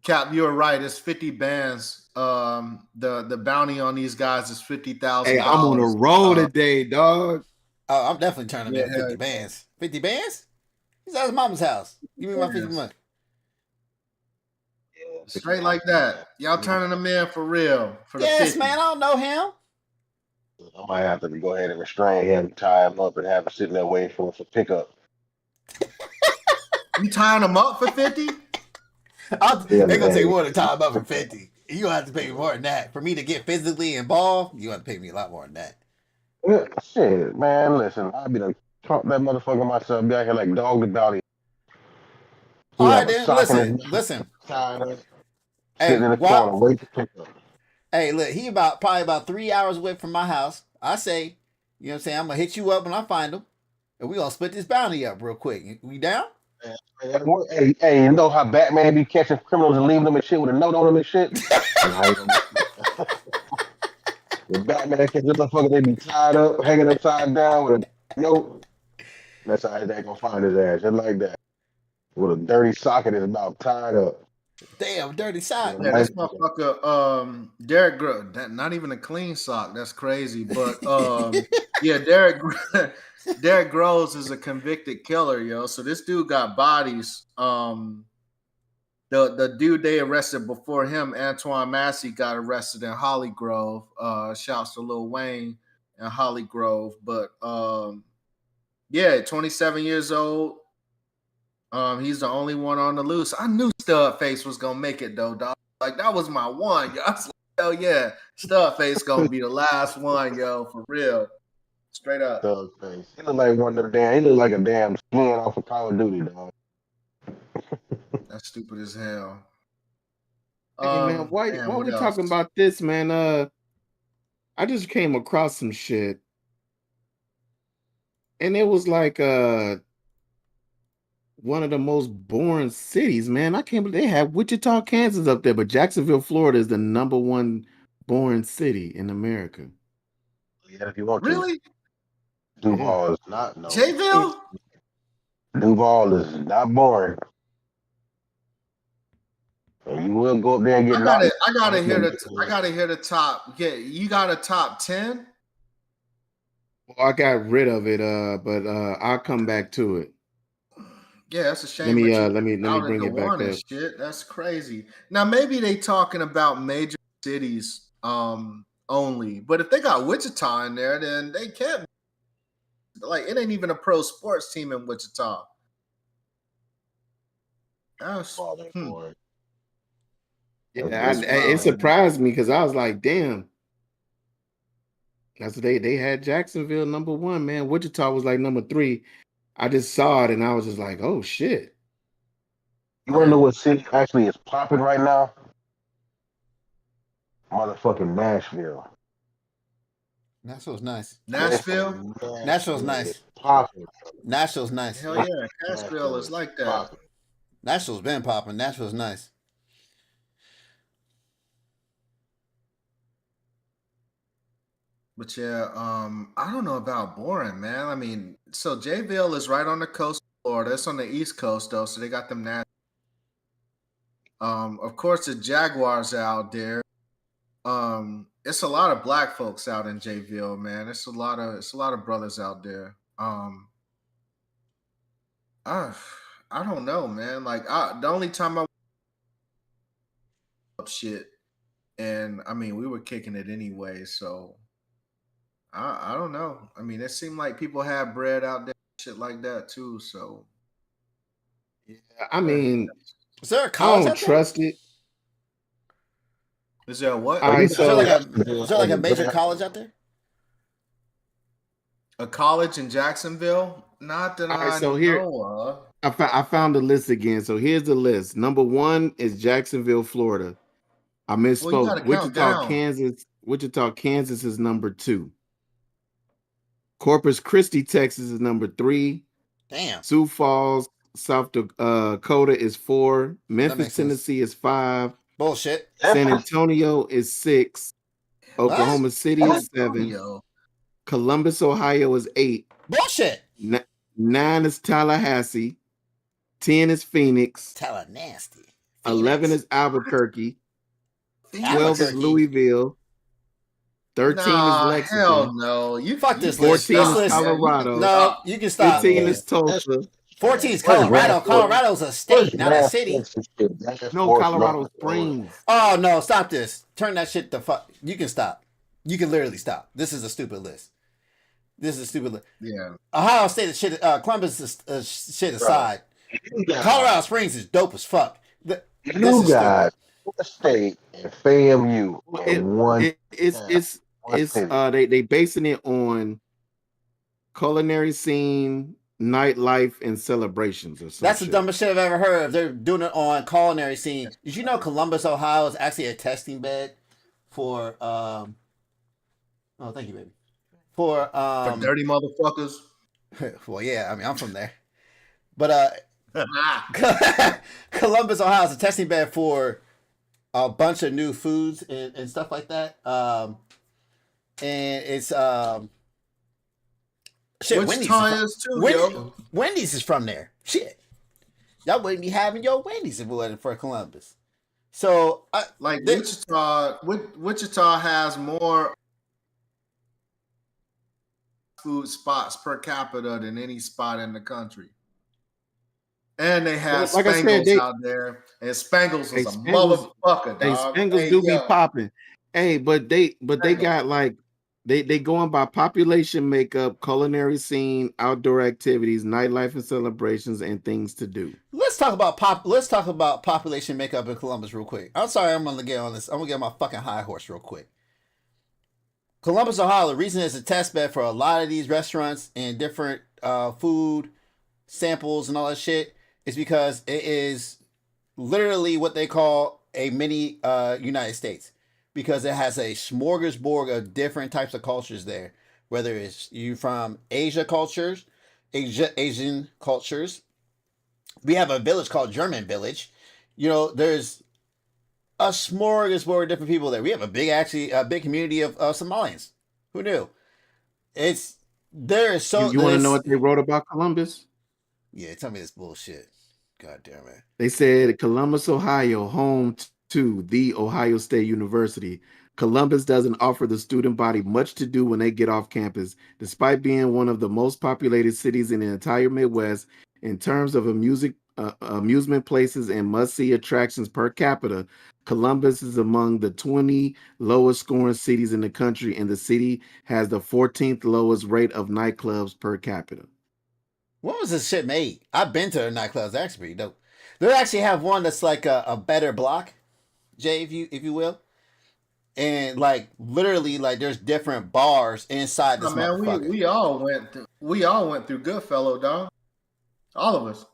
Cap, you're right. It's 50 bands. The bounty on these guys is $50,000. Hey, I'm on a roll today, dog. Oh, I'm definitely turning Yeah, in 50 bands. 50 bands? He's at his mama's house. Give me my 50 money. Straight like that. Y'all turning them in for real. For the Yes, 50. man. I don't know him. I might have to go ahead and restrain him, tie him up, and have him sitting there waiting for pickup. You tying them up for 50? They're gonna take more than time up for 50. You gonna have to pay me more than that. For me to get physically involved, you have to pay me a lot more than that. Yeah, shit, man, listen, I'll be like, trump that motherfucker myself, be out here like dog the bounty. All right, then. Listen. Sitting in the corner, wait to pick up. Hey, look, he probably about 3 hours away from my house. I say, you know what I'm saying? I'm gonna hit you up when I find him, and we gonna split this bounty up real quick. We down? Hey, you know how Batman be catching criminals and leaving them and shit with a note on them and shit? When Batman catches a motherfucker, they be tied up, hanging upside down with a note. That's how they gonna find his ass, just like that. With a dirty socket that's about tied up. Damn, dirty sock. Yeah, this motherfucker, Derek Groves, not even a clean sock. That's crazy. But yeah, Derek Groves is a convicted killer, yo. So this dude got bodies. The dude they arrested before him, Antoine Massey, got arrested in Holly Grove. Shouts to Lil Wayne and Holly Grove. But yeah, 27 years old. He's the only one on the loose. I knew Studface was gonna make it though, dog. Like that was my one. Yo. I was like, hell yeah, Studface gonna be the last one, yo, for real. Straight up. Studface. He look like one of the damn. He look like a damn skin off of Call of Duty, dog. That's stupid as hell. Hey man, why we talking about this, man? I just came across some shit, and it was like one of the most boring cities, man. I can't believe they have Wichita, Kansas up there, but Jacksonville, Florida is the #1 boring city in America. Yeah, if you want really? to. Duval is not. No. Jayville? Duval is not boring. And you will go up there and get. I gotta hear the top. Yeah, you got a top 10? Well, I got rid of it, but I'll come back to it. Yeah, that's a shame. Let me bring it back up. Shit, that's crazy. Now maybe they talking about major cities only, but if they got Wichita in there, then they can't. Like it ain't even a pro sports team in Wichita. Yeah, it surprised me because I was like, damn. That's what they had Jacksonville #1, man. Wichita was like #3. I just saw it and I was just like, oh shit. You wanna know what city actually is popping right now? Motherfucking Nashville. Nashville's nice. Nashville's nice. Popping. Nashville's nice. Hell yeah, Nashville is like that. Popping. Nashville's been popping. Nashville's nice. But yeah, I don't know about boring, man. I mean, so Jayville is right on the coast of Florida. It's on the East Coast though, so they got them that. Of course, the Jaguars are out there. It's a lot of black folks out in Jayville, man. It's a lot of brothers out there. I don't know, man. Like the only time I shit, and I mean we were kicking it anyway, so I don't know. I mean, it seemed like people had bread out there, shit like that too. So yeah, I mean, is there a college? I don't trust it. Is there what? Is there like a major college out there? A college in Jacksonville? Not that I know of. I found the list again. So here's the list. #1 is Jacksonville, Florida. I misspoke. Wichita, Kansas. Wichita, Kansas is #2. Corpus Christi, Texas is #3. Damn. Sioux Falls, South Dakota is 4. Memphis, Tennessee is 5. Bullshit. San Antonio is 6. Oklahoma City is 7. Columbus, Ohio is 8. Bullshit. 9 is Tallahassee. 10 is Phoenix. Tallahassee. 11 Phoenix. is Albuquerque. 12 is Albuquerque. Louisville. 13 is Nah, Lexington. hell no. Fuck this list. 14 This is list. Colorado. No, you can stop. 15 man. is Tulsa. 14 is Where's Colorado. Grand Forks? Colorado's a state, Where's not a Grand city. Forks and shit? Grand No, Forks, Colorado North Springs. Oh no, stop this. Turn that shit the fuck. You can stop. You can literally stop. This is a stupid list. This is a stupid list. Yeah. Ohio State is shit. Columbus is shit aside. You got, Colorado Springs is dope as fuck. This you is got Florida State and FAMU It- in one. It's they basing it on culinary scene, nightlife, and celebrations or something. That's the dumbest shit I've ever heard of. They're doing it on culinary scene. Did you know Columbus, Ohio is actually a testing bed for oh thank you, baby. For For dirty motherfuckers. well yeah, I mean I'm from there. But Columbus, Ohio is a testing bed for a bunch of new foods and stuff like that. And it's shit, Wendy's Wichita is is too, Wendy, yo. Wendy's is from there. Shit. Y'all wouldn't be having your Wendy's if it wasn't for Columbus. So Like They- Wichita has more food spots per capita than any spot in the country. And they have Like I said, Spangles they- out there. And Spangles Hey, is a Spangles- motherfucker, Hey, dog. Spangles Hey, do be yo. popping. Hey, but they Spangles. got like they going by population makeup, culinary scene, outdoor activities, nightlife and celebrations, and things to do. let's talk about population makeup in Columbus real quick. I'm sorry, I'm gonna get on this. I'm gonna get on my fucking high horse real quick. Columbus, Ohio, the reason it's a test bed for a lot of these restaurants and different food samples and all that shit is because it is literally what they call a mini United States, because it has a smorgasbord of different types of cultures there, whether it's you from Asian cultures. We have a village called German Village. You know, there's a smorgasbord of different people there. We have a big community of Somalians. Who knew? There is so. You want to know what they wrote about Columbus? Yeah, tell me this bullshit. God damn it. They said Columbus, Ohio, home to the Ohio State University. Columbus doesn't offer the student body much to do when they get off campus, despite being one of the most populated cities in the entire Midwest in terms of amusement places and must-see attractions per capita. Columbus is among the 20 lowest scoring cities in the country, and the city has the 14th lowest rate of nightclubs per capita. When was this shit made? I've been to the nightclubs. They're actually pretty dope. They actually have one that's like a better block, Jay, if you will. And like literally, like there's different bars inside this Oh, man, motherfucker. we all went through Goodfellow, dog. All of us.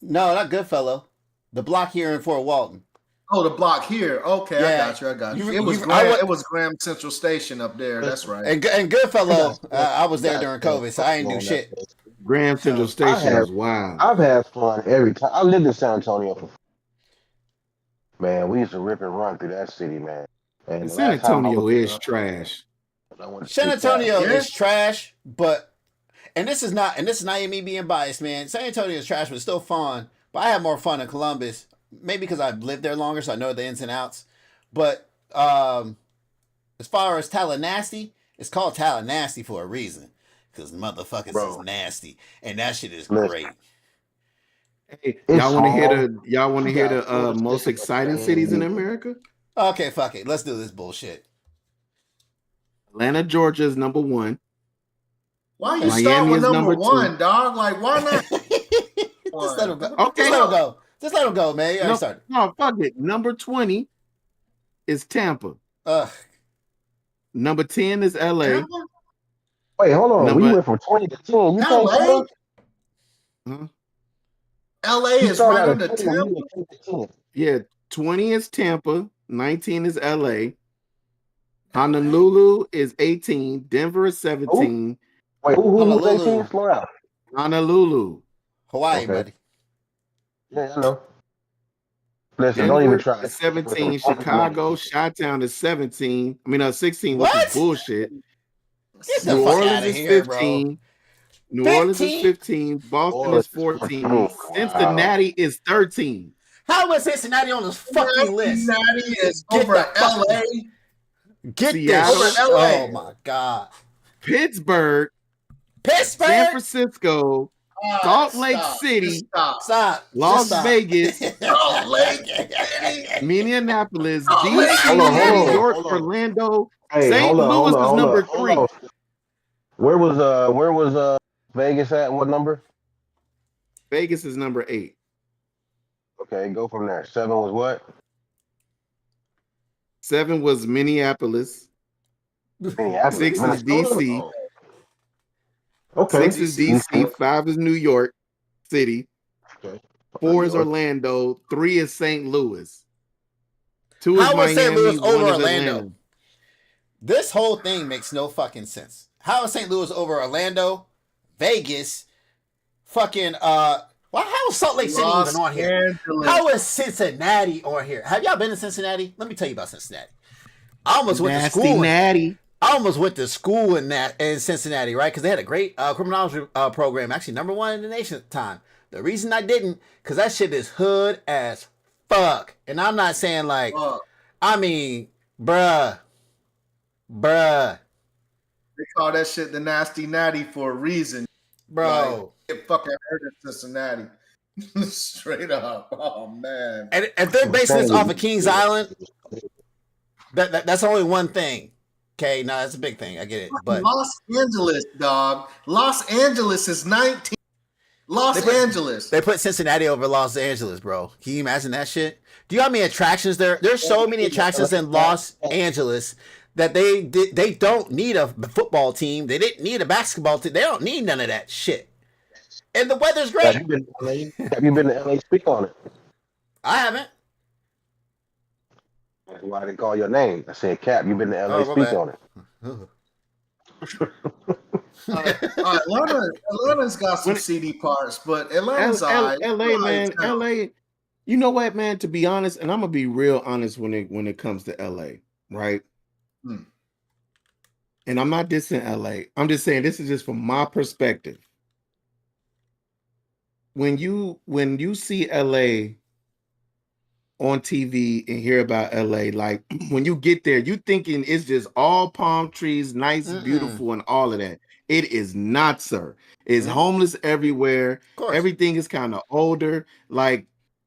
No, not Goodfellow. The block here in Fort Walton. Oh, the block here. Okay, Yeah. I got you. You- It was you- Graham, I wa- it was Graham Central Station up there. That's right. And Goodfellow, I was there during COVID, so I didn't do shit. Grand Central Station have- is wild. I've had fun every time. I lived in San Antonio for. Man, we used to rip and run through that city, man. And the San last time I Antonio was is there, trash. I went to San see Antonio Yeah. is trash, but this is not even me being biased, man. San Antonio is trash, but it's still fun. But I have more fun in Columbus, maybe because I've lived there longer, so I know the ins and outs. But as far as Tallahassee, it's called Tallahassee for a reason, because motherfuckers Bro. is nasty, and that shit is Listen. great. Hey, It's y'all want to hear all- the got most Florida exciting State cities in and- America? Okay, fuck it, let's do this bullshit. Atlanta, Georgia is number one. Why you Miami start with is number number one, dog? Like, why not? Just let him go. Okay. Just let him go. Just let him go, man. You already started. No, fuck it. Number 20 is Tampa. Ugh. Number 10 is LA. Wait, hold on. Number- We went from 20 to 10. You LA? think LA you is started right out under at 20, Tampa. you went 10 to 10. Yeah, 20 is Tampa. 19 is LA. Honolulu is 18. Denver is 17. Wait, who was Honolulu. 18? Slow down. Honolulu. Hawaii, Okay. buddy. Yeah, I know. Listen, don't even Denver try. is 17. Chicago, Chi-Town is 17. 16, which What? is bullshit. Get the New fuck Orleans out of is here, bro. 15. New Orleans is 15? 15. Boston is 14. Wow. Cincinnati is 13. How is Cincinnati on this fucking list? Cincinnati is Get over the fuck- LA. Get Seattle. this. Over LA. Oh my god. Pittsburgh, Pittsburgh. San Francisco, Salt Lake Stop. City, Just stop. Stop. Las Stop. Vegas, Salt Lake City. Minneapolis, Oh, DC, wait, hold on, hold New on, York, hold on. Orlando. Hey, St. hold on, Louis hold on, is hold number on, hold 3. on. Where was Vegas at? What number? Vegas is number 8. Okay, go from there. 7 was what? 7 was Minneapolis. Minneapolis. 6 is Minnesota? DC. Oh. Okay. 6 is DC. 5 is New York City. Okay. 4 is New York. Orlando. 3 is St. Louis. 2 is How Miami. is St. Louis 1 over is Orlando? Atlanta. This whole thing makes no fucking sense. How is St. Louis over Orlando, Vegas, fucking how is Salt Lake City Los even on here? Angeles. How is Cincinnati on here? Have y'all been to Cincinnati? Let me tell you about Cincinnati. I almost went to Nasty school. natty. I almost went to school in Cincinnati, right? Because they had a great criminology program, actually number 1 in the nation at the time. The reason I didn't, because that shit is hood as fuck. And I'm not saying like, I mean, bruh. They call that shit the nasty natty for a reason. Bro. Like, get fucking hurt in Cincinnati. Straight up. Oh man. And if they're basing this off of Kings Island, that's only one thing. Okay, no, that's a big thing. I get it. But Los Angeles, dog. Los Angeles is 19. Los Angeles. they put Cincinnati over Los Angeles, bro. Can you imagine that shit? Do you know how many attractions there? There's so many attractions in Los Angeles that they don't need a football team. They didn't need a basketball team. They don't need none of that shit. And the weather's great. Have you been to LA? Have you been to LA? Speak on it. I haven't. That's why I didn't call your name. I said, Cap, you been to LA? Oh, my Speak bad. on it. Atlanta's got some CD parts, but Atlanta's LA, alright. man. LA. You know what, man? To be honest, and I'm gonna be real honest when it comes to LA, right? And I'm not dissing LA. I'm just saying this is just from my perspective. When you see LA on TV and hear about LA, like when you get there, you thinking it's just all palm trees, nice, beautiful, and all of that. It is not, sir. It's homeless everywhere. Of course. Everything is kind of older, like,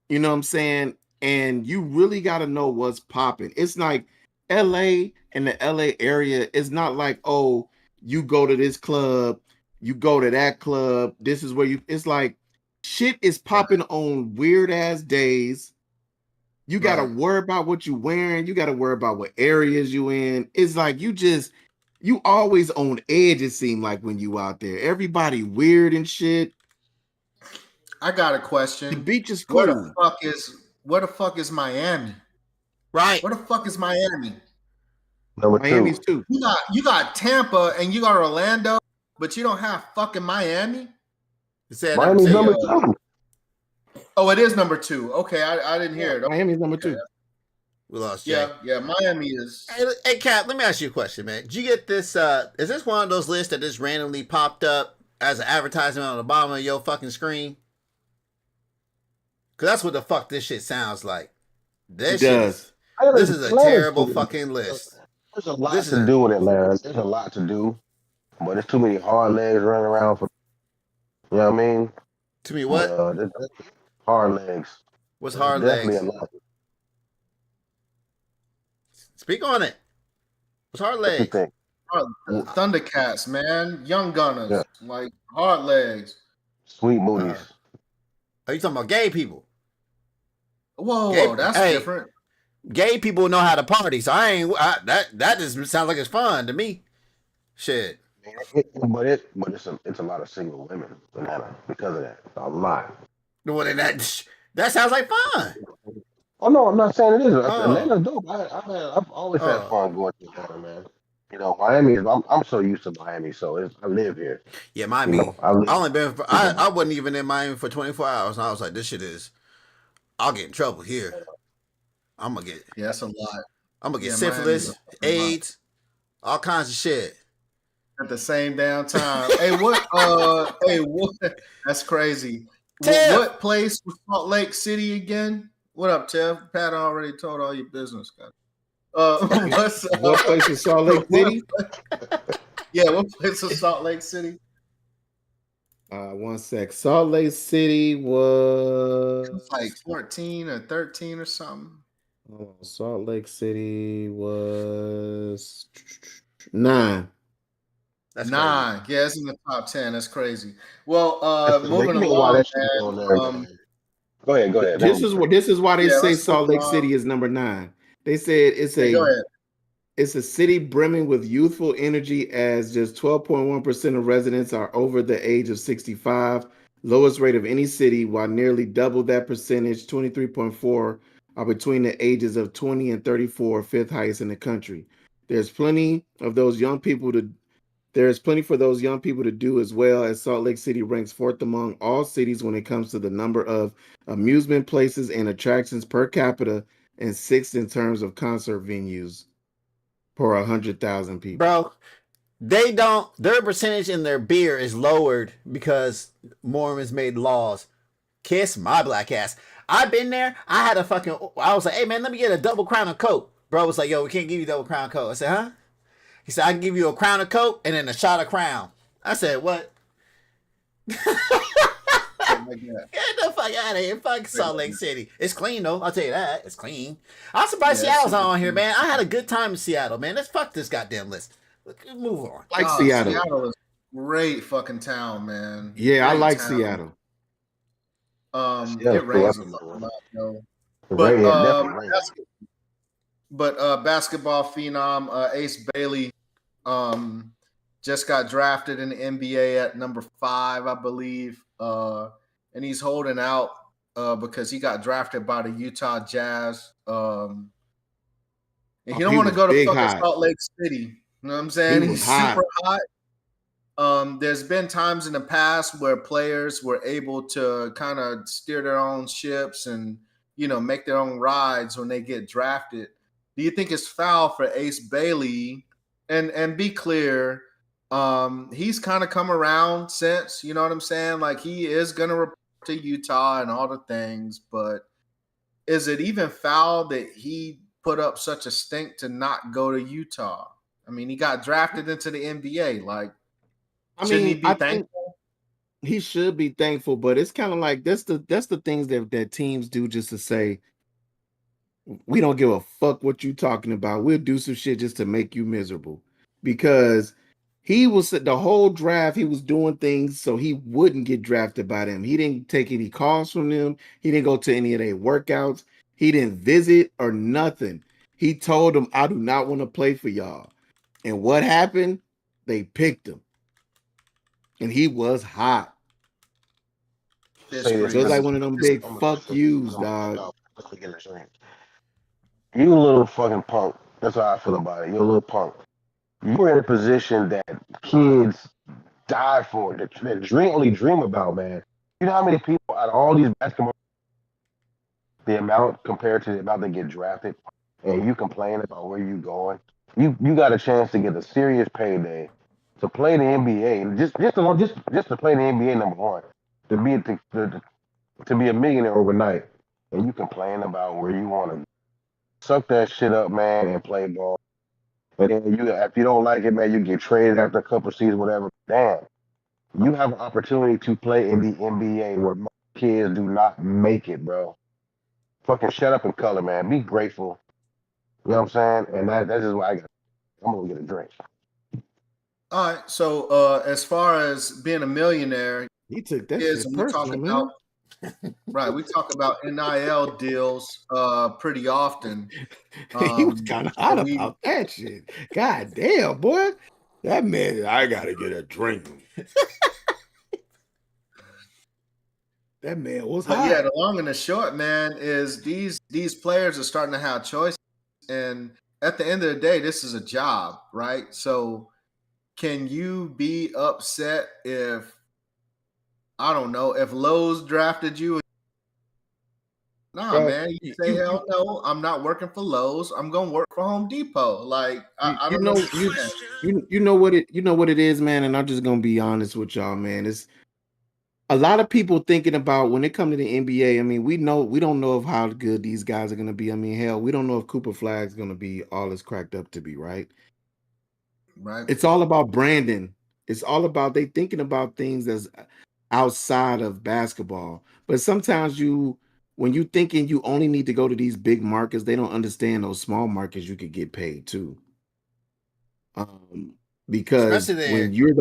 you know what I'm saying? And you really got to know what's popping. It's like LA and the LA area is not like, oh, you go to this club, you go to that club. This is where it's like shit is popping on weird ass days. You got to worry about what you wearing. You got to worry about what areas you in. It's like you always on edge, it seems like, when you out there. Everybody weird and shit. I got a question. The beach is cool. Where the fuck is Miami? Right. Where the fuck is Miami? Number 2. Miami's too. You got Tampa and you got Orlando, but you don't have fucking Miami? Miami's number 2. Oh, it is number 2. Okay, I didn't hear it. Miami's number 2. We lost Jay. Yeah, Miami is. Hey, Cap, let me ask you a question, man. Did you get this? Is this one of those lists that just randomly popped up as an advertisement on the bottom of your fucking screen? Because that's what the fuck this shit sounds like. This is a terrible fucking list. There's a lot to do in Atlanta. There's a lot to do, but there's too many hard legs running around for. You know what I mean? To me, what? Hard legs. What's hard Definitely legs? A lot. Speak on it. What's hard legs? Thundercats, man. Young Gunners. Like hard legs. Sweet booties. Are you talking about gay people? Whoa, that's different. Gay people know how to party, so that just sounds like it's fun to me. Shit. But it's a lot of single women in Atlanta because of that. A lot. Well, that sounds like fun. Oh no, I'm not saying it isn't. Atlanta's dope. I've always had fun going to Atlanta, man. You know, Miami. I'm so used to Miami, so I live here. Yeah, Miami. You know, I wasn't even in Miami for 24 hours, and I was like, this shit is. I'll get in trouble here. I'm gonna get. Yeah, that's a lot. I'm gonna get syphilis, AIDS, all kinds of shit at the same damn time. What? That's crazy. What place was Salt Lake City again? What up, Tev? Pat already told all your business, guys. What place in Salt Lake City? Yeah, what place in Salt Lake City? 1 sec. Salt Lake City was It's like 14 or 13 or something. Salt Lake City was 9. That's 9. crazy. Yeah, it's in the top 10. That's crazy. Well, That's moving amazing why along, that shit on there, man. Go ahead. This is why they Yeah, say let's Salt move Lake on. City is number 9. They said Go ahead. it's a city brimming with youthful energy, as just 12.1% of residents are over the age of 65, lowest rate of any city, while nearly double that percentage, 23.4, are between the ages of 20 and 34, fifth highest in the country. There's plenty for those young people to do as well, as Salt Lake City ranks fourth among all cities when it comes to the number of amusement places and attractions per capita, and sixth in terms of concert venues per 100,000 people. Bro, their percentage in their beer is lowered because Mormons made laws. Kiss my black ass. I've been there. I was like, hey man, let me get a double crown of Coke. Bro was like, yo, we can't give you double crown of Coke. I said, huh? He said, I can give you a crown of Coke and then a shot of Crown. I said, what? Get the fuck out of here. Fuck Salt Lake City. It's clean though. I'll tell you that. It's clean. I'm surprised Seattle's not on here, man. I had a good time in Seattle, man. Let's fuck this goddamn list. Move on. Like Seattle. Seattle is a great fucking town, man. Yeah, great I like town. Seattle. It rains a lot, though. But basketball phenom Ace Bailey just got drafted in the NBA at number 5, I believe. And he's holding out because he got drafted by the Utah Jazz. And he don't want to go to fucking Salt Lake City. You know what I'm saying? He's super hot. There's been times in the past where players were able to kind of steer their own ships and, you know, make their own rides when they get drafted. Do you think it's foul for Ace Bailey? And be clear, he's kind of come around since, you know what I'm saying? Like, he is going to report to Utah and all the things, but is it even foul that he put up such a stink to not go to Utah? I mean, he got drafted into the NBA. Like, shouldn't he be thankful? He should be thankful, but it's kind of like that's the things that teams do just to say, we don't give a fuck what you talking about. We'll do some shit just to make you miserable. Because he was the whole draft, he was doing things so he wouldn't get drafted by them. He didn't take any calls from them. He didn't go to any of their workouts. He didn't visit or nothing. He told them, I do not want to play for y'all. And what happened? They picked him. And he was hot. Just like one of them big fuck yous, dog. You a little fucking punk. That's how I feel about it. You're a little punk. You're in a position that kids die for, that only dream about, man. You know how many people out of all these basketball, the amount compared to the amount that get drafted, and you complain about where you going? You got a chance to get a serious payday to play the NBA, just to play the NBA, number one, to be a millionaire overnight, and you complain about where you want to suck that shit up, man, and play ball. But then if you don't like it, man, you get traded after a couple of seasons, whatever. Damn, you have an opportunity to play in the NBA where most kids do not make it, bro. Fucking shut up and color, man. Be grateful. You know what I'm saying? And that's just why I'm gonna get a drink. All right. So as far as being a millionaire, he took that shit personal, man. Right, we talk about NIL deals pretty often. He was kind of hot about that shit. God damn, boy. That man, I gotta get a drink. That man was hot. Yeah, the long and the short, man, is these players are starting to have choices. And at the end of the day, this is a job, right? So can you be upset if, I don't know, if Lowe's drafted you? Nah, man, you say, hell no, I'm not working for Lowe's. I'm gonna work for Home Depot. Like, I don't know. You know what it is, man, and I'm just gonna be honest with y'all, man. a lot of people thinking about when it comes to the NBA. I mean, we don't know of how good these guys are going to be. I mean, hell, we don't know if Cooper Flag's going to be all it's cracked up to be, right? Right. It's all about branding. It's all about they thinking about things that's outside of basketball. But sometimes when you thinking you only need to go to these big markets, they don't understand those small markets you could get paid too. Because Especially there.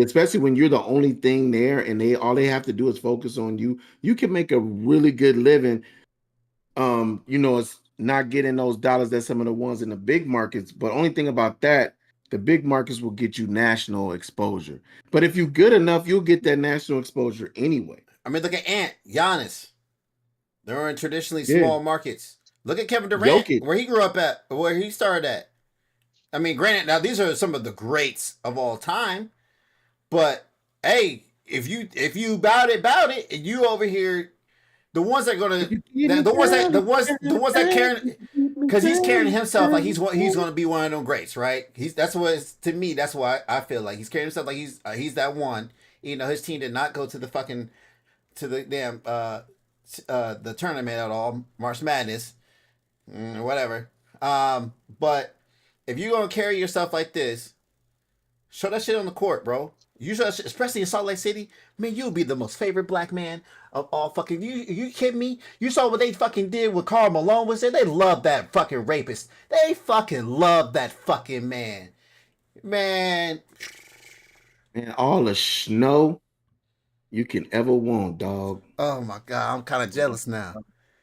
especially when you're the only thing there, and all they have to do is focus on you, you can make a really good living. It's not getting those dollars that some of the ones in the big markets. But only thing about that, the big markets will get you national exposure. But if you're good enough, you'll get that national exposure anyway. I mean, look at Ant, Giannis. They're in traditionally Yeah. small markets. Look at Kevin Durant, Jokic. where he grew up at, where he started at. I mean, granted, now these are some of the greats of all time, but hey, if you bout it, and you over here, the ones that are gonna, the ones that carrying, because he's carrying himself like he's gonna be one of them greats, right? That's why I feel like he's carrying himself like he's that one. You know, his team did not go to the damn the tournament at all, March Madness, whatever. But if you're gonna carry yourself like this, show that shit on the court, bro. You should, especially in Salt Lake City, man. You'll be the most favorite black man of all fucking. You kidding me? You saw what they fucking did with Karl Malone was there? They love that fucking rapist. They fucking love that fucking man. Man, And all the snow you can ever want, dog. oh my god, I'm kind of jealous now.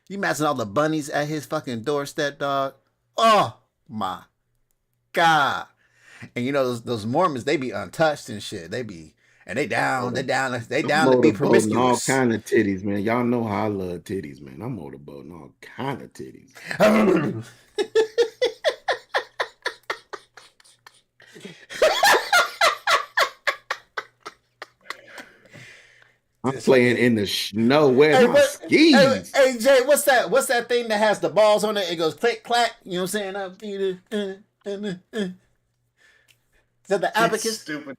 You imagine all the bunnies at his fucking doorstep, dog. Oh my god. And you know those Mormons, they be untouched and shit. They down to be promiscuous. All kind of titties, man. Y'all know how I love titties, man. I'm motorboating all kind of titties. I'm playing in the snow. Where's my skis? Hey, Jay, what's that thing that has the balls on it? It goes click clack. You know what I'm saying? Is that the abacus? Stupid.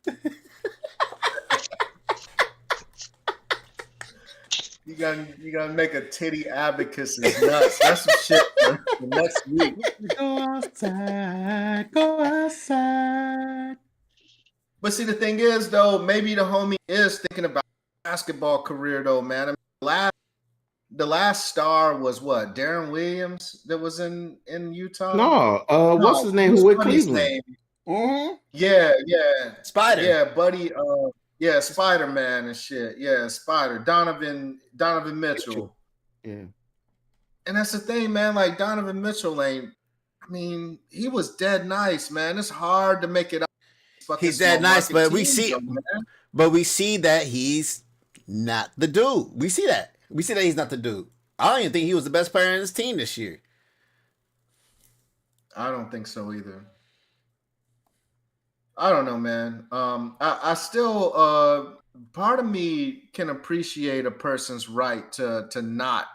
You gotta make a titty abacus is nuts. That's some shit for next week. Go outside. But see, the thing is, though, maybe the homie is thinking about basketball career, though, man. I mean, the last star was what? Darren Williams that was in Utah. No, what's his name? Who with Cleveland? Mm-hmm. Yeah, Spider. Yeah, buddy. Yeah, Spider-Man and shit. Yeah, Spider. Donovan Mitchell. Yeah. And that's the thing, man. Like Donovan Mitchell he was dead nice, man. It's hard to make it up. He's dead nice, but we see that he's not the dude. We see that he's not the dude. I don't even think he was the best player in his team this year. I don't think so either. I don't know, man. I still part of me can appreciate a person's right to not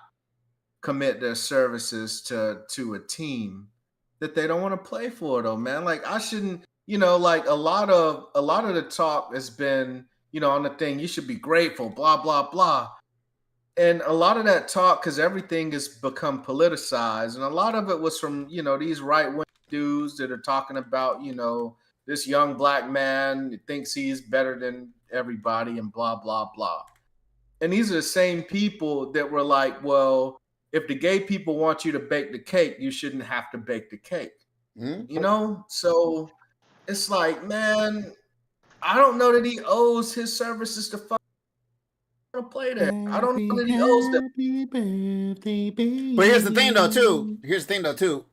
commit their services to a team that they don't want to play for, though, man. Like I shouldn't, like a lot of the talk has been, on the thing, you should be grateful, blah, blah, blah. And a lot of that talk, because everything has become politicized, and a lot of it was from, these right-wing dudes that are talking about, this young black man thinks he's better than everybody and blah, blah, blah. And these are the same people that were like, well, if the gay people want you to bake the cake, you shouldn't have to bake the cake. Mm-hmm. So it's like, man, I don't know that he owes his services to play there. I don't know that he owes them. But here's the thing, though, too.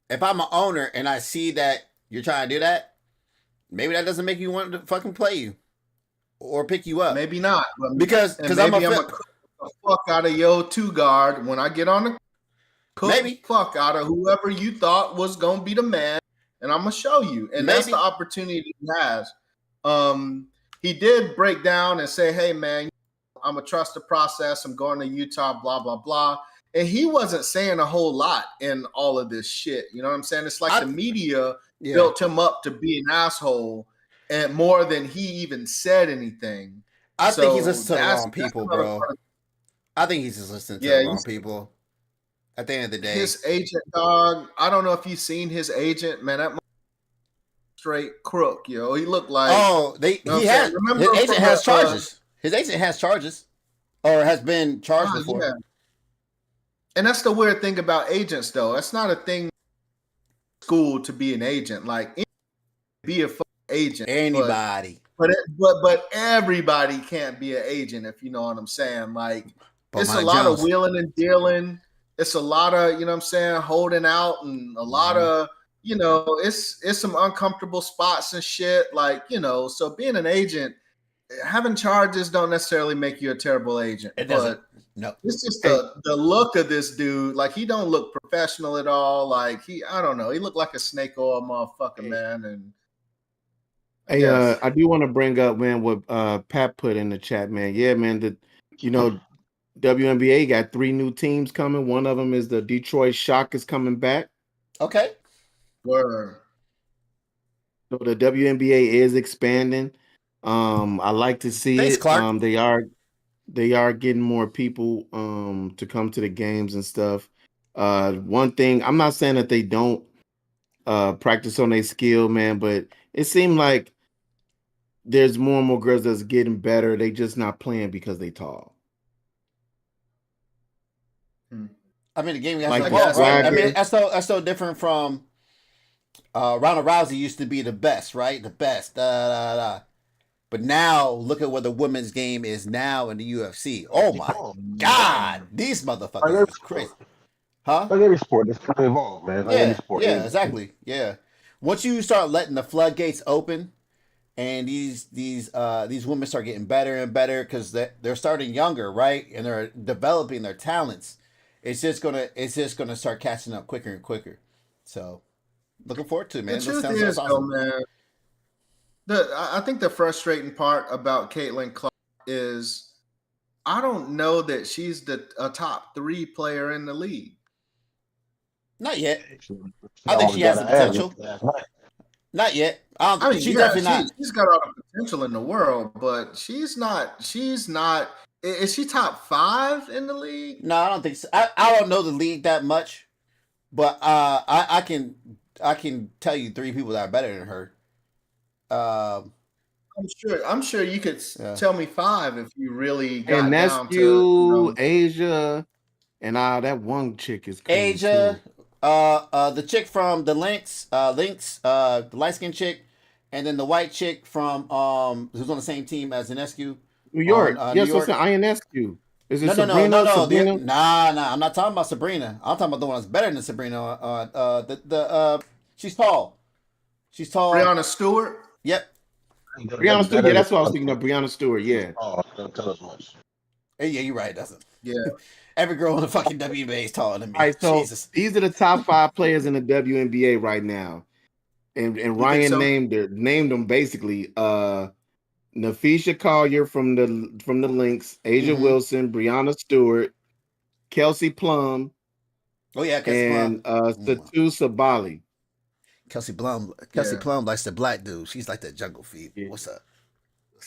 If I'm an owner and I see that you're trying to do that, maybe that doesn't make you want to fucking play you or pick you up. Maybe not. Because I'm gonna cook the fuck out of your two guard when I get on the cook the fuck out of whoever you thought was gonna be the man, and I'm gonna show you. And that's the opportunity he has. He did break down and say, hey man, I'm gonna trust the process. I'm going to Utah, blah, blah, blah. And he wasn't saying a whole lot in all of this shit. You know what I'm saying? It's like the media built him up to be an asshole, and more than he even said anything. I think he's So listening to the wrong that's people, another bro. part. I think he's just listening to Yeah, the wrong people. At the end of the day, his agent, dog. I don't know if you've seen his agent, man. That straight crook, yo. He looked like. oh, You know what he I'm saying? has Remember his agent from has charges. His agent has charges, or has been charged before. yeah. And that's the weird thing about agents, though. That's not a thing. School to be an agent, like be a fucking agent. Anybody, but everybody can't be an agent, if you know what I'm saying. Like but it's a Mike lot Jones. of wheeling and dealing. It's a lot of, you know what I'm saying, holding out, and a lot of, you know, it's some uncomfortable spots and shit. Like, you know, so being an agent, having charges don't necessarily make you a terrible agent. It doesn't. But No, it's just the look of this dude. Like, he don't look professional at all. Like, I don't know. He looked like a snake oil motherfucker, man. And Hey, I do want to bring up, man, what Pat put in the chat, man. Yeah, man, WNBA got 3 new teams coming. One of them is the Detroit Shock is coming back. okay. Word. So the WNBA is expanding. I like to see Thanks, it. Clark. They are getting more people to come to the games and stuff. One thing, I'm not saying that they don't practice on their skill, man, but it seemed like there's more and more girls that's getting better. They just not playing because they tall. I mean, the game has Like to evolve, right? I Swagger. mean, that's so different from Ronda Rousey used to be the best, right? The best. But now look at what the women's game is now in the UFC. Oh my God, these motherfuckers is crazy, huh? Like every sport, it's kind of evolved, man. Like every Yeah, sport. yeah, exactly. Yeah. Once you start letting the floodgates open, and these women start getting better and better because they're starting younger, right? And they're developing their talents. It's just gonna start catching up quicker and quicker. So, looking forward to it, man. The truth is, though, man, I think the frustrating part about Caitlin Clark is I don't know that she's a top 3 player in the league. Not yet. I think she has the potential. Not yet. I mean, she's definitely not. She's got all the potential in the world, but she's not. Is she top 5 in the league? No, I don't think so. I don't know the league that much, but I can tell you 3 people that are better than her. I'm sure you could tell me 5 if you really got And down to Asia, and that one chick is crazy Asia. too. The chick from the Lynx, the light skinned chick, and then the white chick from who's on the same team as Ionescu. New York. New Yes, York. it's an Ionescu. Is it No. Sabrina? I'm not talking about Sabrina. I'm talking about the one that's better than Sabrina. She's tall. She's tall. Breanna Stewart. Yep. Breanna Stewart. Yeah, that's what I was thinking of. Breanna Stewart. Yeah. Oh, don't tell us much. Yeah, you're right. Doesn't. Yeah. Every girl in the fucking WNBA is taller than me. All right, so Jesus. these are the top 5 players in the WNBA right now, and Ryan named them basically. Nafisha Collier from the Lynx, Asia Wilson, Breanna Stewart, Kelsey Plum. Oh yeah, and Satu Sabali. Kelsey Plum likes the black dude. She's like the jungle feed. Yeah. What's up?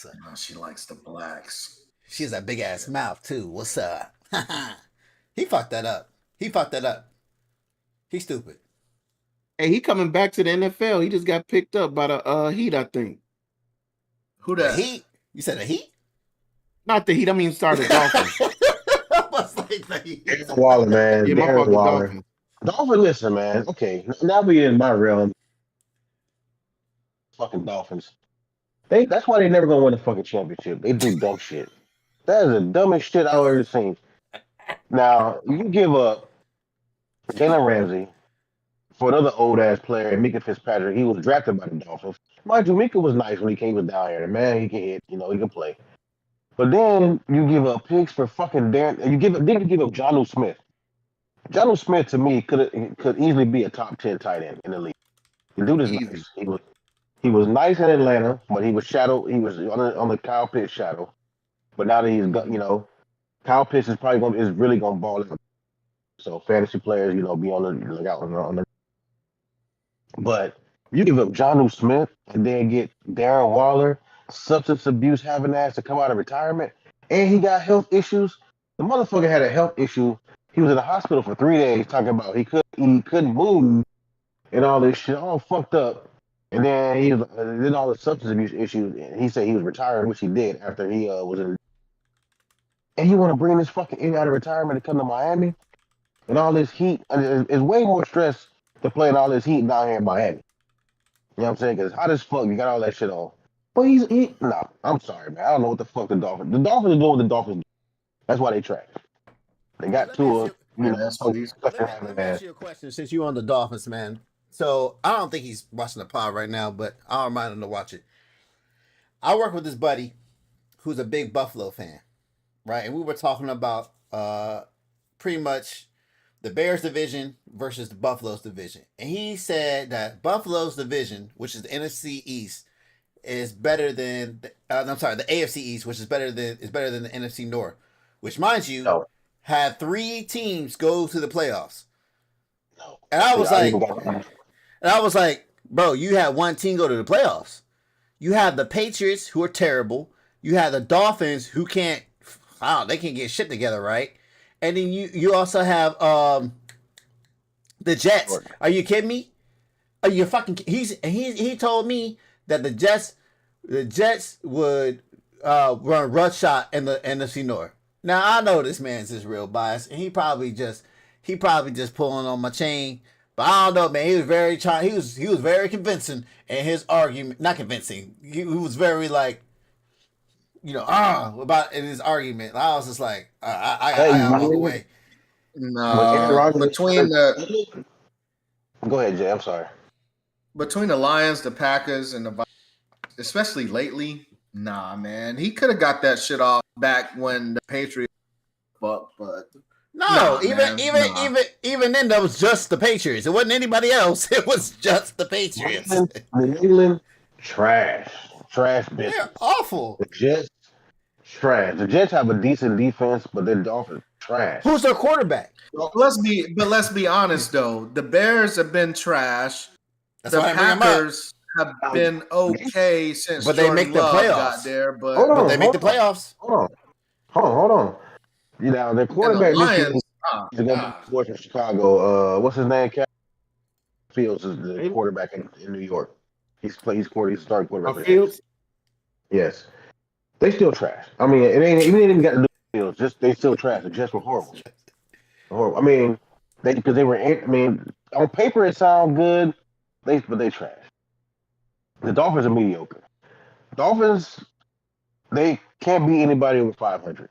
Oh, she likes the blacks. She has that big ass mouth too. What's up? He fucked that up. He's stupid. Hey, he coming back to the NFL. He just got picked up by the Heat, I think. Who that? The Heat? You said the Heat? Not the Heat. I mean, started Dolphins. Darren Waller, man. Yeah, Darren Waller. Dolphins, listen, man. Okay, now we in my realm. Fucking Dolphins. That's why they never gonna win a fucking championship. They do dumb shit. That is the dumbest shit I've ever seen. Now, you give up Jalen Ramsey for another old ass player, Mika Fitzpatrick. He was drafted by the Dolphins. Mind you, Mika was nice when he came down here. Man, he can hit, he can play. But then you give up picks for fucking Darren. You give up Jonnu Smith. Jonnu Smith to me could easily be a top 10 tight end in the league. The dude is nice. He was nice in Atlanta, but he was shadow. He was on the Kyle Pitts shadow. But now that he's got, Kyle Pitts is really gonna ball out. So fantasy players, be on the lookout on the. But you give up Jonnu Smith and then get Darren Waller. substance abuse having ass to come out of retirement, and he got health issues. The motherfucker had a health issue. He was in the hospital for 3 days talking about he couldn't move and all this shit, all fucked up. And then he was then all the substance abuse issues. And he said he was retired, which he did after he was in. And you want to bring this fucking idiot out of retirement to come to Miami and all this heat? And it's way more stress to play in all this heat down here in Miami. You know what I'm saying? Because hot as fuck, you got all that shit on. But no, I'm sorry, man. I don't know what the fuck the Dolphins are doing what the Dolphins do. That's why they trash. They got Let me Tua. ask Yeah, that's what he's. Let me ask you a question since you're on the Dolphins, man. So I don't think he's watching the pod right now, but I'll remind him to watch it. I work with this buddy who's a big Buffalo fan, right? And we were talking about pretty much the Bears division versus the Buffalo's division. And he said that Buffalo's division, which is the NFC East, is better than the AFC East, which is better than the NFC North, which, mind you, No. had 3 teams go to the playoffs. No. And I was I like, bro, you had one team go to the playoffs. You have the Patriots, who are terrible. You have the Dolphins, who they can't get shit together, right? And then you also have the Jets. Are you kidding me? Are you fucking? He told me that the Jets would run rush shot in the NFC North. Now I know this man's just real biased, and he probably just pulling on my chain. But I don't know, man. He was very he was very convincing in his argument. Not convincing. He was very like, about in his argument. I was just like, I gotta walk away. No, between the Go ahead, Jay. I'm sorry. Between the Lions, the Packers, and the Vikings, especially lately, nah, man. He could have got that shit off back when the Patriots fucked, but no, even then, that was just the Patriots. It wasn't anybody else. It was just the Patriots. New England, trash business. They're awful. The Jets, trash. The Jets have a decent defense, but their Dolphins, trash. Who's their quarterback? let's be honest though. The Bears have been trash. That's The why I bring them up. Packers have been okay since But they Jordan make the Love playoffs. got there, but Hold on. But they make the playoffs. Hold on. You know, their quarterback Lions, is going to be from Chicago. What's his name? Fields is the quarterback in New York. He's starting quarterback. Fields? Yes. They still trash. I mean, it ain't even got to do with Fields. Just they still trash. The Jets were horrible. I mean, because they were. I mean, on paper it sounds good, but they trash. The Dolphins are mediocre. Dolphins, they can't beat anybody over 500.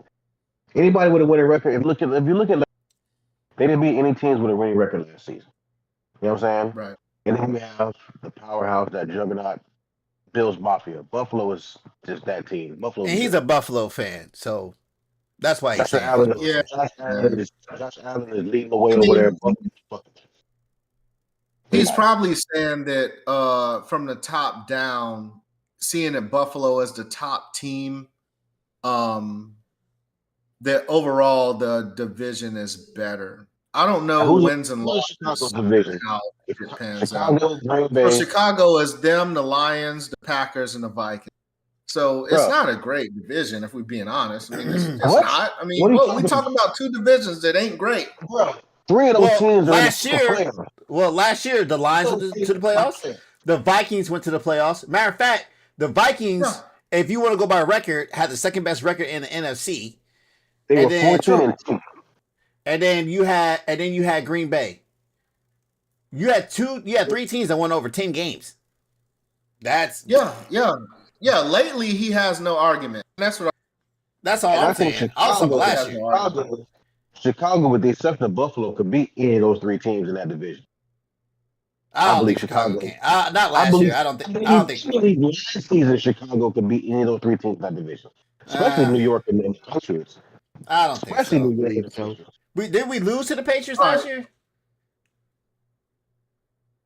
Anybody with a winning record. If you look at, they didn't beat any teams with a winning record last season. You know what I'm saying? right. And then we have the powerhouse, that juggernaut, Bills Mafia. Buffalo is just that team. Buffalo. And he's a Buffalo fan, so that's why he's Josh Allen. Yeah. Josh Allen is leading the way over there. He's probably saying that from the top down, seeing that Buffalo as the top team, that overall the division is better. I don't know wins and losses. Division. How it depends out. Green Bay. For Chicago is them, the Lions, the Packers, and the Vikings. So it's not a great division, if we're being honest. I mean, it's not. I mean, we talk about 2 divisions that ain't great. Bro, 3 of those teams last year the Lions went to the playoffs. The Vikings went to the playoffs. Matter of fact, the Vikings, if you want to go by record, had the second best record in the NFC. They were 14-2. And then you had Green Bay. You had 3 teams that won over 10 games. That's Lately, he has no argument. That's all I'm saying. Also, last year, Chicago, with the exception of Buffalo, could beat any of those 3 teams in that division. I don't think Chicago can. Not last year. I don't think. Last season, Chicago could beat any of those 3 teams in that division, especially New York and the Patriots. I don't think Especially so. New York and the Patriots. Did we lose to the Patriots last year?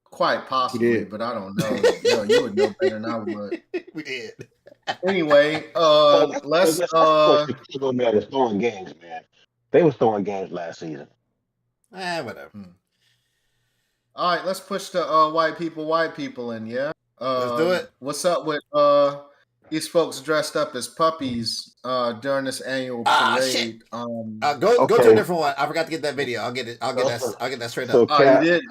Quite possibly, but I don't know. You would know better than I would. We did. Anyway, let's. Chicago man was throwing games, man. They was throwing games last season. Whatever. All right, let's push the white people in. Yeah. Let's do it. What's up with these folks dressed up as puppies during this annual Ah, shit. parade. Go to a Okay. different one. I forgot to get that video. I'll get it. I'll get that straight So up. Oh, you Cap, did?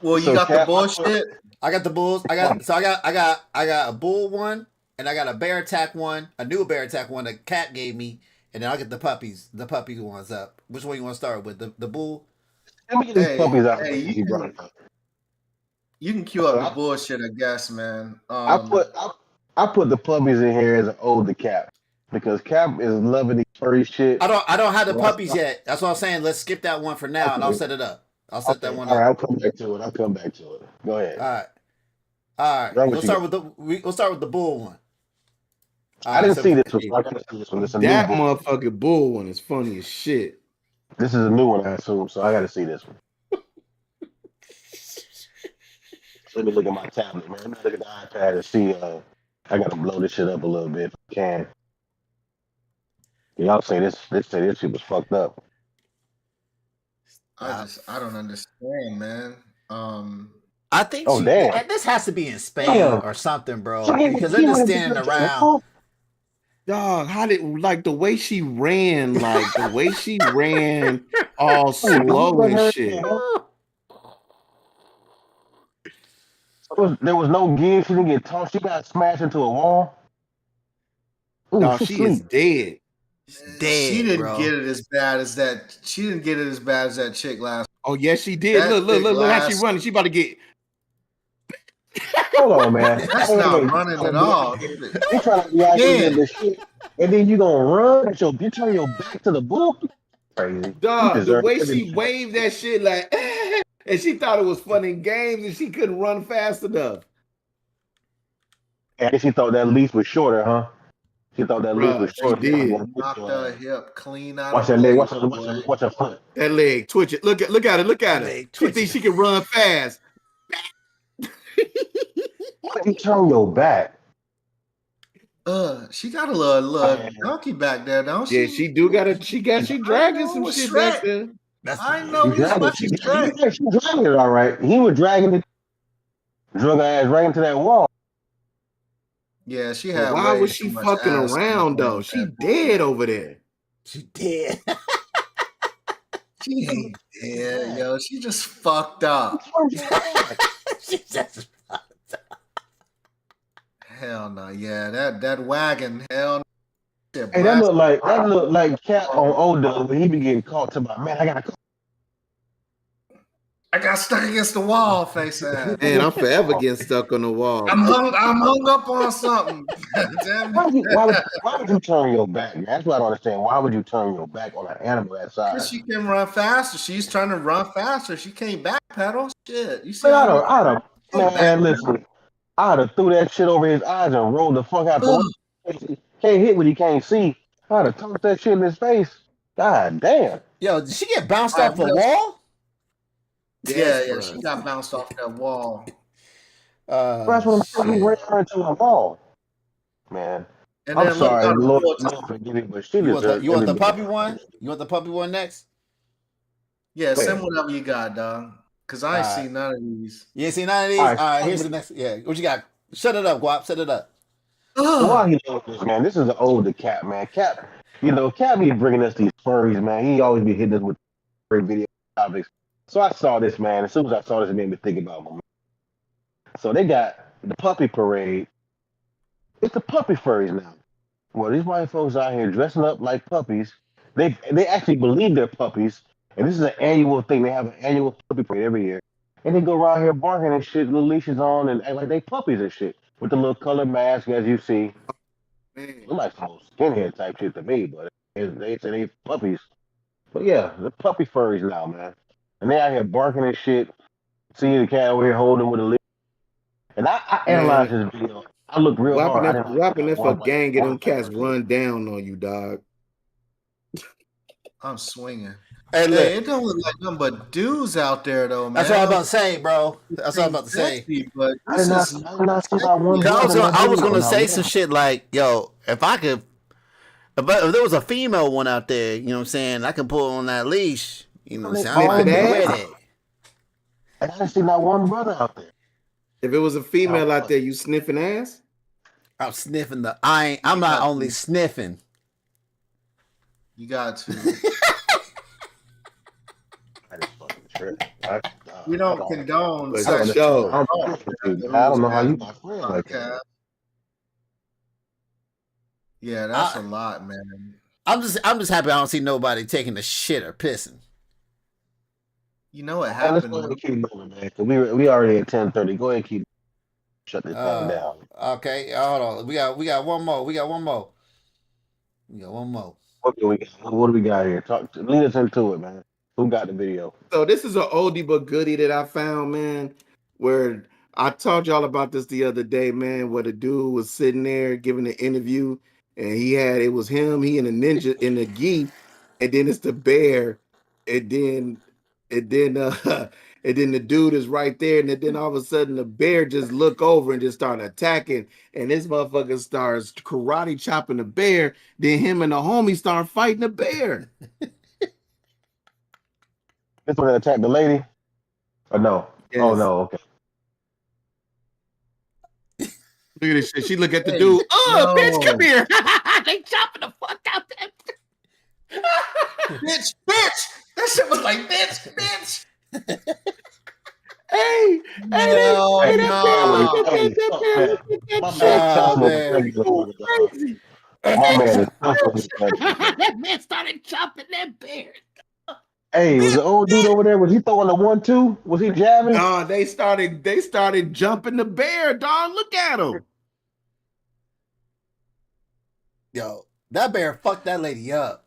Well, you so got the Cap, bullshit. I got the bulls. I got a bull one, and I got a bear attack one, a new bear attack one that Cat gave me, and then I'll get the puppy ones up. Which one you want to start with? The bull? let me get these Hey, puppies out hey, here. you brought can, it up. you can cue up the bullshit, I guess, man. I put the puppies in here as an ode to Cap because Cap is loving these furry shit. I don't have the Well, puppies yet. That's what I'm saying. Let's skip that one for now, and I'll set it up. I'll set that one All right, up. I'll come back to it. Go ahead. All right. Right, We'll start with the bull one. I didn't see this one. So I gotta see this one. It's a new That bull. motherfucking bull one is funny as shit. This is a new one, I assume. So I got to see this one. Let me look at my tablet, man. Let me look at the iPad and see. I got to blow this shit up a little bit if I can. Y'all say this shit was fucked up. I don't understand, man. I think damn. this has to be in Spain Damn. or something, bro. Damn, Because they're just damn, standing damn. around. Dog, how did the way she ran, all slow and shit. There was no give. She didn't get tossed. She got smashed into a wall. Ooh, Dog, she is dead. Dead, she didn't bro. get it as bad as that. She didn't get it as bad as that chick last. Oh yes, she did. That Look how she chick running. She about to get. Hold on, man. That's not running at all. You trying to be out here in the shit, and then you gonna run? You turn your back to the bull? Crazy. Dog, the way she waved that shit like, and she thought it was fun in games, and she couldn't run fast enough. And she thought that leash was shorter, huh? She thought that leash was shorter. She did. Knocked her hip clean out. Watch of that leg. place, Watch her foot. That leg twitching. Look at her. She thinks she can run fast. Why did you turn your back? She got a little donkey back there, don't she? Yeah, she do got a. She dragging some shit back there. I know She's dragging it all right. He was dragging it, drug her ass right into that wall. Yeah, she had. Why was she fucking around though? She dead over there. She dead. She ain't dead, yo. She just fucked up. She just Hell no, yeah. That wagon, hell no. Hey, that look like Cat on Odo when he be getting caught to my man. I got stuck against the wall, face ass. Man, I'm forever getting stuck on the wall. I'm hung up on something. Damn why would you turn your back, man? That's what I don't understand. Why would you turn your back on an animal that size? Because she can run faster. She's trying to run faster. She can't backpedal. Shit. You see? Man, listen. I'd have threw that shit over his eyes and rolled the fuck out the way. Can't hit what he can't see. I'd have tossed that shit in his face. God damn. Yo, did she get bounced off the wall? Yeah, she got bounced off that wall. That's what I'm saying. He ran her into a wall. Man. And I'm sorry, Lord forgive me, but she deserves. You want the puppy one? You want the puppy one next? Yeah, send whatever you got, dog. Because I ain't seen none of these. You ain't seen none of these? All right, here's the next. Yeah, what you got? Shut it up, Guap. Set it up. Why he loves this, man? This is the older Cap, man. Cap, Cap be bringing us these furries, man. He always be hitting us with great video topics. So I saw this, man. As soon as I saw this, it made me think about my man. So they got the puppy parade. It's the puppy furries now. Well, these white folks out here dressing up like puppies. They actually believe they're puppies. And this is an annual thing. They have an annual puppy parade every year. And they go around here barking and shit, little leashes on, and act like they puppies and shit. With the little colored mask, as you see. Look like some skinhead type shit to me, but they say they puppies. But yeah, the puppy furries now, man. And they out here barking and shit. See the cat over here holding with a leash. And I analyzed this video. I look real hard. Whopping if a gang of them cats run down on you, dog. I'm swinging. Hey, look. It don't look like nothing but dudes out there, though, man. That's what I'm about to say, bro. That's what I'm about to say. But I did not see that one. I was gonna say some shit like, yo, if there was a female one out there, you know what I'm saying, I can pull on that leash. You know what I'm saying? I didn't see not one brother out there. If it was a female out there, you sniffing ass? I'm sniffing the. I'm not only sniffing. You got to. I just fucking trip. We don't condone But sexual show. I don't know how you my friend like podcast. that. Yeah, that's a lot, man. I'm just happy I don't see nobody taking a shit or pissing. You know what Let's happened? go ahead and keep moving, man. Cause we already at 10:30. Go ahead and keep shut this thing down. Okay, hold on. We got one more. We got one more. What do we got here? Lead us into it, man. Who got the video? So this is an oldie but goodie that I found, man, where I told y'all about this the other day, man, where the dude was sitting there giving an interview and it was him, he and a ninja in a gi, and then it's the bear, and then and then the dude is right there, and then all of a sudden the bear just look over and just start attacking, and this motherfucker starts karate chopping the bear, then him and the homie start fighting the bear. This one that attacked the lady? Or no? Yes. Oh no, okay. Look at this shit. She look at the dude. Oh, no. bitch, come here. They chopping the fuck out that Bitch. That shit was like, bitch. Hey, No, hey, no. crazy. My man is That man started chopping that bear. Hey, was the old dude over there? Was he throwing the 1-2? Was he jabbing? No, they started jumping the bear, dog. Look at him. Yo, that bear fucked that lady up.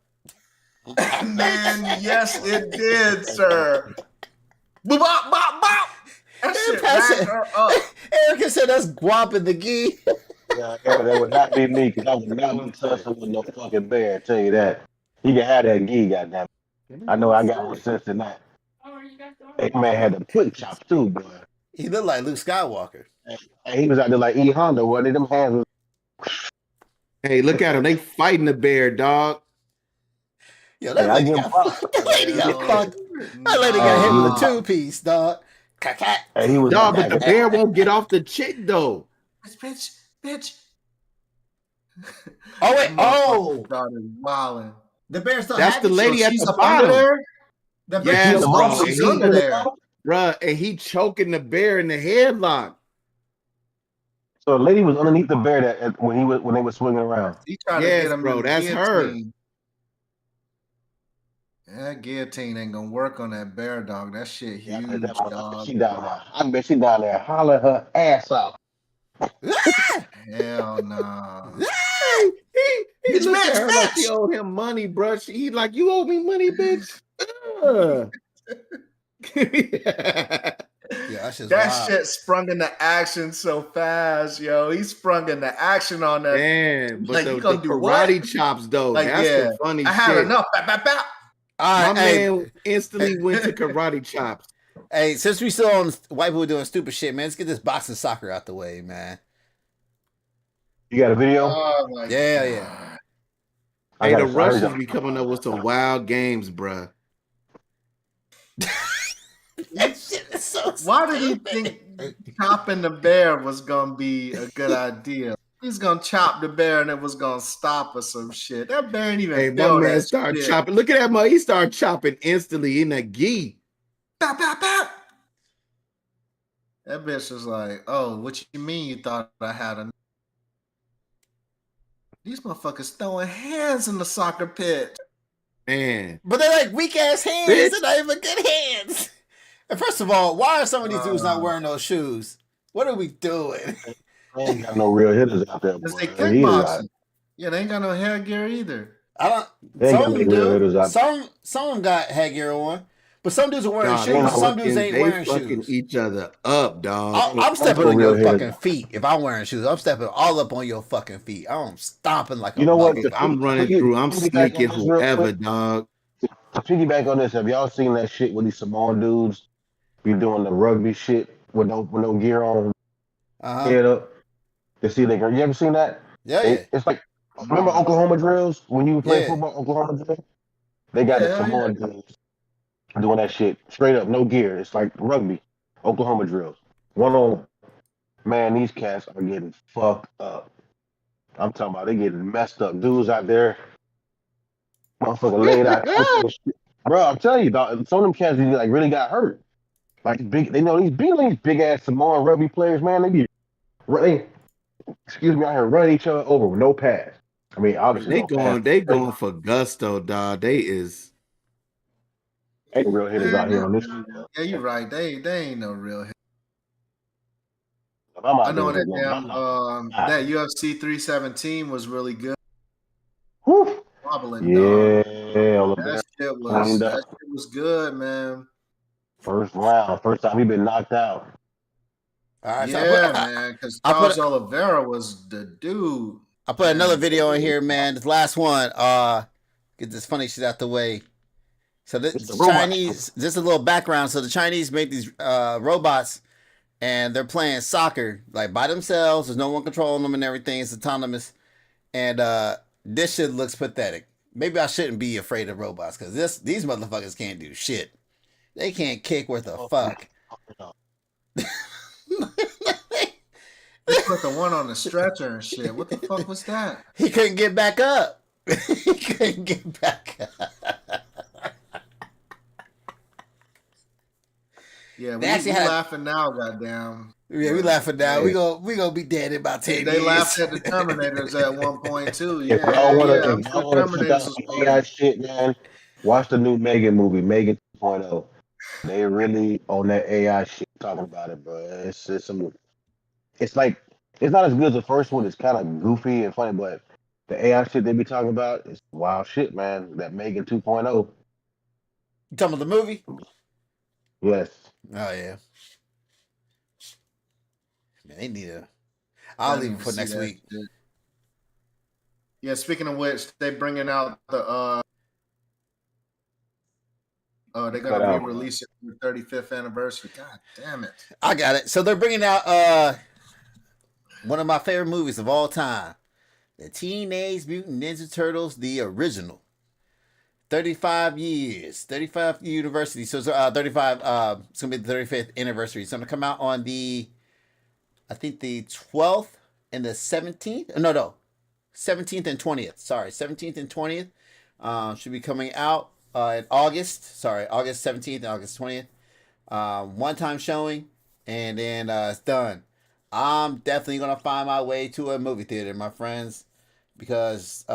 Man, yes, it did, sir. Bop, bop, bop. That shit backed her up. Erica said that's guap in the gi. Yeah, that would not be me, because I would not be tussling with no fucking bear, I tell you that. He can have that gi, goddamn. I know I got more sense than that. That man had the quick chops too, boy. He looked like Luke Skywalker. And he was out there like E Honda, wasn't he? Them hands was Hey, look at him. They fighting the bear, dog. Yo, that lady got fucked. That lady got fucked. That lady got hit with a 2-piece, dog. Cacat. and he was Dog, but the bear won't get off the chick though. Bitch. Oh wait, oh, Started wilding. the bear still. That's the lady at She's the up under bottom. there. The Yes, bro. she's under there. Bruh, and he choking the bear in the headlock. So the lady was underneath the bear when they were swinging around. He tried Yes, to get him bro, in the that's her. guillotine. That guillotine ain't gonna work on that bear, dog. That shit huge, dog. She down there. I bet she down there hollering her ass off. Hell no. He Bitch, looked at her like bitch. she owed him money, bro. He like, you owe me money, bitch. Yeah, that's just That wild. shit sprung into action so fast, yo. He sprung into action on that. Man, but Like, the you gonna do karate what? chops, though, Like, that's yeah, the funny I had shit. enough. Bap, bap, bap. All My right, hey, man instantly went to karate chops. hey, since we still on white people doing stupid shit, man, let's get this boxing soccer out the way, man. You got a video? Oh my Yeah, God. yeah. Hey, the I Russians be coming up with some wild games, bruh. That shit is so Why did he stupid. think chopping the bear was gonna be a good idea? He's gonna chop the bear and it was gonna stop or some shit. That bear ain't even Hey, my feel man that started shit. chopping. Look at that, man. He started chopping instantly in the gi. Bap, bap, bap. That bitch was like, "Oh, what you mean you thought I had a?" These motherfuckers throwing hands in the soccer pitch. Man, But they're like weak ass hands. Bitch. They're not even good hands. And first of all, why are some of these dudes not wearing those shoes? What are we doing? They ain't got no real hitters out there, boy. Because they They either got- kickboxing. Yeah, they ain't got no headgear either. I don't. They ain't Some got of no them real do. hitters out there. Some of them got headgear on, but some dudes are wearing dog, shoes. Some dudes ain't they wearing fucking shoes. each other up, dog. I'm stepping no on your real hitters. fucking feet if I'm wearing shoes. I'm stepping all up on your fucking feet. I'm stomping like a You know what? motherfucker. I'm running through. I'm sneaking whoever, dog. To piggyback on this, have y'all seen that shit with these Samoan dudes be doing the rugby shit with no gear on, head up? To see they can. You ever seen that? Yeah, yeah. It's like, remember Oklahoma drills when you play Yeah. football? Oklahoma drills. They got the Yeah, Samoan dudes doing that shit straight up, no gear. It's like rugby, Oklahoma drills. One on, man, these cats are getting fucked up. I'm talking about they getting messed up dudes out there, motherfucker laid out coke and shit. Bro, I'm telling you, dog, some of them cats like really got hurt. Like big, they know these big ass Samoan rugby players, man. They be running, excuse me, out here running each other over with no pass. I mean, obviously They no pass. going for gusto, dog. They is Ain't real hitters out here on this shit. Yeah, you're right. They ain't no real hit. If I'm I out there know with that the woman, I'm damn not. that UFC 317 was really good. Whew. Wobbling, dog. Yeah, LeBaron cleaned That up. shit was good, man. First round, first time he been knocked out. All right, Yeah, man, because Charles Oliveira was the dude. I put another video in here, man. This last one. Get this funny shit out the way. So the Chinese, just a little background. So the Chinese made these robots, and they're playing soccer like by themselves. There's no one controlling them and everything. It's autonomous, and this shit looks pathetic. Maybe I shouldn't be afraid of robots because these motherfuckers can't do shit. They can't kick worth a fuck. They put the one on the stretcher and shit. What the fuck was that? He couldn't get back up. He couldn't get back up. Yeah, we laughing now, goddamn. Yeah, we laughing now. We gonna be dead in about 10 years. They laughed at the Terminators at one point too. Yeah, if y'all want to check out some AI shit, man, watch the new Megan movie, Megan 2.0. They really on that AI shit talking about it, bro. It's like it's not as good as the first one. It's kind of goofy and funny, but the AI shit they be talking about is wild shit, man. That Megan 2.0. You talking about the movie? Yes. Oh yeah. Man, they need a. I'll leave it for next week. Shit. Yeah. Speaking of which, they bringing out the. They're gonna re-release it for the 35th anniversary. God damn it! I got it. So they're bringing out one of my favorite movies of all time, the Teenage Mutant Ninja Turtles, the original. 35 years, 35th university. So it's 35. It's gonna be the 35th anniversary. It's gonna come out on I think the 12th and the 17th. No, 17th and 20th. Sorry, 17th and 20th. Should be coming out in August. Sorry, August 17th and August 20th. One-time showing, and then it's done. I'm definitely gonna find my way to a movie theater, my friends, because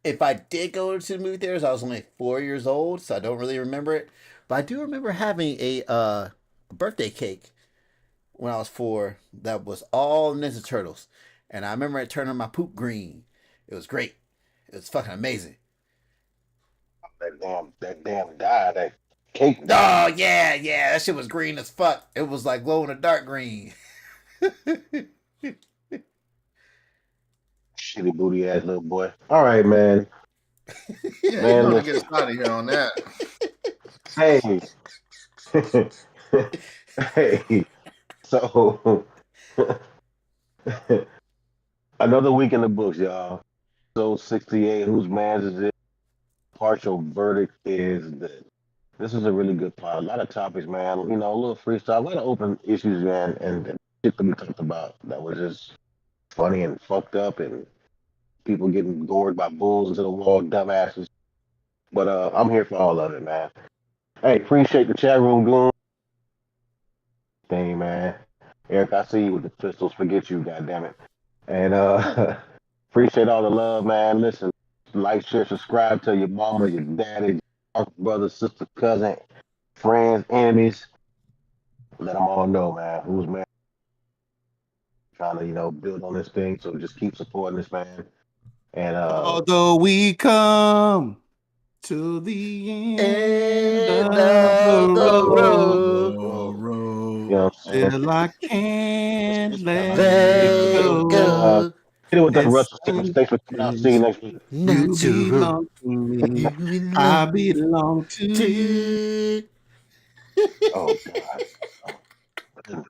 if I did go to the movie theaters, I was only 4 years old, so I don't really remember it. But I do remember having a birthday cake when I was 4 that was all Ninja Turtles. And I remember it turning my poop green. It was great. It was fucking amazing. That damn dye, that cake. Oh, yeah. That shit was green as fuck. It was like glow in the dark green. Shitty booty ass little boy. All right, man. Yeah, man, you want to get us out of here on that. Hey. So, another week in the books, y'all. So 68, whose man's is it? Partial verdict is that this is a really good pod. A lot of topics, man. You know, a little freestyle, a lot of open issues, man, and shit that we talked about that was just funny and fucked up, and people getting gored by bulls into the wall, dumbasses. But I'm here for all of it, man. Hey, appreciate the chat room goon thing, man. Eric, I see you with the pistols. Forget you, goddammit. And appreciate all the love, man. Listen, like, share, subscribe to your mama, your daddy, your brother, sister, cousin, friends, enemies. Let them all know, man. Who's man? Trying to, build on this thing. So just keep supporting this, man. And although we come to the end of the road, still I can't let it go. Hit it with that Russell Simmons. Thanks for coming out. See you next week. You belong to me. I belong to you. Oh, God.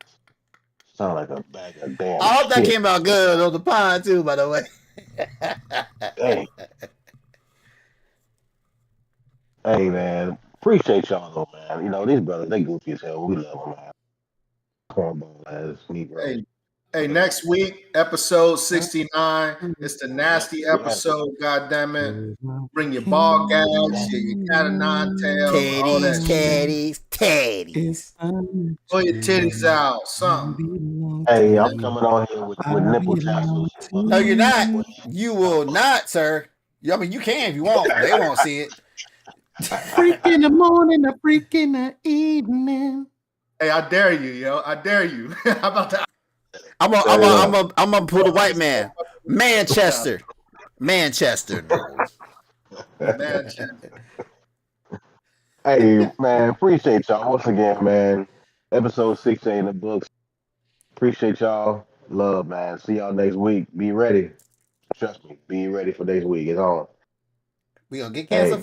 Sound like a bag of damn. I hope that came out good on the pod, too, by the way. Dang. Hey, man. Appreciate y'all, though, man. These brothers, they goofy as hell. We love them, man. Cornball ass Negro. Hey, Hey, next week, episode 69. It's the nasty episode, goddammit. Bring your ball gags, your cat of nine tails, all that shit. Teddies. Pull your titties out, something. Hey, I'm coming on here with nipple tassels. No, you're not. You will not, sir. I mean, you can if you want. They won't see it. Freak in the morning, a freak in the evening. Hey, I dare you, yo. I dare you. How about that? I'm gonna pull the white man. Manchester. Manchester. Hey, man, appreciate y'all once again, man. Episode 16 in the books. Appreciate y'all. Love, man. See y'all next week. Be ready. Trust me. Be ready for next week. It's on. We gonna get canceled Hey. for